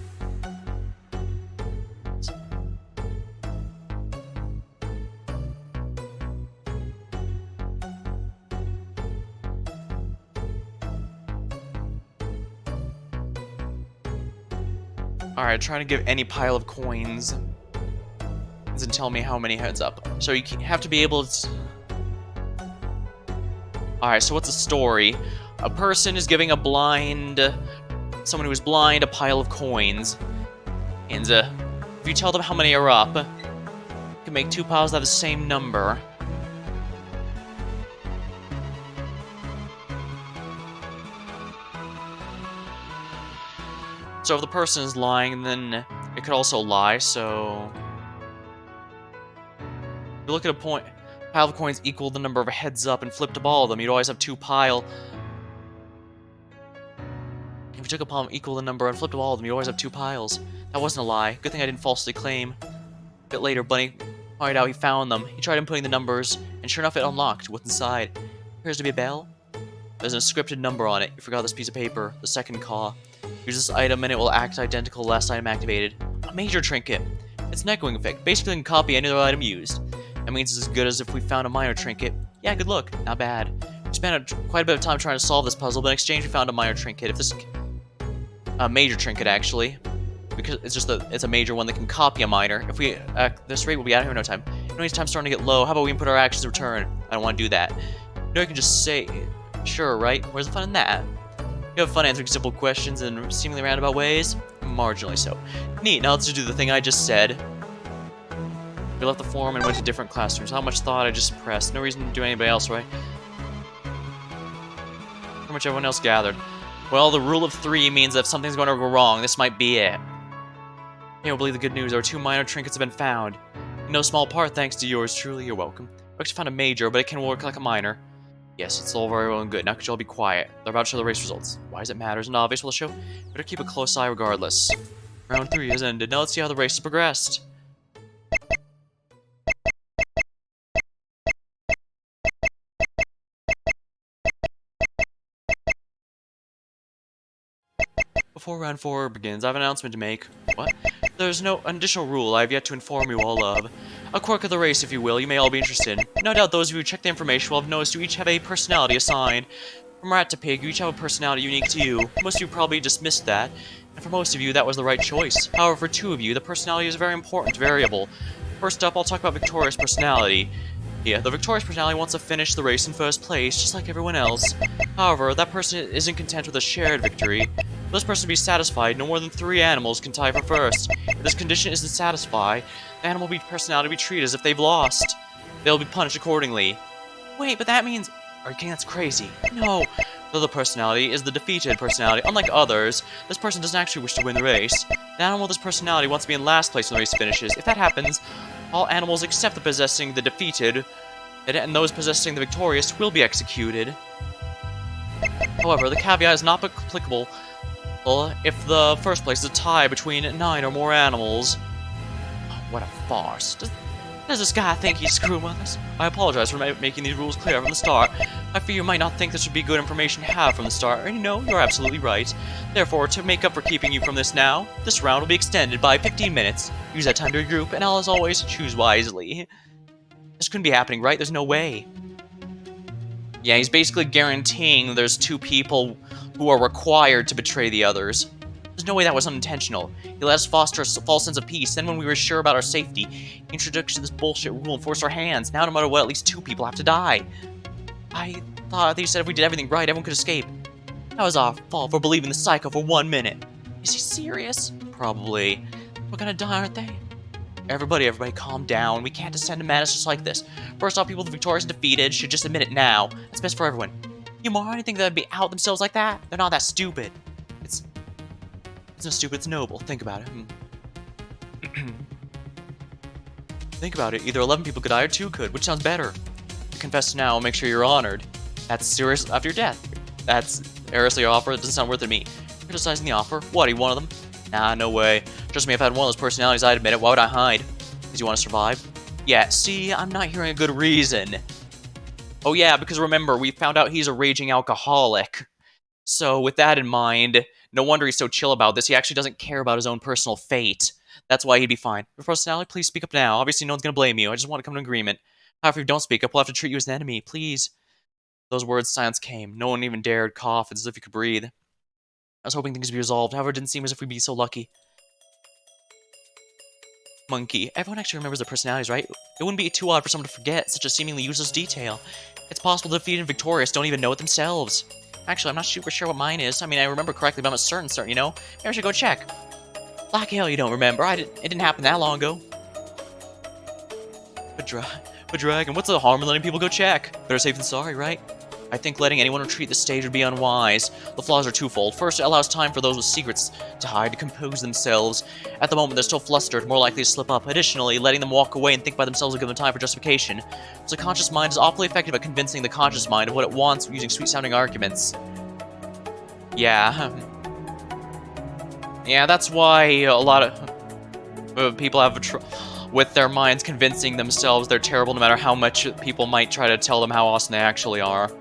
Alright, trying to give any pile of coins. lines and tell me how many heads up. So you have to be able to... Alright, so what's the story? A person is giving someone who is blind a pile of coins. And if you tell them how many are up, you can make 2 piles that have the same number. So if the person is lying, then it could also lie, so... If you look at a pile of coins equal the number of heads up and flipped all of them, you'd always have 2 pile. If you took a palm equal the number and flipped all of them, you always have 2 piles. That wasn't a lie. Good thing I didn't falsely claim. A bit later, Bunny pointed out he found them. He tried inputting the numbers, and sure enough, it unlocked. What's inside? Appears to be a bell. There's a scripted number on it. You forgot this piece of paper. The second caw. Use this item and it will act identical to the last item activated. A major trinket. It's an echoing effect. Basically, it can copy any other item used. That means it's as good as if we found a minor trinket. Yeah, good look. Not bad. We spent quite a bit of time trying to solve this puzzle, but in exchange we found a minor trinket. If this... A major trinket, actually. Because it's a major one that can copy a minor. If we... this rate, we'll be out of here in no time. Anyways, time's starting to get low. How about we input our actions in return? I don't want to do that. You know, I can just say... Sure, right? Where's the fun in that? You have fun answering simple questions in seemingly roundabout ways? Marginally so. Neat, now let's do the thing I just said. We left the forum and went to different classrooms. How much thought I just pressed. No reason to do anybody else, right? Pretty much everyone else gathered. Well, the rule of 3 means that if something's going to go wrong, this might be it. You don't believe the good news. Our 2 minor trinkets have been found. In no small part thanks to yours truly. You're welcome. We actually found a major, but it can work like a minor. Yes, it's all very well and good. Now could you all be quiet? They're about to show the race results. Why does it matter? Isn't it obvious what they'll show? Better keep a close eye regardless. Round 3 has ended. Now let's see how the race has progressed. Before round 4 begins, I have an announcement to make. What? There's no additional rule I have yet to inform you all of. A quirk of the race, if you will, you may all be interested in. No doubt those of you who check the information will have noticed you each have a personality assigned. From rat to pig, you each have a personality unique to you. Most of you probably dismissed that, and for most of you, that was the right choice. However, for 2 of you, the personality is a very important variable. First up, I'll talk about Victoria's personality. Yeah, the victorious personality wants to finish the race in first place, just like everyone else. However, that person isn't content with a shared victory. For this person to be satisfied, no more than 3 animals can tie for first. If this condition isn't satisfied, the animal personality will be treated as if they've lost. They'll be punished accordingly. Wait, but that means... Are you kidding? That's crazy. No. The other personality is the defeated personality. Unlike others, this person doesn't actually wish to win the race. The animal with this personality wants to be in last place when the race finishes. If that happens, all animals except the possessing the defeated, and those possessing the victorious, will be executed. However, the caveat is not applicable if the first place is a tie between 9 or more animals. Oh, what a farce. Does this guy think he's screwing with us? I apologize for making these rules clear from the start. I fear you might not think this would be good information to have from the start, and you know, you're absolutely right. Therefore, to make up for keeping you from this now, this round will be extended by 15 minutes. Use that time to regroup, and as always, choose wisely. This couldn't be happening, right? There's no way. Yeah, he's basically guaranteeing there's 2 people who are required to betray the others. There's no way that was unintentional. He let us foster a false sense of peace, then when we were sure about our safety, he introduced this bullshit rule and forced our hands. Now no matter what, at least 2 people have to die. I thought they said if we did everything right, everyone could escape. That was our fault for believing the psycho for 1 minute. Is he serious? Probably. We're gonna die, aren't they? Everybody, calm down. We can't descend to madness just like this. First off, people the victorious and defeated should just admit it now. It's best for everyone. You moron, think they'd be out themselves like that? They're not that stupid. It's not stupid, it's noble. Think about it. Think about it. Either 11 people could die or 2 could. Which sounds better? Confess now, make sure you're honored. That's serious after your death. That's seriously your offer. It doesn't sound worth it to me. Criticizing the offer? What, are you one of them? Nah, no way. Trust me, if I had one of those personalities, I'd admit it. Why would I hide? Because you want to survive? Yeah, see, I'm not hearing a good reason. Oh yeah, because remember, we found out he's a raging alcoholic. So, with that in mind, no wonder he's so chill about this. He actually doesn't care about his own personal fate. That's why he'd be fine. Your personality, please speak up now. Obviously, no one's gonna blame you. I just want to come to an agreement. However, if you don't speak up, we'll have to treat you as an enemy. Please. Those words, silence came. No one even dared cough. It's as if you could breathe. I was hoping things would be resolved. However, it didn't seem as if we'd be so lucky. Monkey. Everyone actually remembers their personalities, right? It wouldn't be too odd for someone to forget such a seemingly useless detail. It's possible the defeated and victorious don't even know it themselves. Actually, I'm not super sure what mine is. I mean, I remember correctly, but I'm certain, you know? Maybe I should go check. Like hell you don't remember. It didn't happen that long ago. But Dragon, what's the harm in letting people go check? Better safe than sorry, right? I think letting anyone retreat the stage would be unwise. The flaws are twofold. First, it allows time for those with secrets to hide, to compose themselves. At the moment, they're still flustered, more likely to slip up. Additionally, letting them walk away and think by themselves will give them time for justification. So the conscious mind is awfully effective at convincing the conscious mind of what it wants using sweet-sounding arguments. Yeah. Yeah, that's why a lot of people have with their minds convincing themselves they're terrible no matter how much people might try to tell them how awesome they actually are.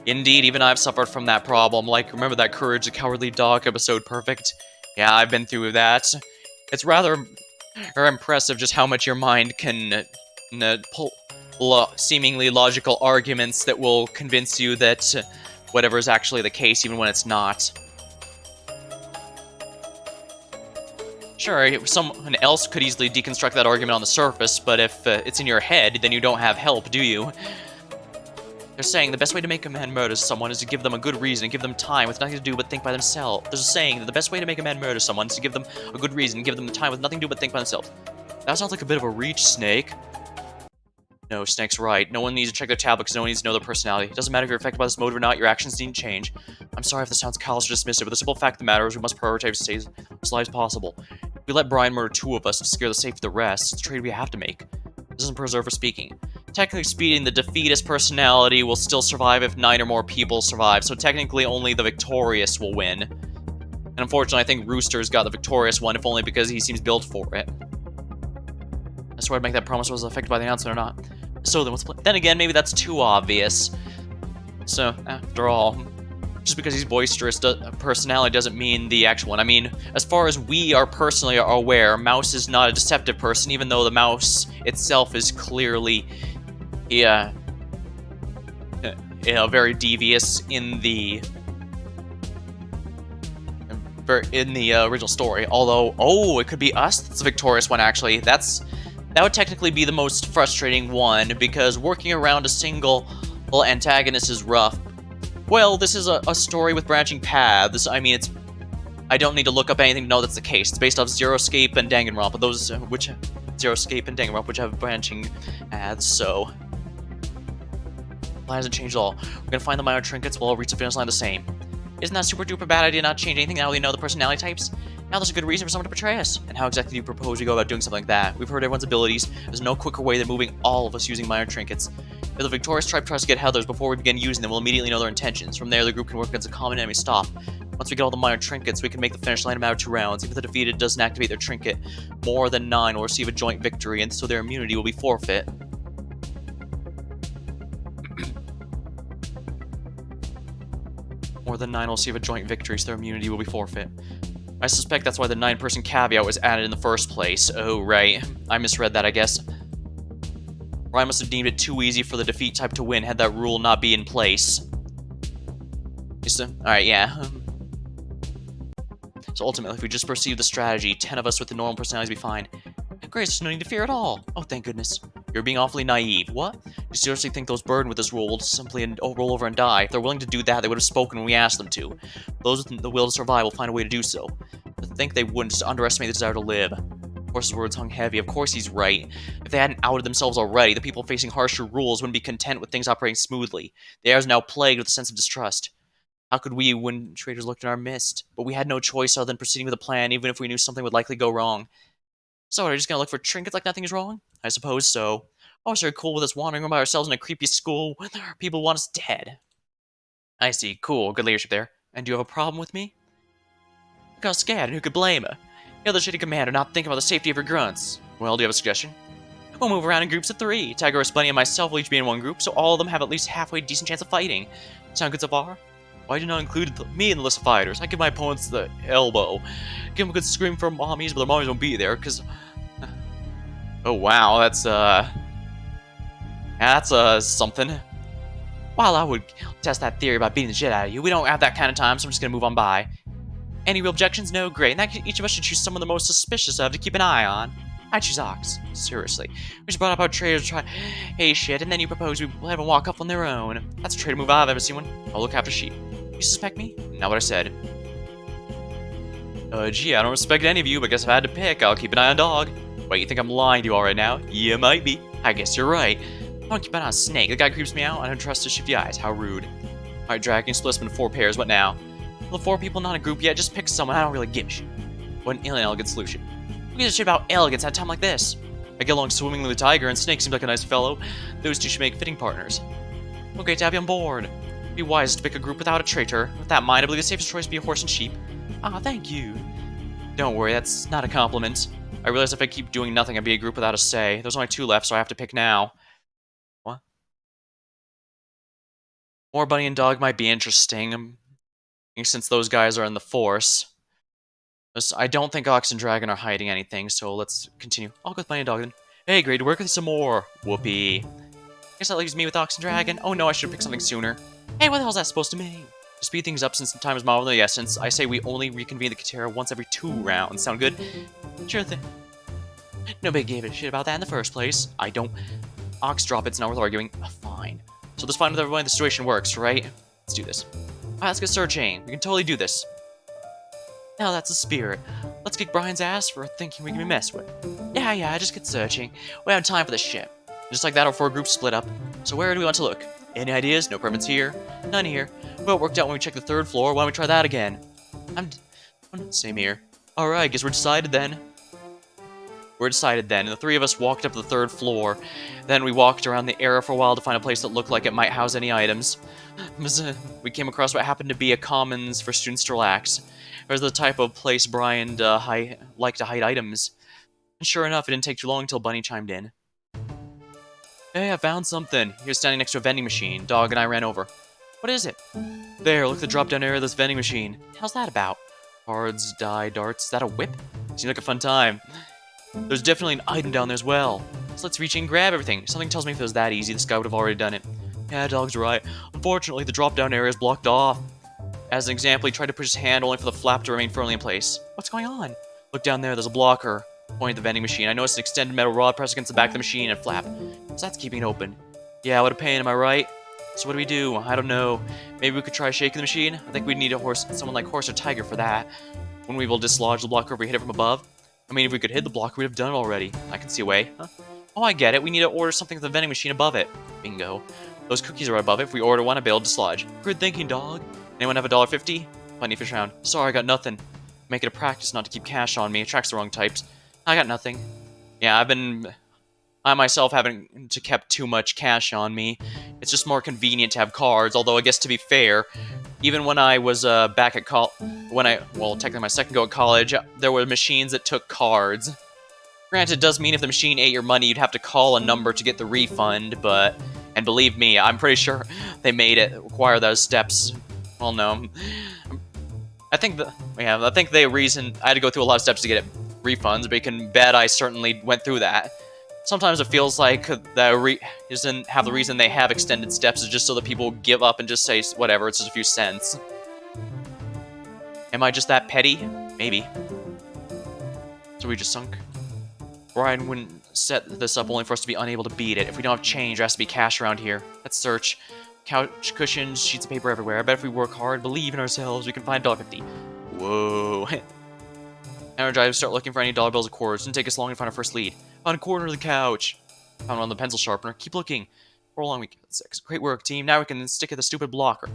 Indeed, even I've suffered from that problem. Like, remember that Courage the Cowardly Dog episode, Perfect? Yeah, I've been through that. It's rather impressive just how much your mind can pull seemingly logical arguments that will convince you that whatever is actually the case, even when it's not. Sure, someone else could easily deconstruct that argument on the surface, but if it's in your head, then you don't have help, do you? They're saying the best way to make a man murder someone is to give them a good reason and give them time with nothing to do but think by themselves. There's a saying that the best way to make a man murder someone is to give them a good reason and give them the time with nothing to do but think by themselves. That sounds like a bit of a reach, Snake. No, Snake's right. No one needs to check their tablet because no one needs to know their personality. It doesn't matter if you're affected by this motive or not, your actions need to change. I'm sorry if this sounds callous or dismissive, but the simple fact of the matter is we must prioritize to save as lives possible. If we let Brian murder two of us to secure the safety of the rest, it's a trade we have to make. This isn't preserved for speaking. Technically speaking, the defeatist personality will still survive if 9 or more people survive, so technically only the victorious will win. And unfortunately, I think Rooster's got the victorious one, if only because he seems built for it. I swear I'd make that promise was affected by the announcement or not. So then what's the plan? Then again, maybe that's too obvious. So, after all, just because he's boisterous personality doesn't mean the actual one. I mean, as far as we are personally aware, Mouse is not a deceptive person, even though the mouse itself is clearly, very devious in the original story. Although, it could be us that's the victorious one, actually. That would technically be the most frustrating one, because working around a single antagonist is rough. Well, this is a story with branching paths. I mean, I don't need to look up anything to know that's the case. It's based off Zero Escape and Danganronpa, Zero Escape and Danganronpa, which have branching paths, so the plan hasn't changed at all. We're gonna find the minor trinkets, we'll all reach the finish line the same. Isn't that a super duper bad idea not change anything now we know the personality types? Now there's a good reason for someone to betray us. And how exactly do you propose we go about doing something like that? We've heard everyone's abilities. There's no quicker way than moving all of us using minor trinkets. If the victorious tribe tries to get Heathers before we begin using them, we'll immediately know their intentions. From there, the group can work against a common enemy. Stop. Once we get all the minor trinkets, we can make the finish line in a matter of 2 rounds. If the defeated doesn't activate their trinket, more than 9 will receive a joint victory, and so their immunity will be forfeit. More than 9 will receive a joint victory, so their immunity will be forfeit. I suspect that's why the 9-person caveat was added in the first place. Oh, right. I misread that, I guess. Or I must have deemed it too easy for the defeat type to win had that rule not be in place. Alright, yeah. So ultimately, if we just pursue the strategy, 10 of us with the normal personalities will be fine. Great, there's no need to fear at all. Oh, thank goodness. You're being awfully naive. What? You seriously think those burdened with this rule will simply roll over and die? If they're willing to do that, they would have spoken when we asked them to. Those with the will to survive will find a way to do so. To think they wouldn't, just underestimate the desire to live. Of course, his words hung heavy. Of course he's right. If they hadn't outed themselves already, the people facing harsher rules wouldn't be content with things operating smoothly. The air is now plagued with a sense of distrust. How could we when traitors looked in our midst? But we had no choice other than proceeding with a plan, even if we knew something would likely go wrong. So, are we just gonna look for trinkets like nothing is wrong? I suppose so. Oh, it's very cool with us wandering around by ourselves in a creepy school where people want us dead. I see. Cool. Good leadership there. And do you have a problem with me? I got scared, and who could blame her? The other shitty commander not thinking about the safety of her grunts. Well, do you have a suggestion? We'll move around in groups of 3. Tiger, Splendid, and myself will each be in one group, so all of them have at least halfway decent chance of fighting. Sound good so far? Why do you not include me in the list of fighters? I give my opponents the elbow. Give them a good scream for mommies, but their mommies won't be there, because... Oh, wow, that's something. While I would test that theory about beating the shit out of you, we don't have that kind of time, so I'm just gonna move on by. Any real objections? No? Great. In that case, each of us should choose someone the most suspicious of to keep an eye on. I choose Ox. Seriously. We just brought up our traitors to try hey shit, and then you propose we let them walk up on their own. That's a traitor move I've ever seen one. I'll look after sheep. You suspect me? Not what I said. Gee, I don't respect any of you, but guess if I had to pick, I'll keep an eye on dog. Wait, you think I'm lying to you all right now? You might be. I guess you're right. I don't keep an eye on Snake. The guy creeps me out. I don't trust his shifty eyes. How rude. Alright, Dragon, split us into 4 pairs. What now? Well, 4 people, not a group yet. Just pick someone. I don't really give a shit. What an inelegant solution. Who gives a shit about elegance at a time like this? I get along swimmingly with Tiger, and Snake seems like a nice fellow. Those two should make fitting partners. Well, great to have you on board. It'd be wise to pick a group without a traitor. With that in mind, I believe the safest choice would be a horse and sheep. Ah, thank you. Don't worry, that's not a compliment. I realize if I keep doing nothing, I'd be a group without a say. There's only 2 left, so I have to pick now. What? More bunny and dog might be interesting, since those guys are in the force. I don't think Ox and Dragon are hiding anything, so let's continue. I'll go with bunny and dog then. Hey, great to work with you some more. Whoopee. Guess that leaves me with Ox and Dragon. Oh no, I should have picked something sooner. Hey, what the hell is that supposed to mean? To speed things up since time is more of the essence, I say we only reconvene the Katera once every 2 rounds. Sound good? Sure thing. Nobody gave a shit about that in the first place. I don't. Ox drop it's not worth arguing. Fine. So let's find out everybody the situation works, right? Let's do this. Alright, let's get searching. We can totally do this. Now that's the spirit. Let's kick Brian's ass for thinking we can be messed with. Yeah, just get searching. We don't have time for this shit. Just like that, our 4 groups split up. So where do we want to look? Any ideas? No permits here. None here. Well, it worked out when we checked the 3rd floor. Why don't we try that again? Same here. Alright, guess we're decided then. And the 3 of us walked up to the 3rd floor. Then we walked around the area for a while to find a place that looked like it might house any items. We came across what happened to be a commons for students to relax. It was the type of place Brian liked to hide items. And sure enough, it didn't take too long until Bunny chimed in. Hey, I found something. He was standing next to a vending machine. Dog and I ran over. What is it? There, look at the drop-down area of this vending machine. How's that about? Cards, die, darts. Is that a whip? Seems like a fun time. There's definitely an item down there as well. So let's reach in and grab everything. Something tells me if it was that easy, this guy would have already done it. Yeah, dog's right. Unfortunately, the drop-down area is blocked off. As an example, he tried to push his hand only for the flap to remain firmly in place. What's going on? Look down there, there's a blocker. Pointing at the vending machine. I noticed an extended metal rod pressed against the back of the machine and flap. So that's keeping it open. Yeah, what a pain, am I right? So what do? I don't know. Maybe we could try shaking the machine? I think we'd need someone like Horse or Tiger for that. Wouldn't we be able to dislodge the blocker if we hit it from above? I mean, if we could hit the blocker, we'd have done it already. I can see a way. Huh? Oh, I get it. We need to order something at the vending machine above it. Bingo. Those cookies are right above it. If we order one, I'll be able to dislodge. Good thinking, dog. Anyone have $1.50? Plenty fish round. Sorry, I got nothing. Make it a practice not to keep cash on me. It attracts the wrong types. I got nothing. Yeah, I myself haven't kept too much cash on me. It's just more convenient to have cards, although I guess to be fair, even when I was back at technically my second go at college, there were machines that took cards. Granted, it does mean if the machine ate your money, you'd have to call a number to get the refund, and believe me, I'm pretty sure they made it require those steps. Well, no. I think I had to go through a lot of steps to get it refunds, but you can bet I certainly went through that. Sometimes it feels like the reason they have extended steps is just so that people give up and just say, whatever, it's just a few cents. Am I just that petty? Maybe. So we just sunk. Brian wouldn't set this up only for us to be unable to beat it. If we don't have change, there has to be cash around here. Let's search. Couch, cushions, sheets of paper everywhere. I bet if we work hard, believe in ourselves, we can find $1.50. Whoa. Energized, start looking for any dollar bills or quarters. Didn't take us long to find our first lead. Found a corner of the couch. Found one on the pencil sharpener. Keep looking. 4 long week. 6. Great work, team. Now we can stick at the stupid blocker.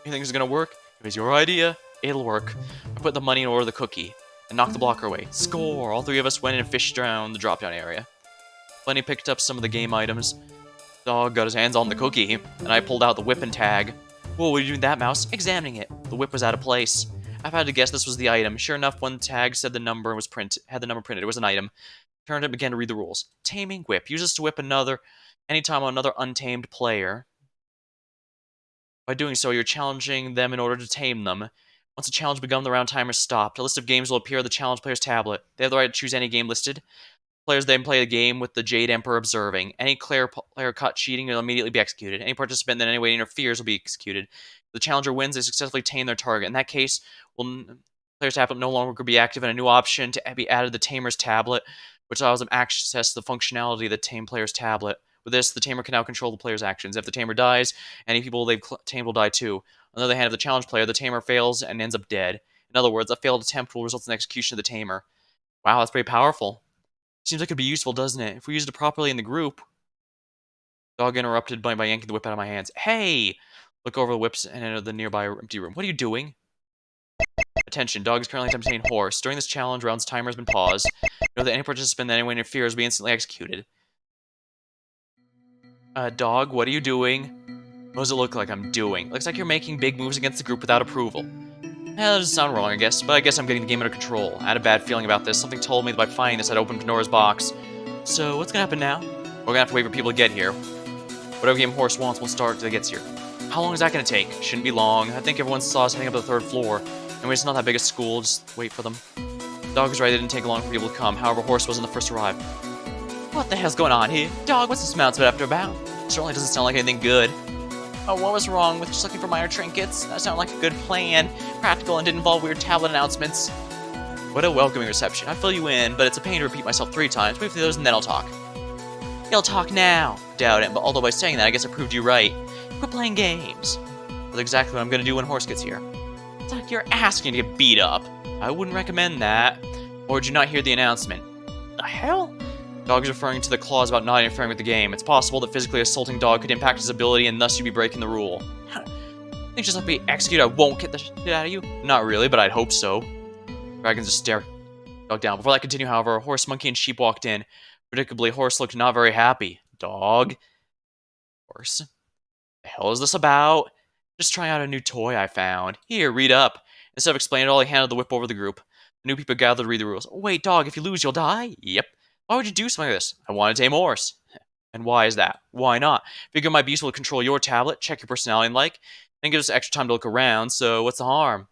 You think this is gonna work? If it's your idea, it'll work. I put the money in order of the cookie and knocked the blocker away. Score! All 3 of us went in and fished around the drop-down area. Bunny picked up some of the game items. Dog got his hands on the cookie, and I pulled out the whip and tag. Whoa, what are you doing that, Mouse? Examining it. The whip was out of place. I've had to guess this was the item. Sure enough, when the tag said the number had the number printed, it was an item. Turned it and began to read the rules. Taming whip. Use this to whip anytime on another untamed player. By doing so, you're challenging them in order to tame them. Once the challenge begun, the round timer stopped. A list of games will appear on the challenge player's tablet. They have the right to choose any game listed. Players then play the game with the Jade Emperor observing. Any player caught cheating will immediately be executed. Any participant that in any way interferes will be executed. If the challenger wins, they successfully tame their target. In that case, player's tablet no longer could be active, and a new option to be added to the tamer's tablet which allows them access to the functionality of the tamed player's tablet. With this, the tamer can now control the player's actions. If the tamer dies, any people they've tamed will die too. On the other hand, if the challenge player, the tamer fails and ends up dead. In other words, a failed attempt will result in the execution of the tamer. Wow, that's pretty powerful. Seems like it'd be useful, doesn't it? If we used it properly in the group. Dog interrupted by yanking the whip out of my hands. Hey! Look over the whips and enter the nearby empty room. What are you doing? Attention, dog is currently attempting to obtain horse. During this challenge, round's timer has been paused. Know that any participant that anyone interferes will be instantly executed. Dog, what are you doing? What does it look like I'm doing? Looks like you're making big moves against the group without approval. That doesn't sound wrong, I guess, but I guess I'm getting the game under control. I had a bad feeling about this. Something told me that by finding this, I'd open Pandora's box. So, what's gonna happen now? We're gonna have to wait for people to get here. Whatever game Horse wants will start till it gets here. How long is that gonna take? Shouldn't be long. I think everyone saw us heading up to the 3rd floor. Anyway, it's not that big a school, just wait for them. Dog was right, it didn't take long for people to come. However, Horse wasn't the first to arrive. What the hell's going on here? Dog, what's this announcement after about? Certainly doesn't sound like anything good. Oh, what was wrong with just looking for minor trinkets? That sounded like a good plan. Practical and didn't involve weird tablet announcements. What a welcoming reception. I fill you in, but it's a pain to repeat myself 3 times. Wait for those and then I'll talk. You'll talk now. Doubt it, but although by saying that, I guess I proved you right. Quit playing games. That's exactly what I'm gonna do when Horse gets here. It's like you're asking to get beat up. I wouldn't recommend that. Or did you not hear the announcement? The hell? Dog is referring to the clause about not interfering with the game. It's possible that physically assaulting Dog could impact his ability and thus you'd be breaking the rule. Think just like be executed, I won't get the shit out of you? Not really, but I'd hope so. Dragons just stare Dog down. Before that continued, however, a horse, monkey, and sheep walked in. Predictably, Horse looked not very happy. Dog? Horse? The hell is this about? Just trying out a new toy I found. Here, read up. Instead of explaining it all, he handed the whip over the group. The new people gathered to read the rules. Wait, Dog, if you lose, you'll die? Yep. Why would you do something like this? I want to tame a horse. And why is that? Why not? Figure my beast will control your tablet, check your personality and like, and give us extra time to look around, so what's the harm?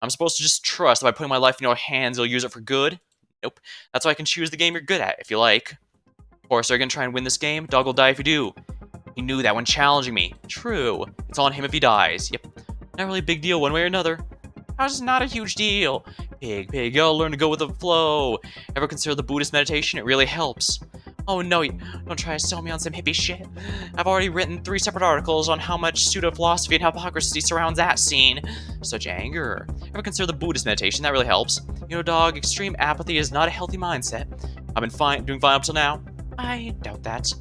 I'm supposed to just trust that by putting my life in your hands, you'll use it for good? Nope. That's why I can choose the game you're good at, if you like. Horse, are you gonna try and win this game? Dog will die if you do. He knew that when challenging me. True. It's on him if he dies. Yep. Not really a big deal one way or another. How's it not a huge deal? Pig, you gotta learn to go with the flow. Ever consider the Buddhist meditation? It really helps. Oh no, don't try to sell me on some hippie shit. I've already written 3 separate articles on how much pseudo-philosophy and hypocrisy surrounds that scene. Such anger. Ever consider the Buddhist meditation? That really helps. You know, Dog, extreme apathy is not a healthy mindset. I've been doing fine up till now. I doubt that.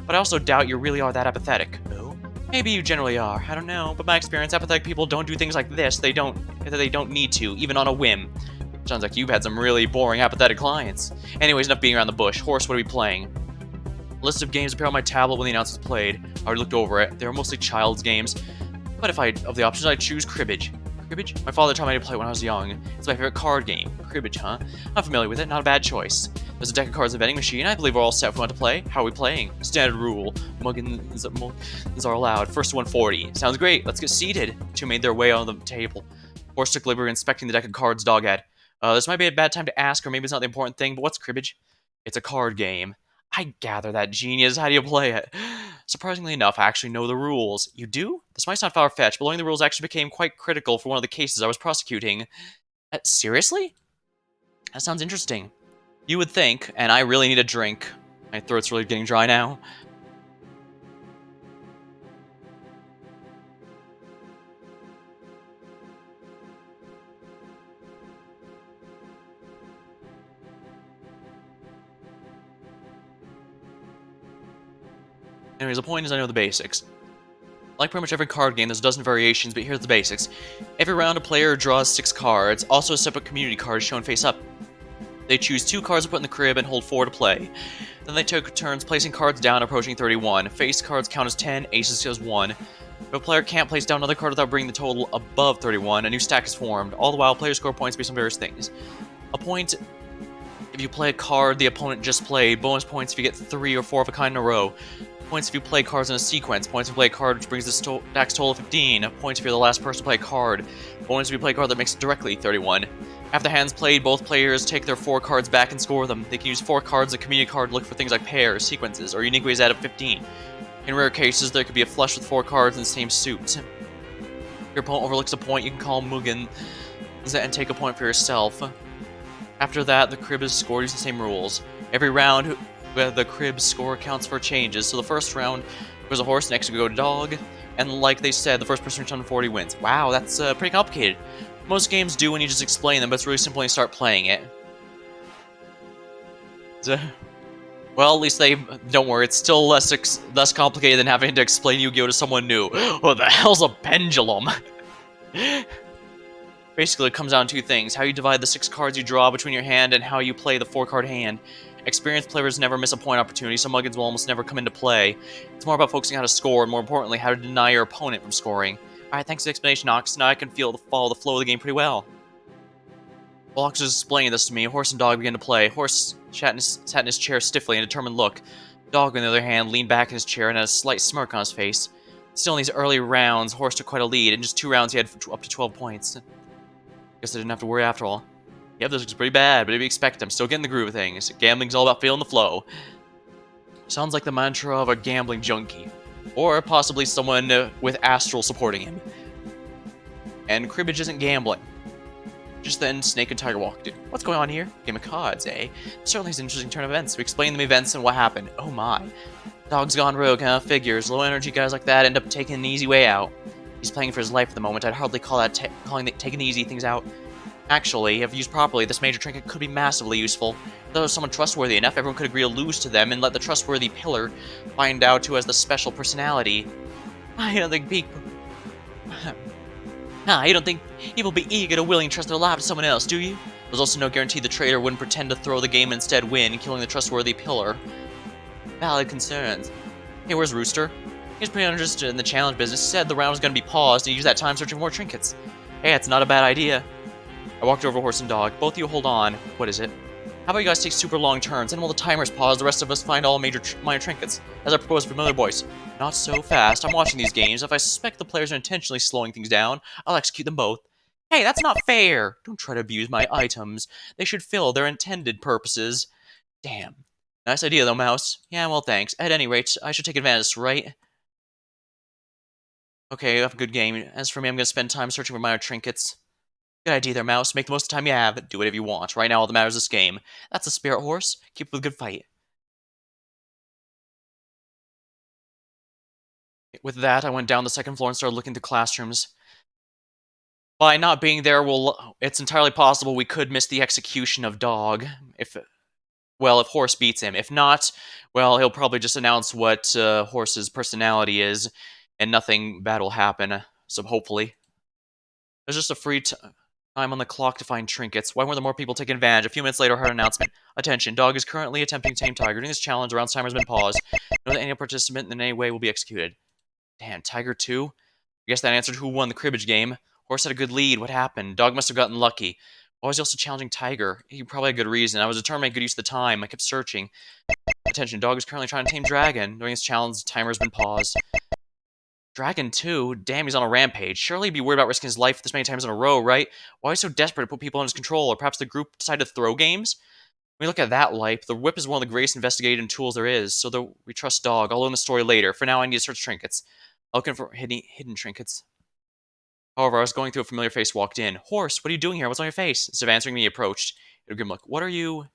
But I also doubt you really are that apathetic. No? Maybe you generally are. I don't know. But my experience, apathetic people don't do things like this. They don't need to, even on a whim. Sounds like you've had some really boring, apathetic clients. Anyways, enough beating around the bush. Horse, what are we playing? A list of games appear on my tablet when the announcement was played. I already looked over it. They were mostly child's games. But of the options, I'd choose cribbage. Cribbage? My father taught me to play it when I was young. It's my favorite card game. Cribbage, huh? I'm familiar with it. Not a bad choice. There's a deck of cards in the vending machine. I believe we're all set if we want to play. How are we playing? Standard rule. Muggins are allowed. First to 140. Sounds great. Let's get seated. 2 made their way on the table. Horse took liberty inspecting the deck of cards Dog had. This might be a bad time to ask, or maybe it's not the important thing, but what's cribbage? It's a card game. I gather that, genius. How do you play it? Surprisingly enough, I actually know the rules. You do? This might sound far-fetched, but learning the rules actually became quite critical for one of the cases I was prosecuting. Seriously? That sounds interesting. You would think, and I really need a drink. My throat's really getting dry now. Anyways, the point is I know the basics. Like pretty much every card game, there's a dozen variations, but here's the basics. Every round, a player draws 6 cards, also a separate community card shown face up. They choose 2 cards to put in the crib and hold 4 to play. Then they take turns placing cards down approaching 31. Face cards count as 10, aces as 1. If a player can't place down another card without bringing the total above 31, a new stack is formed. All the while, players score points based on various things. A point if you play a card the opponent just played, bonus points if you get 3 or 4 of a kind in a row. Points if you play cards in a sequence, points if you play a card which brings the stack's total of 15, points if you're the last person to play a card, bonus if you play a card that makes it directly 31. After the hand's played, both players take their 4 cards back and score them. They can use 4 cards in the community card to look for things like pairs, sequences, or unique ways to add up 15. In rare cases, there could be a flush with 4 cards in the same suit. If your opponent overlooks a point, you can call Mugen and take a point for yourself. After that, the crib is scored using the same rules. Every round, the crib score counts for changes. So the first round goes a horse, next we go to dog, and like they said, the first person to reach 140 wins. Wow, that's pretty complicated. Most games do when you just explain them, but it's really simple when you start playing it. Well, at least they don't worry. It's still less complicated than having to explain Yu-Gi-Oh to someone new. What the hell's a pendulum? Basically, it comes down to two things: how you divide the 6 cards you draw between your hand, and how you play the 4-card hand. Experienced players never miss a point opportunity, so muggins will almost never come into play. It's more about focusing on how to score, and more importantly, how to deny your opponent from scoring. Alright, thanks for the explanation, Ox. Now I can follow the flow of the game pretty well. While Ox was explaining this to me, Horse and Dog began to play. Horse sat in his chair stiffly in a determined look. Dog, on the other hand, leaned back in his chair and had a slight smirk on his face. Still, in these early rounds, Horse took quite a lead. In just 2 rounds, he had up to 12 points. Guess I didn't have to worry after all. Yeah, this looks pretty bad, but if you expect, I'm still getting the groove of things. Gambling's all about feeling the flow. Sounds like the mantra of a gambling junkie. Or possibly someone with Astral supporting him. And cribbage isn't gambling. Just then, Snake and Tiger walked in. What's going on here? Game of cards, eh? Certainly is an interesting turn of events. We explain the events and what happened. Oh my. Dog's gone rogue, huh? Figures. Low energy guys like that end up taking an easy way out. He's playing for his life at the moment. I'd hardly call that taking the easy things out. Actually, if used properly, this major trinket could be massively useful. If there was someone trustworthy enough, everyone could agree to lose to them and let the trustworthy pillar find out who has the special personality. I don't think people... you don't think people be eager to willing to trust their life to someone else, do you? There's also no guarantee the traitor wouldn't pretend to throw the game and instead win, killing the trustworthy pillar. Valid concerns. Hey, where's Rooster? He's pretty interested in the challenge business. He said the round was going to be paused and use that time searching for more trinkets. Hey, it's not a bad idea. I walked over to Horse and Dog. Both of you hold on. What is it? How about you guys take super long turns, and while the timer's paused, the rest of us find all minor trinkets, as I proposed for Miller Boys. Not so fast. I'm watching these games. If I suspect the players are intentionally slowing things down, I'll execute them both. Hey, that's not fair! Don't try to abuse my items. They should fill their intended purposes. Damn. Nice idea, though, Mouse. Yeah, well, thanks. At any rate, I should take advantage, right? Okay, you have a good game. As for me, I'm going to spend time searching for minor trinkets. Good idea there, Mouse. Make the most of the time you have. Do whatever you want. Right now, all that matters is this game. That's a spirit horse. Keep up with a good fight. With that, I went down the second floor and started looking through classrooms. By not being there, it's entirely possible we could miss the execution of Dog. If Horse beats him. If not, well, he'll probably just announce what Horse's personality is, and nothing bad will happen. So hopefully. There's just a free time on the clock to find trinkets. Why weren't there more people taking advantage? A few minutes later, I heard an announcement. Attention, Dog is currently attempting to tame Tiger. During this challenge, the round's timer has been paused. No any participant in any way will be executed. Damn, Tiger 2? I guess that answered who won the cribbage game. Horse had a good lead. What happened? Dog must have gotten lucky. Why was he also challenging Tiger? He probably had a good reason. I was determined to make good use of the time. I kept searching. Attention, Dog is currently trying to tame Dragon. During this challenge, the timer has been paused. Dragon 2? Damn, he's on a rampage. Surely he'd be worried about risking his life this many times in a row, right? Why is he so desperate to put people in his control? Or perhaps the group decided to throw games? When we look at that light, the whip is one of the greatest investigating tools there is, so we trust Dog. I'll learn the story later. For now, I need to search trinkets. I'm looking for hidden trinkets. However, I was going through a familiar face walked in. Horse, what are you doing here? What's on your face? Instead of answering me, he approached. He gave him a look. What are you...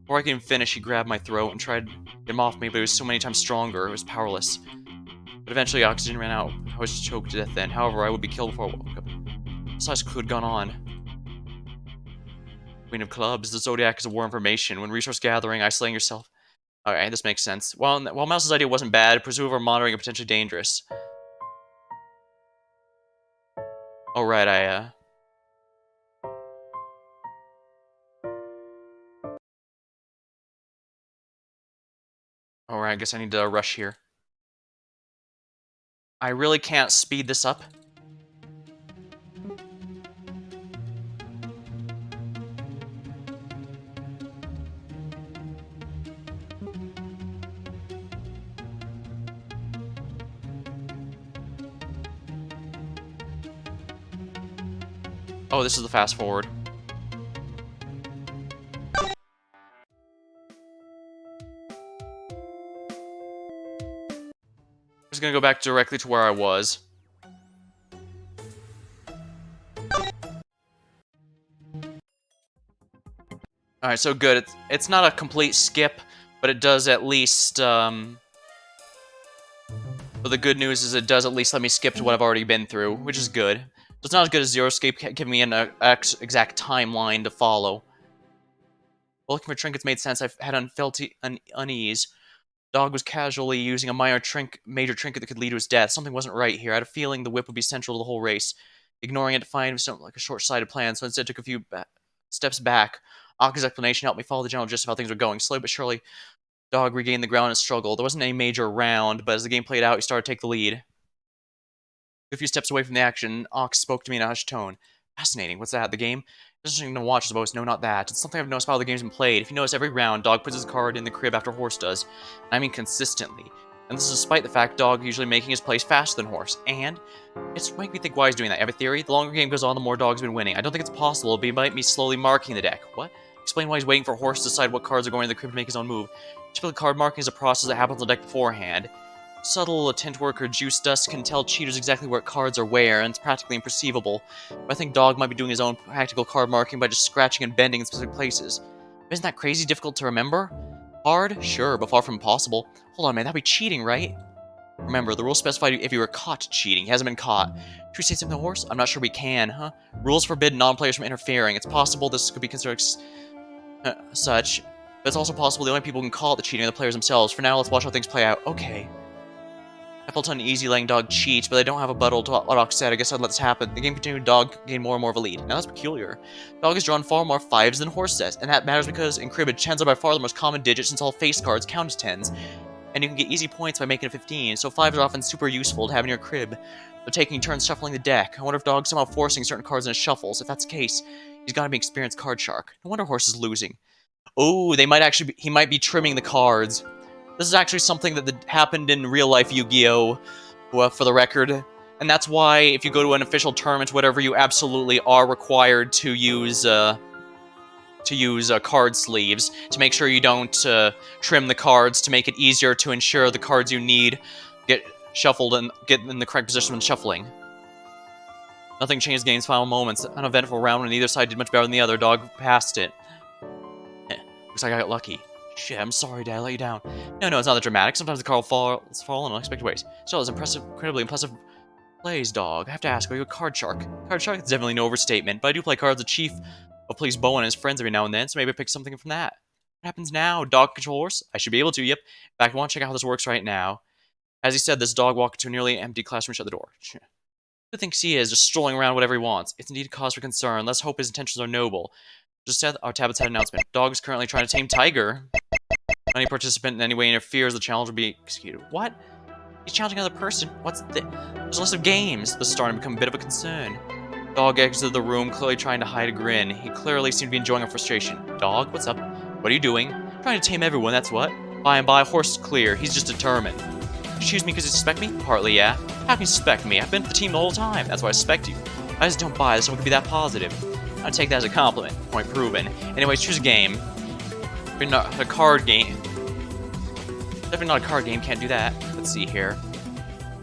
Before I could even finish, he grabbed my throat and tried to get him off me, but it was so many times stronger, it was powerless. But eventually, oxygen ran out. I was choked to death then. However, I would be killed before I woke up. Besides, what had gone on? Queen of Clubs. The Zodiac is a war information. When resource gathering, isolating yourself... Alright, this makes sense. While Mouse's idea wasn't bad, pursuit over monitoring is potentially dangerous. Alright, Alright, I guess I need to rush here. I really can't speed this up. Oh, this is the fast forward. I'm just gonna go back directly to where I was. Alright, so good. It's not a complete skip, but it does at least, but the good news is it does at least let me skip to what I've already been through, which is good. So it's not as good as Zero Escape, giving me an exact timeline to follow. While looking for trinkets made sense, I had unease. Dog was casually using a major trinket that could lead to his death. Something wasn't right here. I had a feeling the whip would be central to the whole race. Ignoring it to find something like a short-sighted plan, so instead took a few steps back. Aka's explanation helped me follow the general gist of how things were going. Slowly but surely, Dog regained the ground and struggled. There wasn't any major round, but as the game played out, he started to take the lead. A few steps away from the action, Ox spoke to me in a hushed tone. Fascinating. What's that? The game? It's interesting to watch, I suppose. No, not that. It's something I've noticed about how the game's been played. If you notice, every round, Dog puts his card in the crib after Horse does. And I mean consistently. And this is despite the fact Dog usually making his plays faster than Horse. And it's making me think why he's doing that. I have a theory. The longer the game goes on, the more Dog's been winning. I don't think it's possible, but he might be slowly marking the deck. What? Explain why he's waiting for Horse to decide what cards are going in the crib to make his own move. Typically, card marking is a process that happens on the deck beforehand. Subtle tint work or juice dust can tell cheaters exactly what cards are where, and it's practically imperceivable. But I think Dog might be doing his own practical card marking by just scratching and bending in specific places. Isn't that crazy difficult to remember? Hard? Sure, but far from impossible. Hold on, man, that'd be cheating, right? Remember, the rules specify if you were caught cheating. He hasn't been caught. Should we say something to Horse? I'm not sure we can, huh? Rules forbid non-players from interfering. It's possible this could be considered such, but it's also possible the only people who can call it the cheating are the players themselves. For now, let's watch how things play out. Okay. I felt uneasy letting Dog cheat, but I don't have a buttle to what Ox said. I guess I'd let this happen. The game continued, Dog gained more and more of a lead. Now that's peculiar. Dog has drawn far more 5s than Horse does, and that matters because in cribbage, 10s are by far the most common digit since all face cards count as 10s, and you can get easy points by making a 15, so 5s are often super useful to have in your crib. They're taking turns shuffling the deck. I wonder if Dog's somehow forcing certain cards in his shuffles. If that's the case, he's gotta be an experienced card shark. No wonder Horse is losing. Oh, he might be trimming the cards. This is actually something that happened in real-life Yu-Gi-Oh! For the record. And that's why, if you go to an official tournament, whatever, you absolutely are required to use card sleeves to make sure you don't trim the cards to make it easier to ensure the cards you need get shuffled and get in the correct position when shuffling. Nothing changed the game's final moments. An uneventful round when neither side did much better than the other. Dog passed it. Looks like I got lucky. Shit, I'm sorry, Dad, I let you down. No, it's not that dramatic. Sometimes the card falls in unexpected ways. Still, it's incredibly impressive plays, Dog. I have to ask, are you a card shark? Card shark is definitely no overstatement, but I do play cards with Chief of Police Bowen and his friends every now and then, so maybe I pick something from that. What happens now? Dog control Horse? I should be able to, yep. In fact, I want to check out how this works right now. As he said, this dog walked into a nearly empty classroom and shut the door. Who thinks he is, just strolling around whatever he wants? It's indeed a cause for concern. Let's hope his intentions are noble. Just said our tablet's had an announcement. Dog is currently trying to tame Tiger. Any participant in any way interferes, the challenge will be executed. What? He's challenging another person? What's this? There's a list of games. This is starting to become a bit of a concern. Dog exited the room, clearly trying to hide a grin. He clearly seemed to be enjoying our frustration. Dog, what's up? What are you doing? Trying to tame everyone, that's what. By and by, Horse is clear. He's just determined. You choose me because you suspect me? Partly, yeah. How can you suspect me? I've been with the team the whole time. That's why I suspect you. I just don't buy that someone could be that positive. I take that as a compliment. Point proven. Anyways, choose a game. Not a card game. Definitely not a card game, can't do that. Let's see here.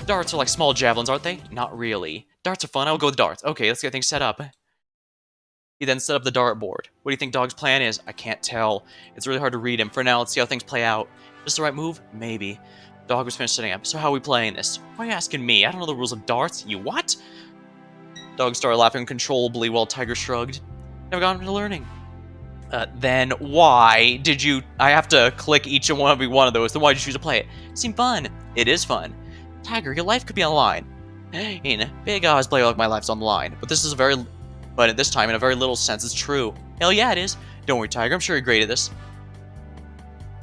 Darts are like small javelins, aren't they? Not really. Darts are fun, I'll go with darts. Okay, let's get things set up. He then set up the dart board. What do you think Dog's plan is? I can't tell. It's really hard to read him. For now, let's see how things play out. Just the right move? Maybe. Dog was finished setting up. So how are we playing this? Why are you asking me? I don't know the rules of darts. You what? Dog started laughing uncontrollably while Tiger shrugged. Never got into learning. Then why did you... I have to click each and every one of those. Then why did you choose to play it? It seemed fun. It is fun. Tiger, your life could be on the line. In big odds play like my life's on the line. But at this time, in a very little sense, it's true. Hell yeah, it is. Don't worry, Tiger. I'm sure you're great at this.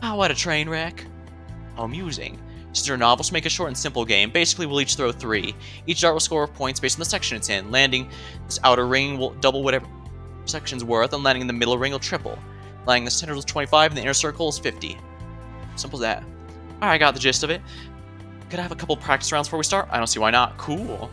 Ah, what a train wreck. How amusing. Since you're novels, make a short and simple game. Basically, we'll each throw 3. Each dart will score points based on the section it's in. Landing this outer ring will double whatever section's worth, and landing in the middle ring will triple. Landing the center is 25, and the inner circle is 50. Simple as that. Alright, I got the gist of it. Could I have a couple practice rounds before we start? I don't see why not. Cool.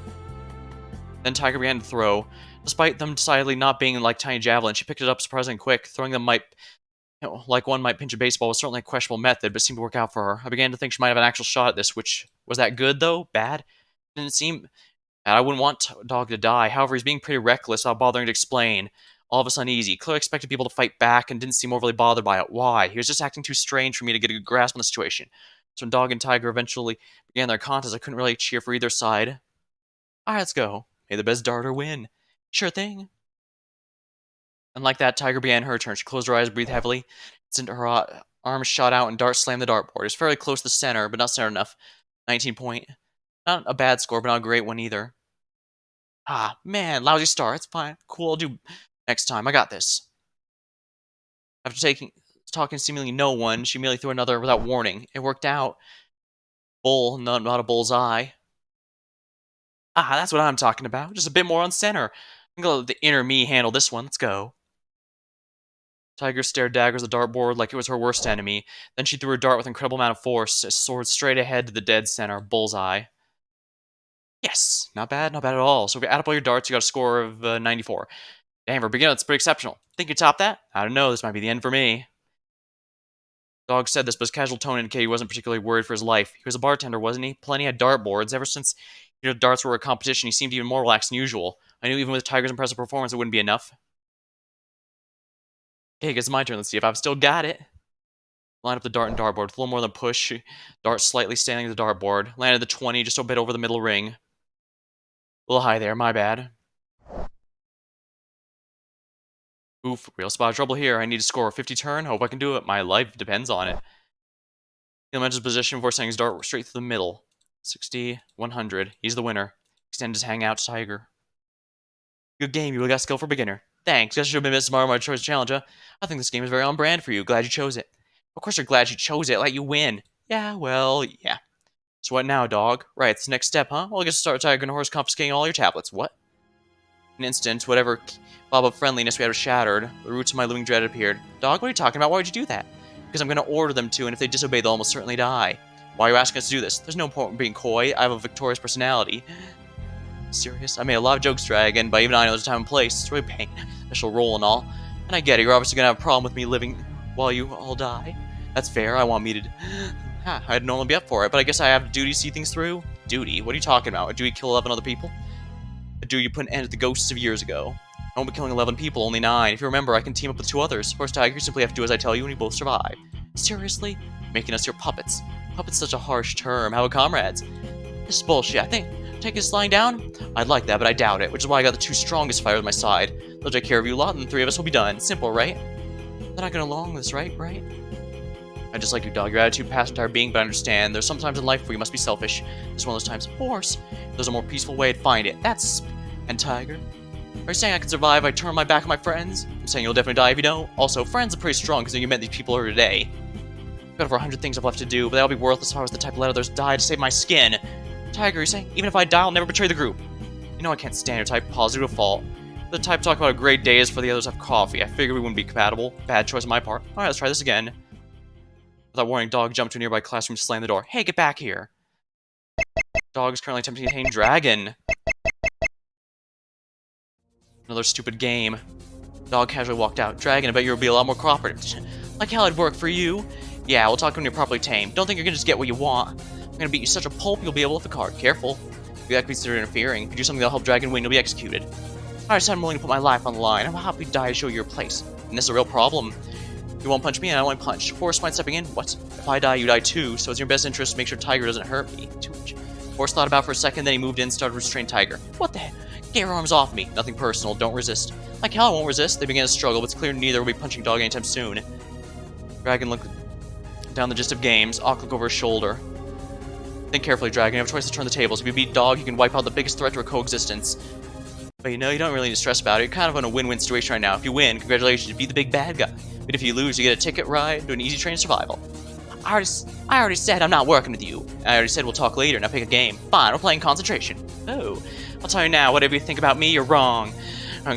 Then Tiger began to throw. Despite them decidedly not being like tiny javelins, she picked it up surprisingly quick. Throwing them like one might pinch a baseball was certainly a questionable method, but seemed to work out for her. I began to think she might have an actual shot at this, which... Was that good, though? Bad? Didn't seem... I wouldn't want Dog to die. However, he's being pretty reckless without bothering to explain. all of us uneasy. Clearly expected people to fight back and didn't seem overly bothered by it. Why? He was just acting too strange for me to get a good grasp on the situation. So when Dog and Tiger eventually began their contest, I couldn't really cheer for either side. Alright, let's go. May the best darter win. Sure thing. And like that, Tiger began her turn. She closed her eyes, breathed heavily. Her arms shot out and Dart slammed the dartboard. It was fairly close to the center, but not center enough. 19 point. Not a bad score, but not a great one either. Ah, man, lousy start. It's fine. Cool, I'll do next time. I got this. After talking to seemingly no one, she merely threw another without warning. It worked out. Bull, not a bull's eye. Ah, that's what I'm talking about. Just a bit more on center. I'm gonna let the inner me handle this one. Let's go. Tiger stared daggers at the dartboard like it was her worst enemy. Then she threw her dart with an incredible amount of force, a sword straight ahead to the dead center, bullseye. Yes! Not bad at all. So if you add up all your darts, you got a score of 94. Damn, for a beginner, that's pretty exceptional. Think you top that? I don't know, this might be the end for me. Dog said this, but his casual tone indicated he wasn't particularly worried for his life. He was a bartender, wasn't he? Plenty had dartboards. Ever since darts were a competition, he seemed even more relaxed than usual. I knew even with Tiger's impressive performance, it wouldn't be enough. Okay, I guess it's my turn. Let's see if I've still got it. Line up the dart and dartboard with a little more than push. Dart slightly standing at the dartboard. Landed the 20, just a bit over the middle ring. A little high there, my bad. Oof, real spot of trouble here. I need to score a 50 turn. Hope I can do it. My life depends on it. He'll match his position before sending his dart straight through the middle. 60, 100. He's the winner. Extend his hangout to Tiger. Good game. You really got skill for a beginner. Thanks. Guess I should have been a bit smarter on my choice challenge, huh? I think this game is very on brand for you. Glad you chose it. Of course you're glad you chose it. Let you win. Yeah, well, yeah. So what now, dog? Right, it's the next step, huh? Well, I guess start Tiger and Horse confiscating all your tablets. What? In an instant, whatever bob of friendliness we had was shattered. The roots of my looming dread appeared. Dog, what are you talking about? Why would you do that? Because I'm going to order them to, and if they disobey, they'll almost certainly die. Why are you asking us to do this? There's no point in being coy. I have a victorious personality. Serious? I made a lot of jokes, Dragon, but even I know there's a time and place. It's really pain. Special role and all. And I get it. You're obviously going to have a problem with me living while you all die. That's fair. I want me to... I'd normally be up for it, but I guess I have a duty to see things through. Duty? What are you talking about? A duty to kill 11 other people? A duty to put an end to the ghosts of years ago. I won't be killing 11 people, only 9. If you remember, I can team up with 2 others. Horse Tiger, you simply have to do as I tell you, and you both survive. Seriously? Making us your puppets. Puppet's such a harsh term. How about comrades? This is bullshit. I think take us lying down? I'd like that, but I doubt it, which is why I got the 2 strongest fighters on my side. They'll take care of you a lot, and the 3 of us will be done. Simple, right? They're not gonna along this, right? I just like you, dog. Your attitude past entire being, but I understand. There's some times in life where you must be selfish. This is one of those times. Horse. There's a more peaceful way to find it. That's... And Tiger? Are you saying I can survive if I turn my back on my friends? I'm saying you'll definitely die if you don't. Also, friends are pretty strong because you met these people earlier today. I've got over 100 things I've left to do, but they'll be worthless if I was the type to let others die to save my skin. Tiger, you're saying even if I die, I'll never betray the group. You know I can't stand your type, positive to a fault. The type to talk about a great day is for the others have coffee. I figured we wouldn't be compatible. Bad choice on my part. Alright, let's try this again. Without warning, Dog jumped to a nearby classroom to slam the door. Hey, get back here! Dog is currently attempting to tame Dragon. Another stupid game. Dog casually walked out. Dragon, I bet you'll be a lot more cooperative. Like hell I'd work for you. Yeah, we'll talk when you're properly tamed. Don't think you're gonna just get what you want. I'm gonna beat you such a pulp you'll be able to the card. Careful. You gotta consider interfering. If you do something that'll help Dragon win, you'll be executed. I decided I'm willing to put my life on the line. I'm happy to die to show you your place. And this is a real problem. You won't punch me, and I won't punch. Horse mind stepping in. What? If I die, you die too, so it's in your best interest to make sure Tiger doesn't hurt me too much. Horse thought about for a second, then he moved in and started to restrain Tiger. What the heck? Get your arms off me. Nothing personal. Don't resist. Like hell I won't resist. They began to struggle, but it's clear neither will be punching Dog anytime soon. Dragon looked down the gist of games. Awk looked over his shoulder. Think carefully, Dragon. You have a choice to turn the tables. If you beat Dog, you can wipe out the biggest threat to our coexistence. But you know, you don't really need to stress about it. You're kind of in a win-win situation right now. If you win, congratulations, you beat the big bad guy. But if you lose, you get a ticket ride to an easy train to survival. I already said I'm not working with you. I already said we'll talk later, now pick a game. Fine, we're playing concentration. Oh, I'll tell you now, whatever you think about me, you're wrong. I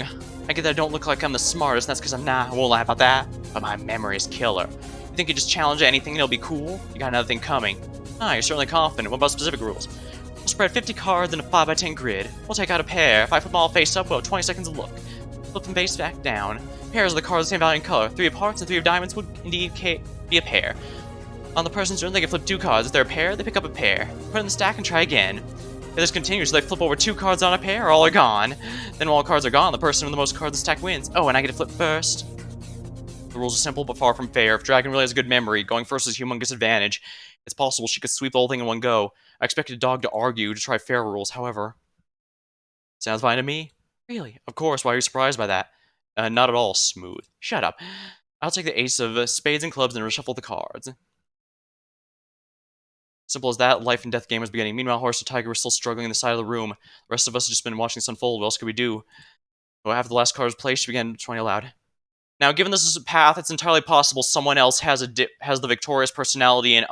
get that I don't look like I'm the smartest, and that's because I'm not. I won't lie about that. But my memory is killer. You think you just challenge anything and it'll be cool? You got another thing coming. Ah, you're certainly confident. What about specific rules? We'll spread 50 cards in a 5x10 grid. We'll take out a pair. If I flip them all face up, we'll have 20 seconds to look. Flip them face back down. Pairs of the cards the same value and color. 3 of hearts and 3 of diamonds would indeed be a pair. On the person's turn, they can flip 2 cards. If they're a pair, they pick up a pair. Put it in the stack and try again. If this continues, they flip over 2 cards on a pair, all are gone. Then when all cards are gone, the person with the most cards in the stack wins. Oh, and I get to flip first. The rules are simple but far from fair. If Dragon really has a good memory, going first is a humongous advantage. It's possible she could sweep the whole thing in one go. I expected Dog to argue to try fair rules, however. Sounds fine to me. Really? Of course, why are you surprised by that? Not at all smooth. Shut up. I'll take the ace of spades and clubs and reshuffle the cards. Simple as that, life and death game was beginning. Meanwhile, Horse and Tiger were still struggling in the side of the room. The rest of us had just been watching this unfold. What else could we do? Well, after the last card was placed, she began trying aloud. Now, given this is a path, it's entirely possible someone else has the victorious personality in the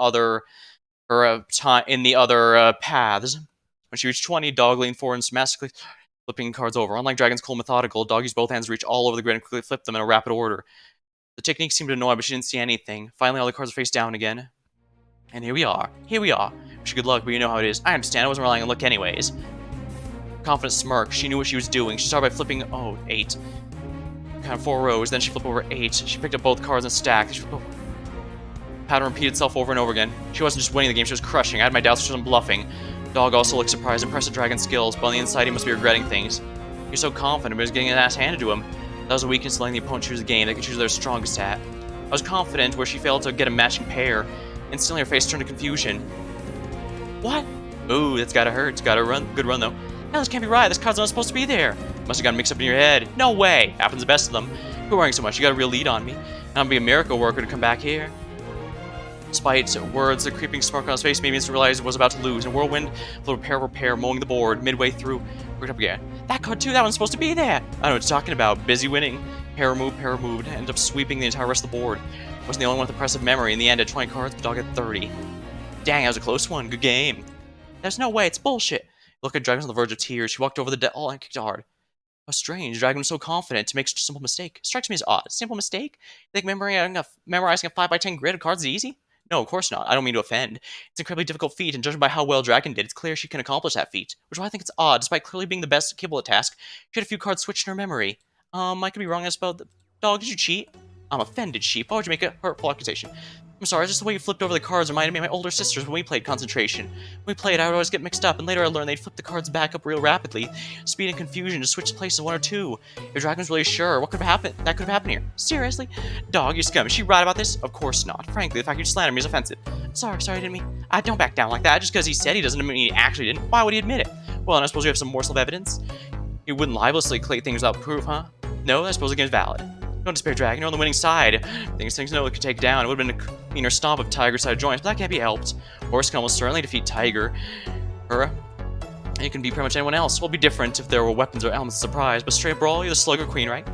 other paths. When she reached 20, Dog leaned forward and systematically flipping cards over. Unlike Dragon's cool methodical, Dog used both hands to reach all over the grid and quickly flip them in a rapid order. The technique seemed to annoy, but she didn't see anything. Finally, all the cards were face down again. And here we are. Here we are. Wish you good luck, but you know how it is. I understand. I wasn't relying on luck anyways. Confident smirk. She knew what she was doing. She started by flipping, 8. Kind of 4 rows. Then she flipped over 8. She picked up both cards and stacked. She flipped over. Pattern repeated itself over and over again. She wasn't just winning the game, she was crushing. I had my doubts she wasn't bluffing. Dog also looked surprised, impressed at Dragon's skills, but on the inside he must be regretting things. He was so confident, but he was getting an ass handed to him. That was a weakness, letting the opponent choose a game they could choose their strongest at. I was confident where she failed to get a matching pair. Instantly her face turned to confusion. What? Ooh, that's gotta hurt. It's gotta run. Good run, though. No, this can't be right. This card's not supposed to be there. Must have gotten mixed up in your head. No way. Happens the best of them. You're worrying so much. You got a real lead on me. And I'm gonna be a miracle worker to come back here. Despite words, the creeping smirk on his face made me instantly realize it was about to lose. In a whirlwind, flew pair for pair, mowing the board. Midway through, worked up again. That card too. That one's supposed to be there. I don't know what you're talking about. Busy winning. Pair removed. Ended up sweeping the entire rest of the board. Wasn't the only one with impressive memory. In the end, at 20 cards, the Dog had 30. Dang, that was a close one. Good game. There's no way. It's bullshit. Look at Dragon was on the verge of tears. She walked over the deck. Oh, and kicked hard. How strange. Dragon was so confident to make such a simple mistake. Strikes me as odd. Simple mistake? You think memorizing a 5x10 grid of cards is easy? No, of course not. I don't mean to offend. It's an incredibly difficult feat, and judging by how well Dragon did, it's clear she can accomplish that feat. Which is why I think it's odd. Despite clearly being the best capable of task, she had a few cards switched in her memory. I could be wrong as about the Dog. Did you cheat? I'm offended, sheep. Why would you make a hurtful accusation? I'm sorry, it's just the way you flipped over the cards reminded me of my older sisters when we played Concentration. When we played, I would always get mixed up, and later I learned they'd flip the cards back up real rapidly. Speed and confusion to switch places 1 or 2. If Dragon's really sure, what could have happened? That could have happened here. Seriously? Dog, you scum. Is she right about this? Of course not. Frankly, the fact you slander me is offensive. Sorry, I didn't mean. I don't back down like that. Just because he said he doesn't mean he actually didn't. Why would he admit it? Well, and I suppose you have some morsel of evidence? You wouldn't libelously collate things without proof, huh? No, I suppose again is valid. Don't despair, Dragon. You're on the winning side. Things no one could take down. It would have been a meaner stomp if Tiger side joins, but that can't be helped. Horse can almost certainly defeat Tiger. And it can be pretty much anyone else. It will be different if there were weapons or elements of surprise, but straight brawl, you're the slugger queen, right?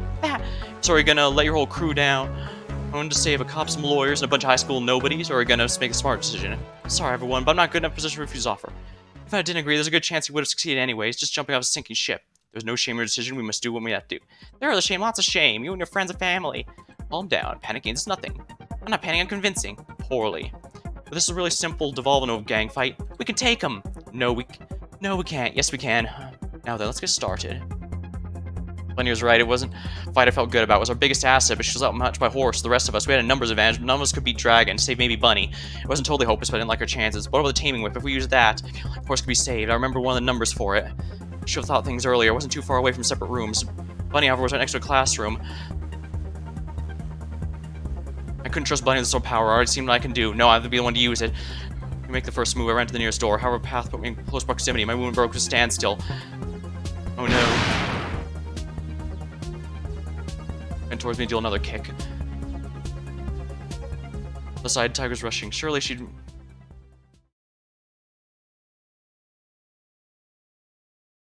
So are you gonna let your whole crew down? I wanted to save a cop, some lawyers, and a bunch of high school nobodies, or are you gonna make a smart decision? Sorry, everyone, but I'm not good enough position to refuse offer. If I didn't agree, there's a good chance he would have succeeded anyways, just jumping off a sinking ship. There's no shame in your decision. We must do what we have to do. There is a shame, lots of shame. You and your friends and family. Calm down. Panicking is nothing. I'm not panicking, I'm convincing. Poorly. But this is a really simple, devolve into a gang fight. We can take him. No, we can't. Yes, we can. Now then, let's get started. Bunny was right. It wasn't a fight I felt good about. It was our biggest asset, but she was outmatched by Horse. The rest of us, we had a numbers advantage, but none of us could beat Dragon, save maybe Bunny. It wasn't totally hopeless, but I didn't like our chances. What about the taming whip? If we used that, Horse could be saved. I remember one of the numbers for it. Should have thought things earlier. I wasn't too far away from separate rooms. Bunny, however, was right next to a classroom. I couldn't trust Bunny with so power. I already seen what I can do. No, I have to be the one to use it. You make the first move. I ran to the nearest door. However, path put me in close proximity. My wound broke to a standstill. Oh no. And towards me, deal another kick. The side Tiger's rushing. Surely she'd.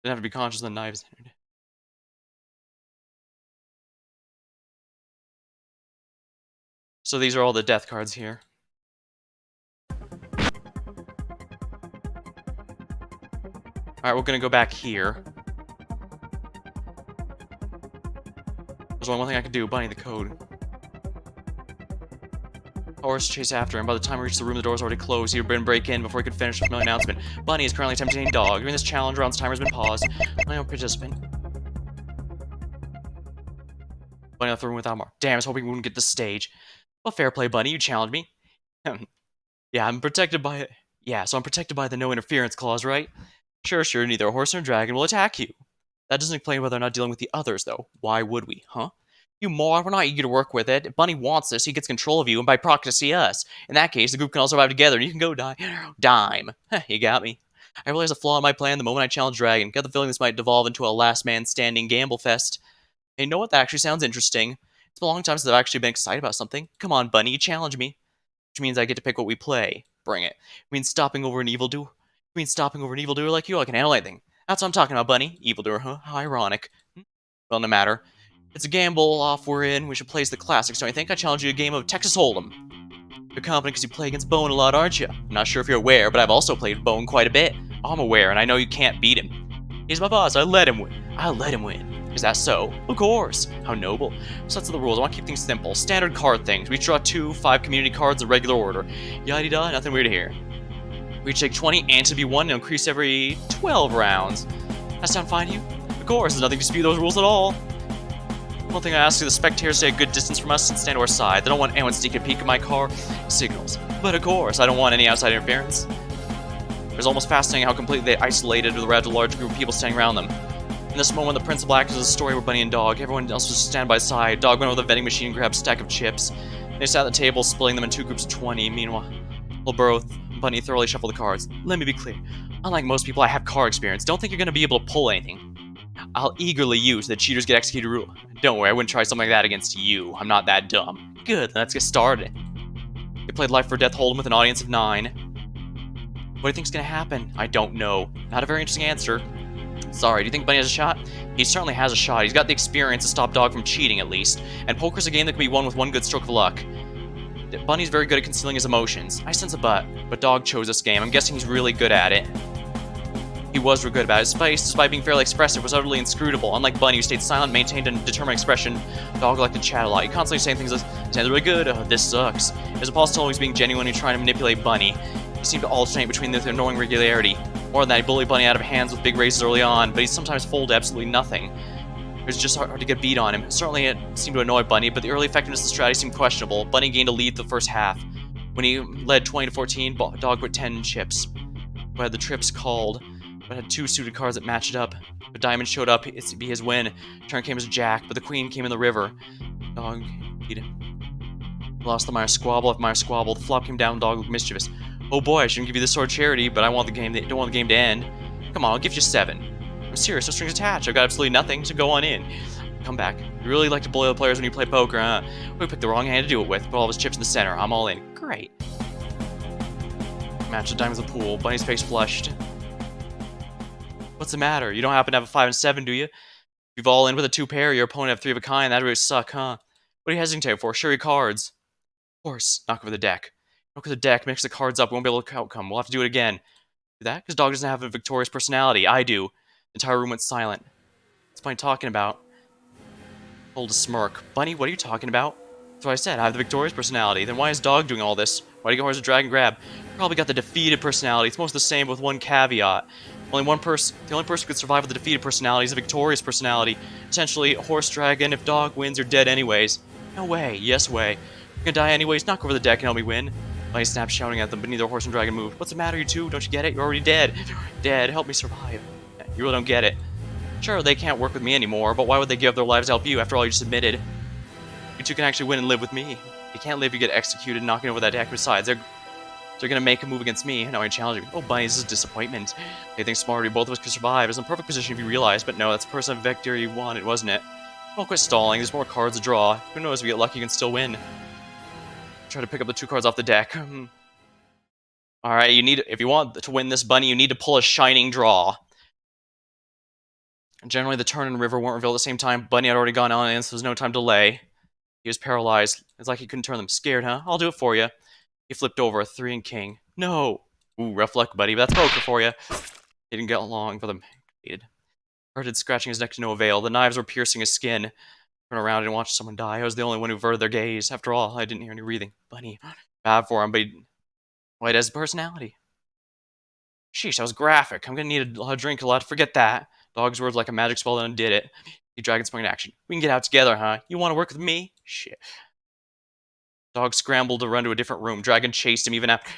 Didn't have to be conscious of the knives. So these are all the death cards here. Alright, we're gonna go back here. There's only one thing I can do, Bunny the code. Horse chase after him. By the time we reached the room, the door's already closed. He would break in before he could finish with no announcement. Bunny is currently attempting to Dog. During this challenge, round's timer has been paused. My own participant. Bunny left the room without more. Damn, I was hoping we wouldn't get this stage. Well, fair play, Bunny. You challenged me. Yeah, I'm protected by it. Yeah, so I'm protected by the no interference clause, right? Sure, neither a horse nor a dragon will attack you. That doesn't explain whether or not dealing with the others, though. Why would we, huh? You moron, we're not eager to work with it. If Bunny wants this, he gets control of you, and by proxy us. In that case, the group can all survive together, and you can go dime. Heh, you got me. I realized a flaw in my plan the moment I challenged Dragon. Got the feeling this might devolve into a last man standing gamble fest. Hey, you know what? That actually sounds interesting. It's been a long time since I've actually been excited about something. Come on, Bunny, challenge me. Which means I get to pick what we play. Bring it. It means stopping over an evildoer. It means stopping over an evildoer like you. I can handle anything. That's what I'm talking about, Bunny. Evildoer, huh? How ironic. Well, no matter. It's a gamble off we're in. We should play as the classics, don't you think? I challenge you to a game of Texas Hold'em. You're confident because you play against Bone a lot, aren't you? I'm not sure if you're aware, but I've also played Bone quite a bit. I'm aware, and I know you can't beat him. He's my boss. I let him win. I let him win. Is that so? Of course. How noble. So that's the rules. I want to keep things simple. Standard card things. We draw 2, 5 community cards in regular order. Yada-da, nothing weird here. We take 20 and to be 1 and increase every 12 rounds. That sound fine to you? Of course, there's nothing to dispute those rules at all. One thing I ask is the spectators stay a good distance from us and stand to our side. They don't want anyone sneaking a peek at my car signals. But of course, I don't want any outside interference. It was almost fascinating how completely they isolated with a rather large group of people standing around them. In this moment, the principal act is a story with Bunny and Dog. Everyone else was stand by side. Dog went over the vending machine and grabbed a stack of chips. They sat at the table, splitting them in 2 groups of 20. Meanwhile, Bunny thoroughly shuffled the cards. Let me be clear. Unlike most people, I have card experience. Don't think you're going to be able to pull anything. I'll eagerly use the cheaters get executed rule. Don't worry, I wouldn't try something like that against you. I'm not that dumb. Good, let's get started. They played Life or Death Hold'em with an audience of 9. What do you think's gonna happen? I don't know. Not a very interesting answer. Sorry, do you think Bunny has a shot? He certainly has a shot. He's got the experience to stop Dog from cheating, at least. And poker's a game that can be won with one good stroke of luck. Bunny's very good at concealing his emotions. I sense a but Dog chose this game. I'm guessing he's really good at it. He was real good about it. His face, despite being fairly expressive, was utterly inscrutable. Unlike Bunny, who stayed silent, maintained a determined expression, Dog liked to chat a lot. He constantly saying things like, "Sounds really good. This sucks." As opposed to always being genuinely trying to manipulate Bunny, he seemed to alternate between this annoying regularity. More than that, he bullied Bunny out of hands with big raises early on, but he sometimes folded absolutely nothing. It was just hard to get beat on him. Certainly, it seemed to annoy Bunny, but the early effectiveness of the strategy seemed questionable. Bunny gained a lead the first half. When he led 20 to 14, Dog put 10 chips. Who had the trips called, but had 2 suited cards that matched up. But Diamond showed up, it's to be his win. Turn came as Jack, but the Queen came in the river. Dog beat him. Lost the Meyer Squabble. After Meyer Squabble, the flop came down. Dog looked mischievous. Oh boy, I shouldn't give you this sort of charity, but I want the game. Don't want the game to end. Come on, I'll give you 7. I'm serious, no strings attached. I've got absolutely nothing, so go on in. Come back. You really like to bully the players when you play poker, huh? We picked the wrong hand to do it with. Put all of his chips in the center. I'm all in. Great. Match the diamonds of the pool. Bunny's face flushed. What's the matter? You don't happen to have a 5 and 7, do you? If you've all in with a 2 pair, your opponent have 3 of a kind, that'd really suck, huh? What are you hesitating for? Show your cards. Of course. Knock over the deck. Knock over the deck, mix the cards up, we won't be able to outcome. We'll have to do it again. Do that? Because Dog doesn't have a victorious personality. I do. The entire room went silent. What's Bunny talking about? Hold a smirk. Bunny, what are you talking about? That's what I said. I have the victorious personality. Then why is Dog doing all this? Why do you go horse a drag and grab? Probably got the defeated personality. It's most the same with one caveat. The only person who could survive with the defeated personality is a victorious personality. Essentially, horse dragon. If Dog wins, you're dead anyways. No way. Yes way. You're gonna die anyways. Knock over the deck and help me win. Bunny snapped, shouting at them, but neither horse and dragon moved. What's the matter, you two? Don't you get it? You're already dead. Dead. Help me survive. You really don't get it. Sure, they can't work with me anymore, but why would they give up their lives to help you? After all, you just admitted. You two can actually win and live with me. You can't live, you get executed, knocking over that deck. Besides, they're gonna make a move against me. Now I challenge you. Oh, Bunny, this is disappointment. They think smarter, both of us could survive. It's in a perfect position if you realize, but no, that's the person victory you wanted, wasn't it? Well, quit stalling. There's more cards to draw. Who knows? If you get lucky, you can still win. Try to pick up the 2 cards off the deck. Alright, if you want to win this, Bunny, you need to pull a shining draw. Generally, the turn and river weren't revealed at the same time. Bunny had already gone on in, so there's no time to delay. He was paralyzed. It's like he couldn't turn them. Scared, huh? I'll do it for you. He flipped over a 3 and king. No! Ooh, rough luck, buddy, but that's poker for you. He didn't get along for them. Started scratching his neck to no avail. The knives were piercing his skin. Turned around and watched someone die. I was the only one who averted their gaze. After all, I didn't hear any breathing. Bunny, bad for him, but he has a personality. Sheesh, that was graphic. I'm gonna need a drink a lot to forget that. Dog's words like a magic spell that undid it. The dragon sprang into action. We can get out together, huh? You want to work with me? Shit. Dog scrambled to run to a different room. Dragon chased him even after...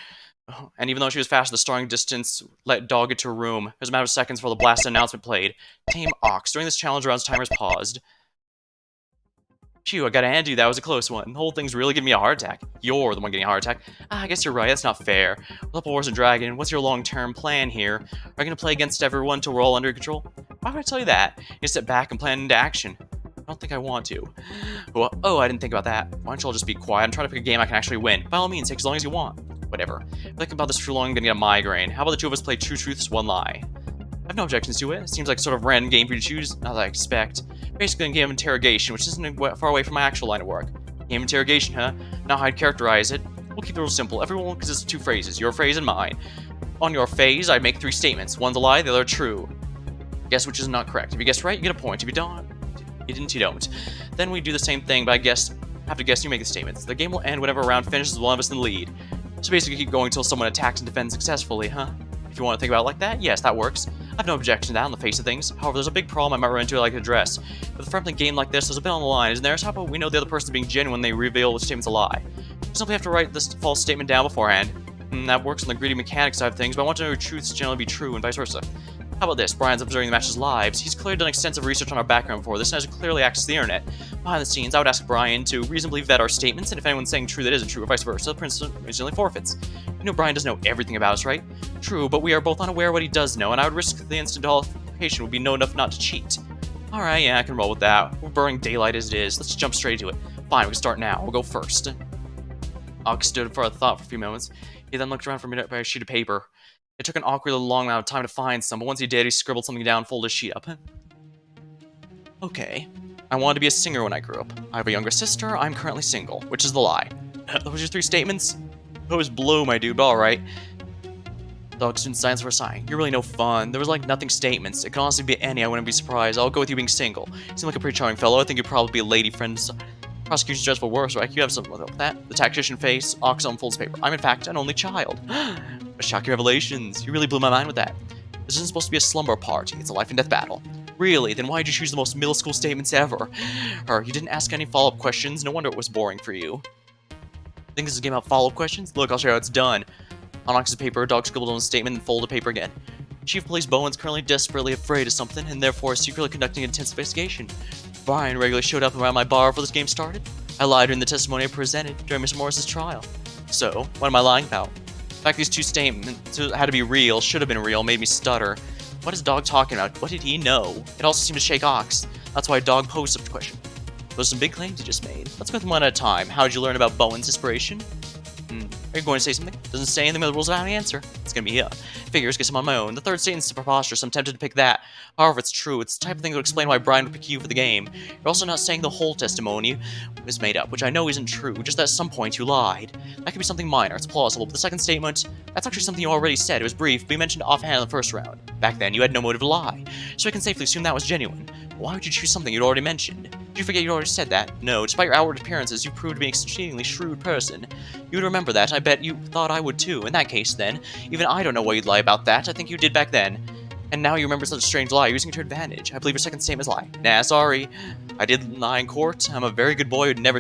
And even though she was fast at the starting distance, let dog get to her room. It was a matter of seconds before the blasted announcement played. Tame Ox. During this challenge round's timer's paused. Phew, I gotta hand you, that was a close one. The whole thing's really giving me a heart attack. You're the one getting a heart attack. I guess you're right, that's not fair. With Wars and Dragon, what's your long-term plan here? Are you gonna play against everyone till we're all under control? Why would I tell you that? You step back and plan into action. I don't think I want to. Well, oh, I didn't think about that. Why don't you all just be quiet? I'm trying to pick a game I can actually win. By all means, take as long as you want. Whatever. If I think about this for too long, I'm gonna get a migraine. How about the two of us play Two Truths, One Lie? I have no objections to it. It seems like a sort of random game for you to choose, not that I expect. Basically a game of interrogation, which isn't far away from my actual line of work. Game of interrogation, huh? Not how I'd characterize it. We'll keep the rules simple. Everyone will consist of two phrases, your phrase and mine. On your phrase, I'd make three statements. One's a lie, the other true. Guess which is not correct. If you guess right, you get a point. If you don't, you don't. Then we do the same thing, but have to guess you make the statements. The game will end whenever a round finishes with one of us in the lead. So basically keep going until someone attacks and defends successfully, huh? If you want to think about it like that, yes, that works. I have no objection to that on the face of things. However, there's a big problem I might run into I'd like to address. With a friendly game like this, there's a bit on the line, isn't there? So how about we know the other person being genuine when they reveal which statement's a lie? We simply have to write this false statement down beforehand. That works on the greedy mechanics side of things, but I want to know your truths generally be true and vice versa. How about this? Brian's observing the match's lives. He's clearly done extensive research on our background before this and has clearly access to the internet. Behind the scenes, I would ask Brian to reasonably vet our statements, and if anyone's saying true that isn't true or vice versa, the principal instantly forfeits. You know Brian doesn't know everything about us, right? True, but we are both unaware of what he does know, and I would risk the instant disqualification would be know enough not to cheat. Alright, yeah, I can roll with that. We're burning daylight as it is. Let's jump straight to it. Fine, we can start now. We'll go first. Ox stood for a thought for a few moments. He then looked around for a minute by a sheet of paper. It took an awkwardly long amount of time to find some, but once he did, he scribbled something down and folded his sheet up. Okay. I wanted to be a singer when I grew up. I have a younger sister, I'm currently single, which is the lie. Those are your three statements? Those blew, my dude, but alright. Dog stood in silence for a sigh. You're really no fun. There was like nothing statements. It could honestly be any, I wouldn't be surprised. I'll go with you being single. You seem like a pretty charming fellow. I think you'd probably be a lady friend. Prosecution's just for worse, right? You have something with that. The tactician face, Ox unfolds paper. I'm in fact an only child. Shocking revelations. You really blew my mind with that. This isn't supposed to be a slumber party. It's a life and death battle. Really? Then why'd you choose the most middle school statements ever? You didn't ask any follow-up questions? No wonder it was boring for you. Think this is a game about follow-up questions? Look, I'll show you how it's done. On Ox's paper, Dog scribbled on a statement and folded paper again. Chief of Police Bowen's currently desperately afraid of something, and therefore is secretly conducting an intense investigation. Brian regularly showed up around my bar before this game started. I lied during the testimony I presented during Mr. Morris's trial. So, what am I lying about? The fact these two statements had to be real, should have been real, made me stutter. What is Dog talking about? What did he know? It also seemed to shake Ox. That's why Dog posed such a question. Those are some big claims you just made. Let's go with them one at a time. How did you learn about Bowen's inspiration? Are you going to say something? Doesn't say anything about the rules of how to answer. It's gonna be figures, guess I'm on my own. The third statement's preposterous, I'm tempted to pick that. However, it's true. It's the type of thing that would explain why Brian would pick you for the game. You're also not saying the whole testimony is made up, which I know isn't true, just that at some point you lied. That could be something minor, it's plausible, but the second statement, that's actually something you already said. It was brief, but you mentioned offhand in the first round. Back then, you had no motive to lie, so I can safely assume that was genuine. Why would you choose something you'd already mentioned? Did you forget you already said that? No, despite your outward appearances, you proved to be an exceedingly shrewd person. You would remember that, and I bet you thought I would too. In that case, then, even I don't know why you'd lie about that. I think you did back then. And now you remember such a strange lie, using it to your advantage. I believe your second statement is lie. Nah, sorry. I did lie in court. I'm a very good boy who'd never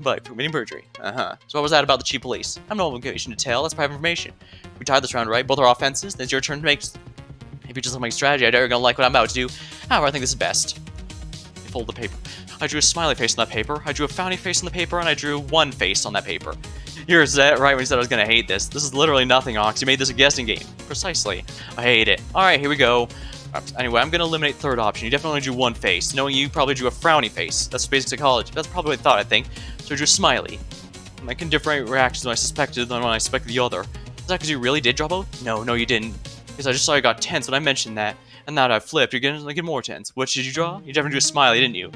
but committing perjury. So what was that about the chief police? I have no obligation to tell. That's private information. We tied this round right. Both are offenses. Then it's your turn to make... If you just like my strategy, I doubt you're gonna like what I'm about to do. However, I think this is best. You fold the paper. I drew a smiley face on that paper. I drew a frowny face on the paper, and I drew one face on that paper. Here's that right when you said I was gonna hate this. This is literally nothing, Ox. You made this a guessing game. Precisely. I hate it. Alright, here we go. Anyway, I'm gonna eliminate third option. You definitely drew one face. Knowing you probably drew a frowny face. That's basic psychology. That's probably what I thought, I think. So I drew a smiley. I can different reactions when I suspected than when I suspected the other. Is that because you really did draw both? No, you didn't. Because I just saw you got tense when I mentioned that. And now that I've flipped, you're gonna get more tense. What did you draw? You definitely drew a smiley, didn't you?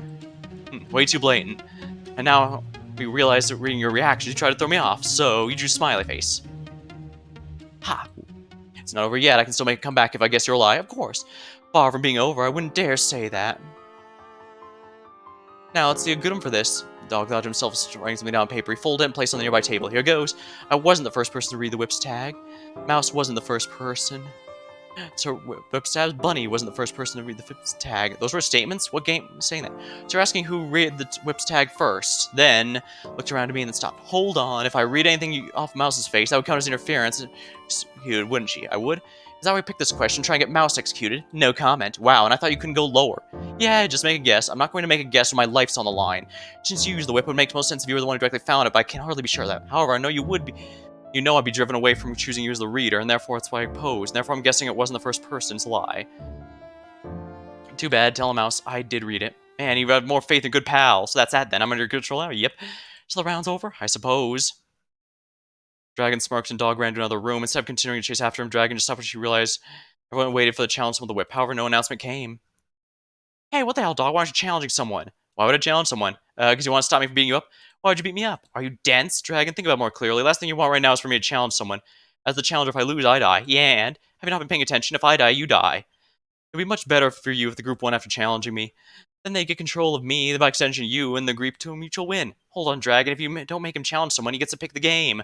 Way too blatant. And now we realized that reading your reactions, you tried to throw me off, so you drew smiley face. Ha! It's not over yet. I can still make a comeback if I guess you're a lie, of course. Far from being over, I wouldn't dare say that. Now, let's see a good one for this. The dog thought to himself, writing something down on paper. He folded it and placed it on the nearby table. Here goes. I wasn't the first person to read the whip's tag. Mouse wasn't the first person. So Whipstab's bunny wasn't the first person to read the Whip's tag. Those were statements? What game is saying that? So you're asking who read the Whip's tag first, then looked around to me and then stopped. Hold on, if I read anything off Mouse's face, that would count as interference. He would, wouldn't she? I would. Is that why I picked this question? Try and get Mouse executed? No comment. Wow, and I thought you couldn't go lower. Yeah, just make a guess. I'm not going to make a guess when my life's on the line. Since you used the whip, it would make most sense if you were the one who directly found it, but I can hardly be sure of that. However, I know you would be. You know I'd be driven away from choosing you as the reader, and therefore that's why I posed. And therefore I'm guessing it wasn't the first person to lie. Too bad, tell him Mouse, I did read it. Man, you had more faith in good pal, so that's that then. I'm under your control now, yep. So the round's over, I suppose. Dragon smirked and Dog ran to another room. Instead of continuing to chase after him, Dragon just stopped when she realized everyone waited for the challenge with the whip. However, no announcement came. Hey, what the hell, Dog? Why aren't you challenging someone? Why would I challenge someone? Because you want to stop me from beating you up? Why would you beat me up? Are you dense, Dragon? Think about it more clearly. Last thing you want right now is for me to challenge someone. As the challenger, if I lose, I die. Yeah, and have you not been paying attention? If I die, you die. It would be much better for you if the group won after challenging me. Then they get control of me, by extension you, and the group to a mutual win. Hold on, Dragon. If you don't make him challenge someone, he gets to pick the game.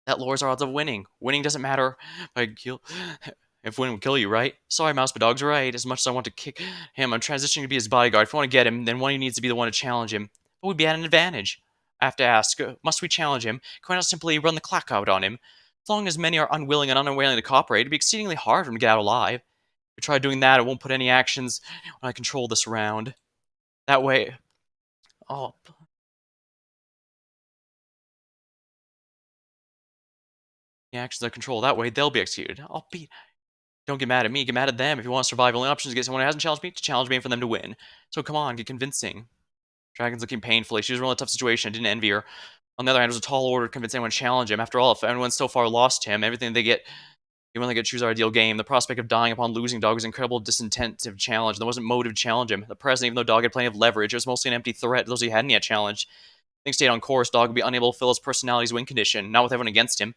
That lowers our odds of winning. Winning doesn't matter if winning will kill you, right? Sorry, Mouse, but Dog's right. As much as I want to kick him, I'm transitioning to be his bodyguard. If you want to get him, then one of you needs to be the one to challenge him. But we'd be at an advantage. I have to ask, must we challenge him? Can we not simply run the clock out on him? As long as many are unwilling and unwilling to cooperate, it'd be exceedingly hard for him to get out alive. If we try doing that, it won't put any actions when I control this round. That way... Oh... The actions I control, that way they'll be executed. I'll beat... Don't get mad at me, get mad at them. If you want to survive, only option is to get someone who hasn't challenged me to challenge me and for them to win. So come on, get convincing. Dragon's looking painfully. She was in a really tough situation. I didn't envy her. On the other hand, it was a tall order to convince anyone to challenge him. After all, if everyone's so far lost him, everything they get... Even when they get to choose our ideal game, the prospect of dying upon losing Dog was an incredible disincentive challenge. There wasn't motive to challenge him. The present, even though Dog had plenty of leverage, it was mostly an empty threat to those he hadn't yet challenged. If things stayed on course, Dog would be unable to fill his personality's win condition, not with everyone against him.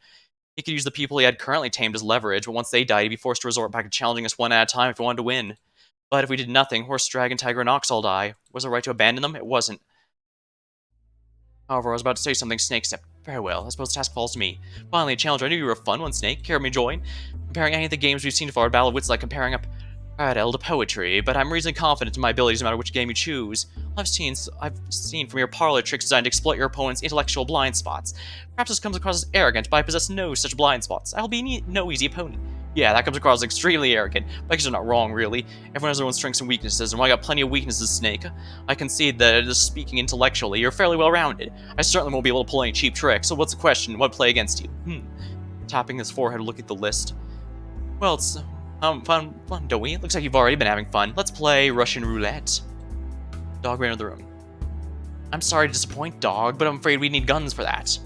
He could use the people he had currently tamed as leverage, but once they died, he'd be forced to resort back to challenging us one at a time if he wanted to win. But if we did nothing, Horse, Dragon, Tiger, and Ox all die. Was it right to abandon them? It wasn't. However, I was about to say something, Snake stepped. Very well, I suppose the task falls to me. Finally, a challenger. I knew you were fun one, Snake. Care of me join? Comparing any of the games we've seen so far, Battle of Wits like comparing up Paradel to poetry, but I'm reasonably confident in my abilities no matter which game you choose. I've seen from your parlor tricks designed to exploit your opponent's intellectual blind spots. Perhaps this comes across as arrogant, but I possess no such blind spots. I'll be no easy opponent. Yeah, that comes across as extremely arrogant, but I guess you're not wrong, really. Everyone has their own strengths and weaknesses, and while I got plenty of weaknesses, Snake, I concede that, just speaking intellectually, you're fairly well-rounded. I certainly won't be able to pull any cheap tricks, so what's the question? What play against you? Tapping his forehead, looking at the list. Well, it's fun, don't we? It looks like you've already been having fun. Let's play Russian roulette. Dog ran into the room. I'm sorry to disappoint, Dog, but I'm afraid we need guns for that.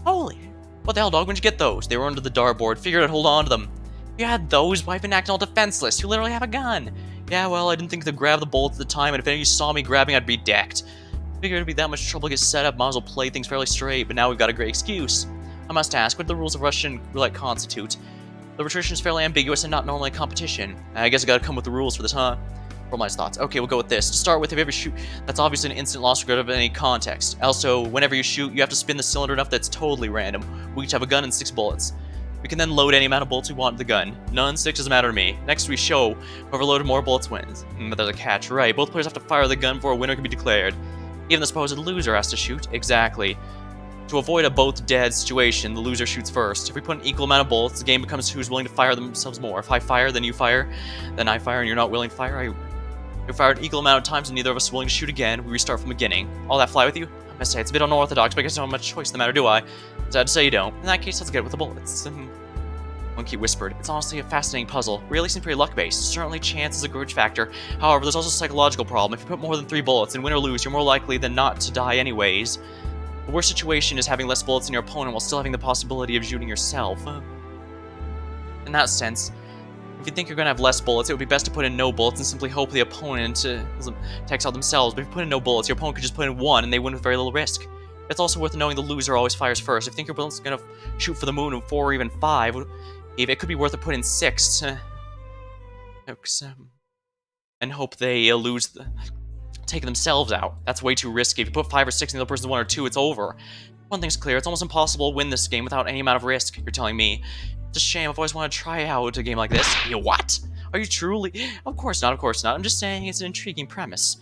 Holy... What the hell, Dog? When'd you get those? They were under the dartboard. Figured I'd hold on to them. If you had those, why have you been acting all defenseless? You literally have a gun. Yeah, well, I didn't think to grab the bullets at the time, and if any of you saw me grabbing, I'd be decked. Figured it'd be that much trouble to get set up, might as well play things fairly straight, but now we've got a great excuse. I must ask, what do the rules of Russian roulette constitute? The restriction is fairly ambiguous and not normally a competition. I guess I gotta come with the rules for this, huh? Formalized thoughts. Okay, we'll go with this. To start with, if you ever shoot, that's obviously an instant loss regardless of any context. Also, whenever you shoot, you have to spin the cylinder enough that's totally random. We each have a gun and 6 bullets. We can then load any amount of bullets we want in the gun. None, 6 doesn't matter to me. Next, we show whoever loaded more bullets wins. But there's a catch, right? Both players have to fire the gun before a winner can be declared. Even the supposed loser has to shoot. Exactly. To avoid a both dead situation, the loser shoots first. If we put an equal amount of bullets, the game becomes who's willing to fire themselves more. If I fire, then you fire, then I fire, and you're not willing to fire, we fired an equal amount of times and neither of us is willing to shoot again, we restart from the beginning. All that fly with you? I must say, it's a bit unorthodox, but I guess I don't have much choice in the matter, do I? Sad to say you don't. In that case, let's get it with the bullets. Monkey whispered. It's honestly a fascinating puzzle. Really seems pretty luck-based. Certainly chance is a grudge factor. However, there's also a psychological problem. If you put more than 3 bullets, and win or lose, you're more likely than not to die anyways. The worst situation is having less bullets than your opponent while still having the possibility of shooting yourself. In that sense, if you think you're going to have less bullets, it would be best to put in no bullets and simply hope the opponent takes out themselves. But if you put in no bullets, your opponent could just put in 1 and they win with very little risk. It's also worth knowing the loser always fires first. If you think your opponent's going to shoot for the moon in 4 or even 5, it could be worth to put in 6. And hope they lose, take themselves out. That's way too risky. If you put 5 or 6 and the other person's 1 or 2, it's over. One thing's clear, it's almost impossible to win this game without any amount of risk, you're telling me. It's a shame. I've always wanted to try out a game like this. You what? Are you truly? Of course not, of course not. I'm just saying it's an intriguing premise.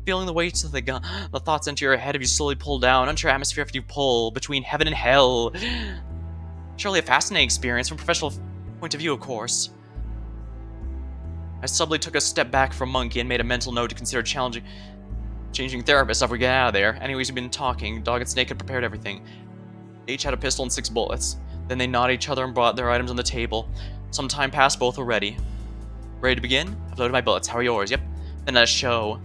Feeling the weight of the thoughts enter your head as you slowly pull down, enter your atmosphere after you pull between heaven and hell. Surely a fascinating experience from a professional point of view, of course. I suddenly took a step back from Monkey and made a mental note to consider changing therapists after we get out of there. Anyways, we've been talking. Dog and Snake had prepared everything. They each had a pistol and 6 bullets. Then they nodded at each other and brought their items on the table. Some time passed, both were ready. Ready to begin? I've loaded my bullets. How are yours? Yep. Then let's show.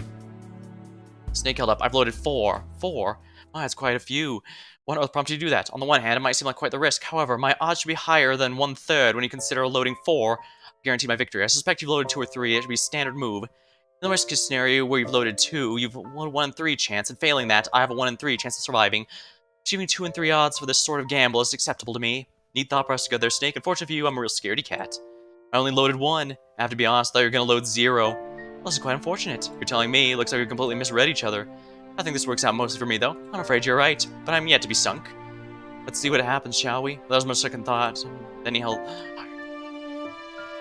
Snake held up. I've loaded 4. 4? My, that's quite a few. What on earth prompted you to do that? On the one hand, it might seem like quite the risk. However, my odds should be higher than 1/3 when you consider loading 4. Guarantee my victory. I suspect you've loaded 2 or 3. It should be a standard move. In the worst case scenario where you've loaded 2, you've a 1 in 3 chance, and failing that, I have a 1 in 3 chance of surviving. Achieving 2 in 3 odds for this sort of gamble is acceptable to me. Neat thought process together, Snake. Unfortunately for you, I'm a real scaredy cat. I only loaded 1. I have to be honest, I thought you were going to load 0. Well, this is quite unfortunate. You're telling me, looks like we completely misread each other. I think this works out mostly for me, though. I'm afraid you're right, but I'm yet to be sunk. Let's see what happens, shall we? That was my second thought. Then he held...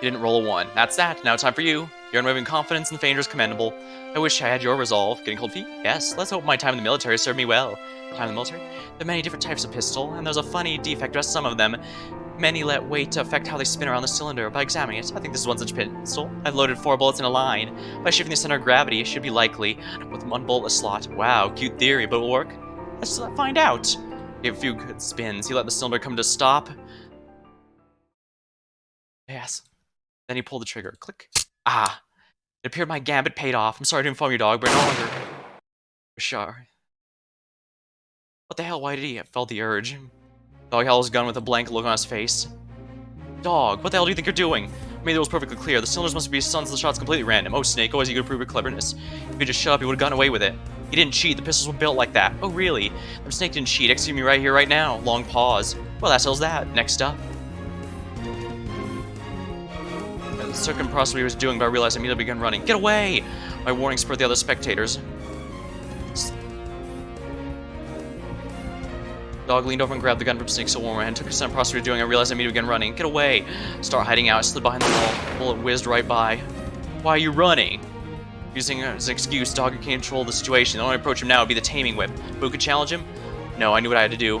He didn't roll a 1. That's that. Now it's time for you. Your unwavering confidence in the Fanger is commendable. I wish I had your resolve. Getting cold feet? Yes. Let's hope my time in the military served me well. Time in the military? There are many different types of pistol, and there's a funny defect about some of them. Many let weight to affect how they spin around the cylinder. By examining it, I think this is one such pistol. I've loaded 4 bullets in a line. By shifting the center of gravity, it should be likely. With 1 bullet a slot. Wow, cute theory, but it will work? Let's find out. Gave a few good spins. He let the cylinder come to stop. Yes. Then he pulled the trigger. Click. Ah. It appeared my gambit paid off. I'm sorry to inform you, dog, but no longer... Sure. What the hell? Why did he? I felt the urge. Dog held his gun with a blank look on his face. Dog, what the hell do you think you're doing? I made it was perfectly clear. The cylinders must be stuns, the shot's completely random. Oh, Snake, always eager to prove your cleverness. If you just shut up, you would have gotten away with it. He didn't cheat. The pistols were built like that. Oh, really? The Snake didn't cheat. Execute me right here, right now. Long pause. Well, that settles that. Next up. The second process he was doing, but I realized I immediately began running. Get away! My warning spurred the other spectators. Dog leaned over and grabbed the gun from Snake's warmer hand. Took a second process he was doing. I realized I immediately began running. Get away! Start hiding out. I slid behind the wall. Bullet whizzed right by. Why are you running? Using as an excuse, Dog can't control the situation. The only approach him now would be the taming whip. Who could challenge him? No, I knew what I had to do.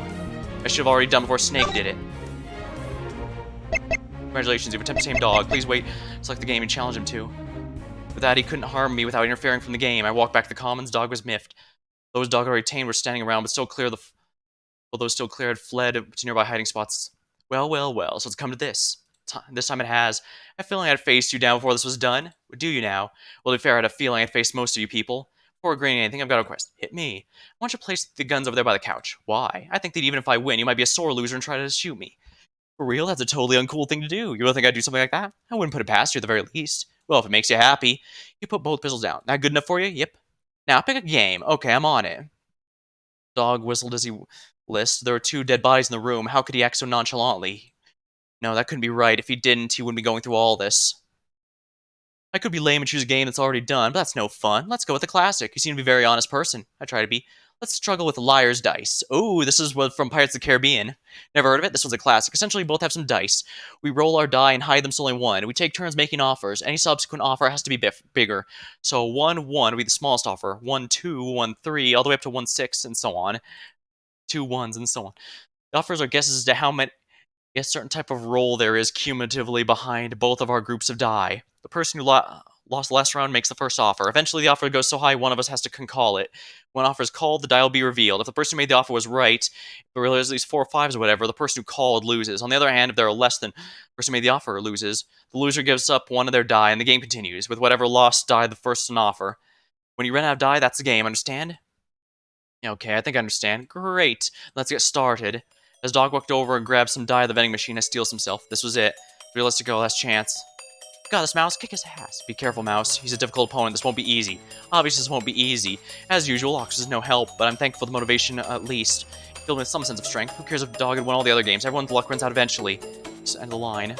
I should have already done before Snake did it. Congratulations, you've attempted to tame Dog. Please wait. Select the game and challenge him to. With that, he couldn't harm me without interfering from the game. I walked back to the commons. Dog was miffed. Those Dog already tamed were standing around, but still clear those still clear had fled to nearby hiding spots. Well, well, well, so it's come to this. This time it has. I had a feeling I'd faced you down before this was done. Do you now? Well, to be fair, I had a feeling I'd faced most of you people. Before agreeing to anything, I've got a request. Hit me. Why don't you place the guns over there by the couch? Why? I think that even if I win, you might be a sore loser and try to shoot me. For real? That's a totally uncool thing to do. You really think I'd do something like that? I wouldn't put it past you at the very least. Well, if it makes you happy. You put both pistols down. That good enough for you? Yep. Now, pick a game. Okay, I'm on it. Dog whistled as he listened. There were 2 dead bodies in the room. How could he act so nonchalantly? No, that couldn't be right. If he didn't, he wouldn't be going through all this. I could be lame and choose a game that's already done, but that's no fun. Let's go with the classic. You seem to be a very honest person. I try to be. Let's struggle with Liar's Dice. Oh, this is from Pirates of the Caribbean. Never heard of it? This one's a classic. Essentially, we both have some dice. We roll our die and hide them so only one. We take turns making offers. Any subsequent offer has to be bigger. So 1-1 would be the smallest offer. 1-2, 1-3, all the way up to 1-6, and so on. 2 1s, and so on. The offers are guesses as to how many a certain type of roll there is cumulatively behind both of our groups of die. The person who lost the last round makes the first offer. Eventually, the offer goes so high, one of us has to call it. When offer is called, the die will be revealed. If the person who made the offer was right, if there are at least 4 or 5s or whatever, the person who called loses. On the other hand, if there are less than the person who made the offer loses, the loser gives up one of their die, and the game continues, with whatever lost die the first an offer. When you run out of die, that's the game, understand? Okay, I think I understand. Great. Let's get started. As Dog walked over and grabbed some die at the vending machine, I steals himself. This was it. Realistic go, last chance. Got this, Mouse. Kick his ass. Be careful, Mouse. He's a difficult opponent. This won't be easy. Obviously, this won't be easy. As usual, Ox is no help, but I'm thankful for the motivation at least. Filled with some sense of strength. Who cares if Dog had won all the other games? Everyone's luck runs out eventually. Just end the line.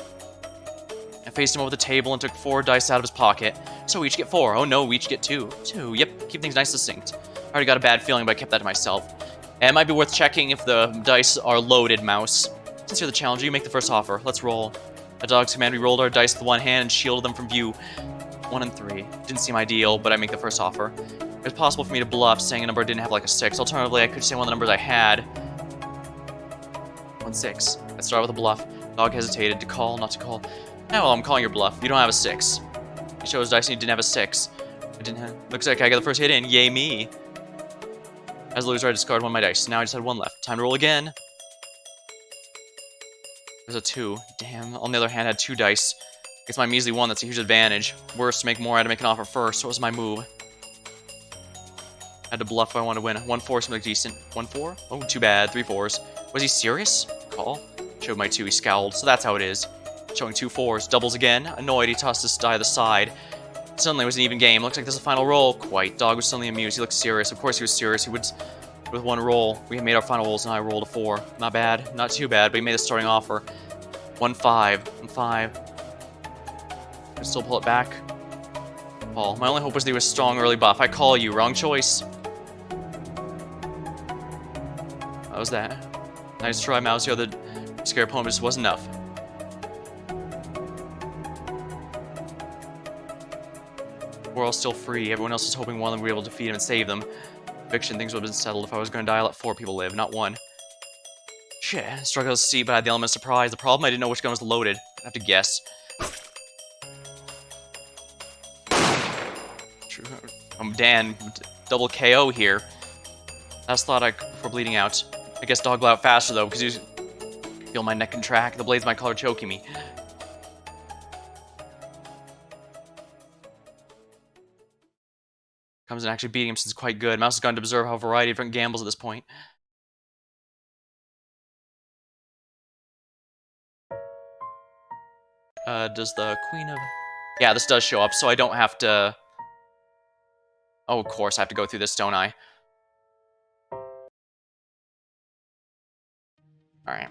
I faced him over the table and took 4 dice out of his pocket. So we each get 4. Oh no, we each get 2. 2, yep. Keep things nice and succinct. I already got a bad feeling, but I kept that to myself. And it might be worth checking if the dice are loaded, Mouse. Since you're the challenger, you make the first offer. Let's roll. At dog's command, we rolled our dice with one hand and shielded them from view. 1 and 3. Didn't seem ideal, but I make the first offer. It was possible for me to bluff, saying a number didn't have like a 6. Alternatively, I could say one of the numbers I had. 1, 6. I started with a bluff. Dog hesitated. To call, not to call. Yeah, well, I'm calling your bluff. You don't have a 6. You chose dice and you didn't have a 6. I didn't have... Looks like I got the first hit in. Yay me. As a loser, I discarded one of my dice. Now I just had 1 left. Time to roll again. There's a 2. Damn. On the other hand, I had 2 dice. It's my measly 1. That's a huge advantage. Worse, to make more, I had to make an offer first. So what was my move? I had to bluff if I wanted to win. 1 4 seemed like decent. 1 4? Oh, too bad. 3 4s. Was he serious? Call. Showed my 2. He scowled. So that's how it is. Showing 2 4s. Doubles again. Annoyed, he tossed his die to the side. Suddenly, it was an even game. Looks like this is the final roll. Quite. Dog was suddenly amused. He looked serious. Of course he was serious. He would... With 1 roll, we made our final rolls, and I rolled a 4. Not bad. Not too bad, but he made a starting offer. 1 5. 1 5. Can still pull it back. Call. My only hope was that he was strong early buff. I call you. Wrong choice. How was that? Nice try, Mouse. The other scared opponent just wasn't enough. We're all still free. Everyone else is hoping one of them would be able to defeat him and save them. Eviction, things would have been settled if I was going to die. Let 4 people live, not 1. Shit. Struggled to see, but I had the element of surprise. The problem, I didn't know which gun was loaded. I'd have to guess. Dan, double KO here. Last thought before bleeding out. I guess dog bled out faster though, because he was... Feel my neck contract. The blades of my collar choking me. Comes and actually beating him since it's quite good. Mouse has gone to observe how a variety of different gambles at this point. Does the Queen of... Yeah, this does show up, so I don't have to... Oh, of course, I have to go through this, don't I? Alright.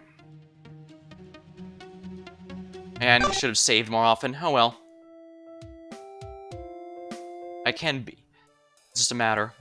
And should have saved more often. Oh well. I can be. It's just a matter.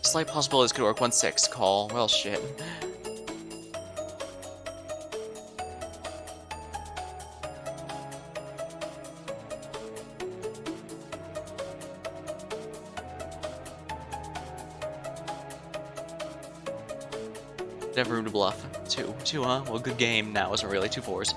Slight possibility this could work. 1 6. Call. Well, shit. Never room to bluff. 2. 2, huh? Well, good game. Now wasn't really 2 4s.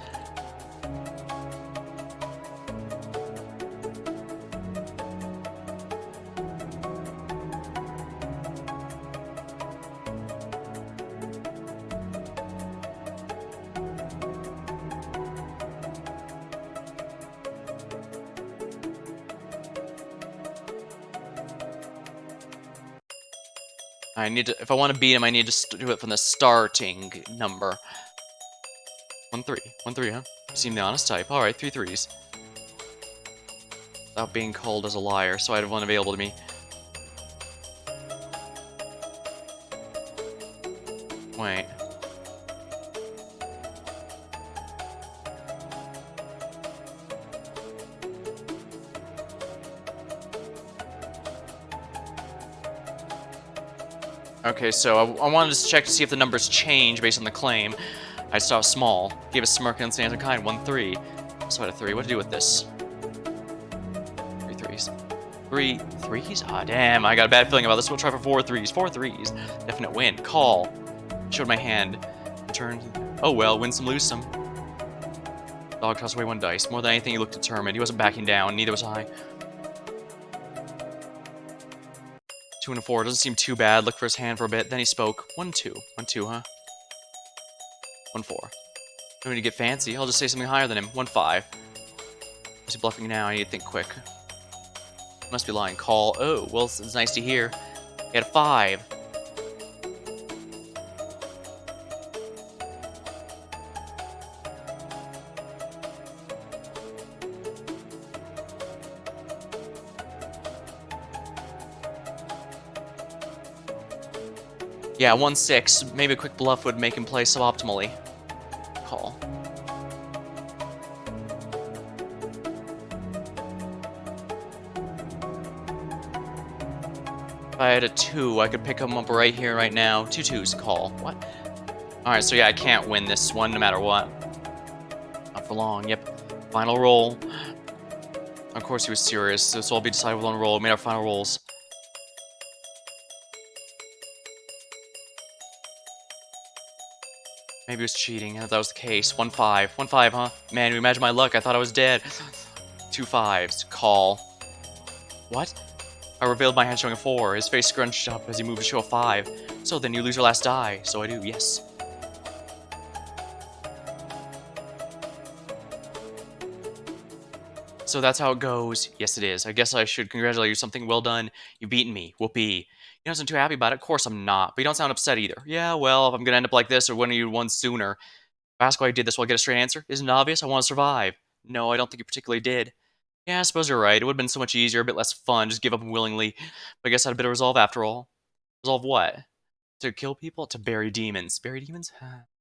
I need to, if I want to beat him, I need to do it from the starting number. 1 3. 1 3, huh? You seem the honest type. Alright, 3 3s. Without being called as a liar, so I had one available to me. Wait. Okay, so I wanted to check to see if the numbers change based on the claim. I saw small. Gave a smirk and stands in kind. 1 3. So I had a 3. What to do with this? 3 3s. 3 threes? Ah, damn, I got a bad feeling about this. We'll try for 4 threes. 4 threes. Definite win. Call. Showed my hand. Turned. Oh well, win some, lose some. Dog tossed away 1 dice. More than anything, he looked determined. He wasn't backing down. Neither was I. 2 and a 4. Doesn't seem too bad. Looked for his hand for a bit. Then he spoke. 1, 2. 1, 2, huh? 1, 4. Don't need to get fancy. I'll just say something higher than him. 1, 5. Is he bluffing now? I need to think quick. Must be lying. Call. Oh, well, it's nice to hear. He had a 5. Yeah, 1, 6. Maybe a quick bluff would make him play suboptimally. Call. If I had a 2, I could pick him up right here, right now. 2 2s. Call. What? Alright, so yeah, I can't win this one no matter what. Not for long. Yep. Final roll. Of course he was serious, so this will all be decided with one roll. We made our final rolls. Maybe it was cheating, if that was the case. 1, 5. 1, 5, huh? Man, you imagine my luck. I thought I was dead. 2 5s. Call. What? I revealed my hand showing a 4. His face scrunched up as he moved to show a 5. So then you lose your last die. So I do, yes. So that's how it goes. Yes, it is. I guess I should congratulate you. Something well done. You've beaten me. Whoopee. You don't sound too happy about it. Of course I'm not. But you don't sound upset either. Yeah, well, if I'm going to end up like this, or when of you won sooner. If I ask why I did this, will I get a straight answer? Isn't it obvious? I want to survive. No, I don't think you particularly did. Yeah, I suppose you're right. It would have been so much easier, a bit less fun, just give up willingly. But I guess I had a bit of resolve after all. Resolve what? To kill people? To bury demons. Bury demons?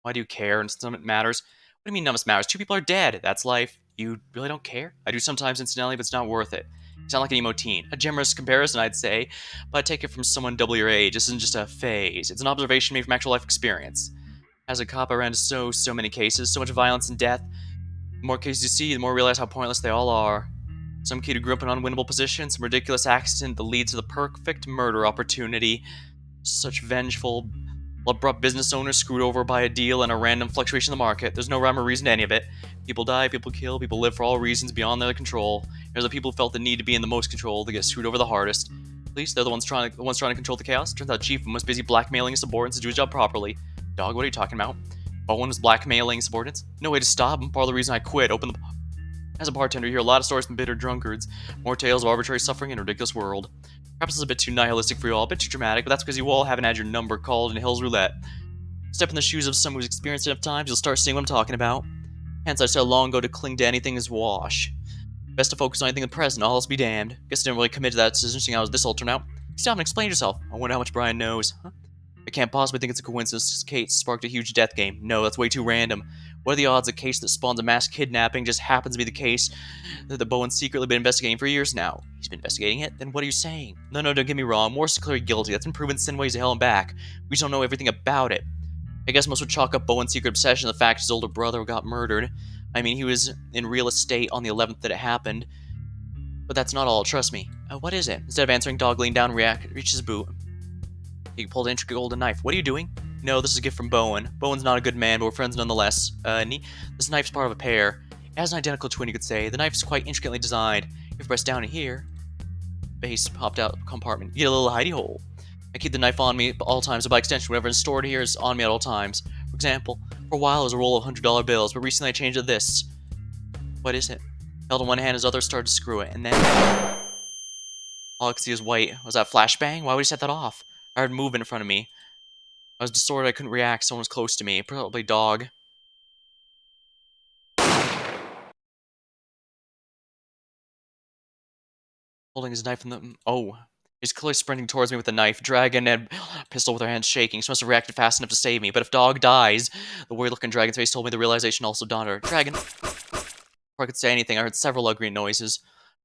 Why do you care? And some it matters. What do you mean none of us matters? 2 people are dead. That's life. You really don't care? I do sometimes, incidentally, but it's not worth it. You sound like an emo teen. A generous comparison, I'd say, but I take it from someone double your age. This isn't just a phase. It's an observation made from actual life experience. As a cop, I ran into so many cases, so much violence and death. The more cases you see, the more you realize how pointless they all are. Some kid who grew up in an unwinnable position, some ridiculous accident that leads to the perfect murder opportunity. Such vengeful, abrupt business owners screwed over by a deal and a random fluctuation in the market. There's no rhyme or reason to any of it. People die, people kill, people live for all reasons beyond their control. There's the people who felt the need to be in the most control that get screwed over the hardest. At least they're the ones trying to control the chaos. Turns out Chief was busy blackmailing his subordinates to do his job properly. Dog, what are you talking about? Bowen was blackmailing subordinates? No way to stop him. Part of the reason I quit. As a bartender, you hear a lot of stories from bitter drunkards. More tales of arbitrary suffering in a ridiculous world. Perhaps it's a bit too nihilistic for you all, a bit too dramatic, but that's because you all haven't had your number called in Hill's Roulette. Step in the shoes of someone who's experienced it enough times, you'll start seeing what I'm talking about. Hence, I said long ago to cling to anything is wash. Best to focus on anything in the present, all else be damned. Guess I didn't really commit to that decision, seeing how this all turned out. Stop and explain yourself. I wonder how much Brian knows. Huh? I can't possibly think it's a coincidence Kate sparked a huge death game. No, that's way too random. What are the odds a case that spawns a mass kidnapping just happens to be the case that Bowen's secretly been investigating for years now? He's been investigating it? Then what are you saying? No, don't get me wrong. Morse is clearly guilty. That's been proven 10 ways to hell and back. We just don't know everything about it. I guess most would chalk up Bowen's secret obsession to the fact his older brother got murdered. I mean, he was in real estate on the 11th that it happened. But that's not all, trust me. What is it? Instead of answering, Dog leaned down and reached his boot. He pulled an intricate golden knife. What are you doing? No, this is a gift from Bowen. Bowen's not a good man, but we're friends nonetheless. This knife's part of a pair. It has an identical twin, you could say. The knife's quite intricately designed. If you press down in here, base popped out compartment. You get a little hidey hole. I keep the knife on me at all times, so by extension, whatever is stored here is on me at all times. For example, for a while it was a roll of $100 bills, but recently I changed it to this. What is it? Held in one hand, his other started to screw it, and then all I could see was white. Was that flashbang? Why would he set that off? I heard movement in front of me. I was distorted, I couldn't react, someone was close to me. Probably Dog. Holding his knife in the... Oh. He's clearly sprinting towards me with the knife, dragon and pistol with her hands shaking. She must have reacted fast enough to save me. But if Dog dies... The worried-looking dragon's face told me the realization also dawned on her. Dragon. Before I could say anything, I heard several ugly noises.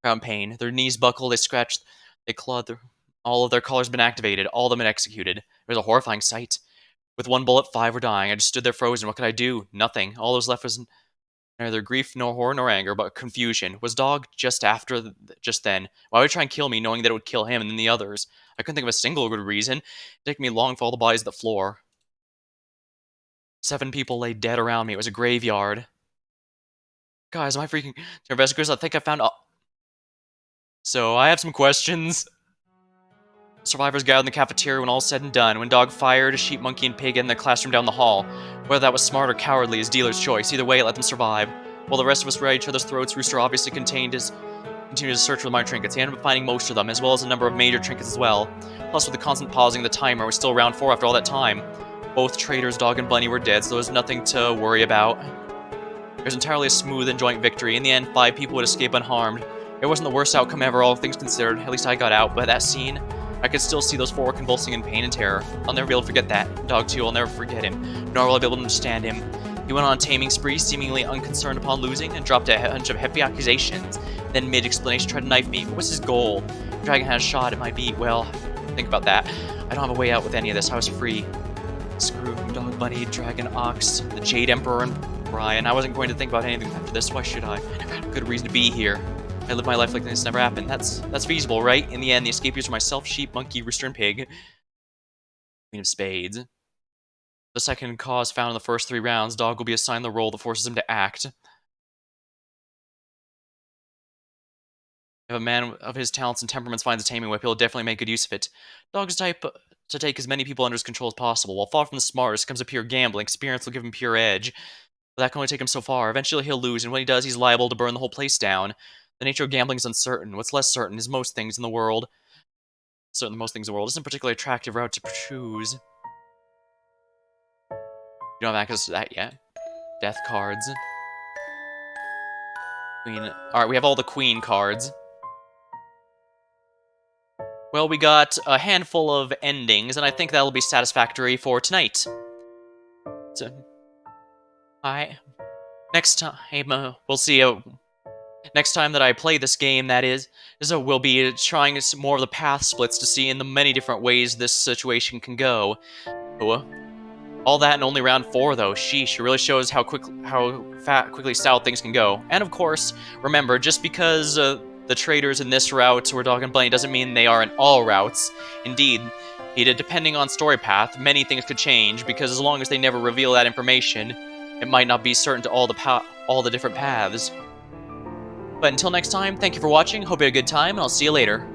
Around pain. Their knees buckled, they scratched, they clawed. All of their collars been activated. All of them been executed. It was a horrifying sight. With one bullet, 5 were dying. I just stood there frozen. What could I do? Nothing. All that was left was Neither grief, nor horror, nor anger, but confusion. Was Dog just then? Why would he try and kill me, knowing that it would kill him and then the others? I couldn't think of a single good reason. It'd take me long for all the bodies on the floor. 7 people lay dead around me. It was a graveyard. Guys, am I freaking investigators? I think I found. So I have some questions. Survivors gathered in the cafeteria when all said and done. When Dog fired, Sheep, Monkey, and Pig in the classroom down the hall. Whether that was smart or cowardly is dealer's choice. Either way, it let them survive. While the rest of us were at each other's throats, Rooster obviously continued his search for the minor trinkets. He ended up finding most of them, as well as a number of major trinkets as well. Plus, with the constant pausing of the timer, it was still round 4 after all that time. Both traitors, Dog and Bunny, were dead, so there was nothing to worry about. It was entirely a smooth and joint victory. In the end, 5 people would escape unharmed. It wasn't the worst outcome ever, all things considered. At least I got out, but that scene, I could still see those 4 convulsing in pain and terror. I'll never be able to forget that. Dog, too, I'll never forget him. Nor will I be able to understand him. He went on a taming spree, seemingly unconcerned upon losing, and dropped a bunch of heavy accusations. Then, mid-explanation, tried to knife me. What was his goal? The dragon had a shot at my beat. Well, think about that. I don't have a way out with any of this. I was free. Screw Dog, Bunny, Dragon, Ox, the Jade Emperor, and Brian. I wasn't going to think about anything after this. Why should I? I never had a good reason to be here. I live my life like this never happened. That's feasible, right? In the end, the escapees were myself, Sheep, Monkey, Rooster, and Pig. Queen of Spades. The second cause found in the first 3 rounds, Dog will be assigned the role that forces him to act. If a man of his talents and temperaments finds a taming whip, he'll definitely make good use of it. Dog's type to take as many people under his control as possible. While far from the smartest comes a pure gambling, experience will give him pure edge. But that can only take him so far. Eventually he'll lose, and when he does, he's liable to burn the whole place down. The nature of gambling is uncertain. What's less certain is most things in the world. Certainly most things in the world isn't a particularly attractive route to choose. You don't have access to that yet. Death cards. Queen. Alright, we have all the Queen cards. Well, we got a handful of endings, and I think that'll be satisfactory for tonight. So, alright. Next time, we'll see. Next time that I play this game, that is we'll be trying more of the path splits to see in the many different ways this situation can go. All that in only round 4, though. Sheesh, it really shows how quickly stout things can go. And of course, remember, just because the traders in this route were Dog and Bunny doesn't mean they are in all routes. Indeed, depending on story path, many things could change, because as long as they never reveal that information, it might not be certain to all the different paths. But until next time, thank you for watching, hope you had a good time, and I'll see you later.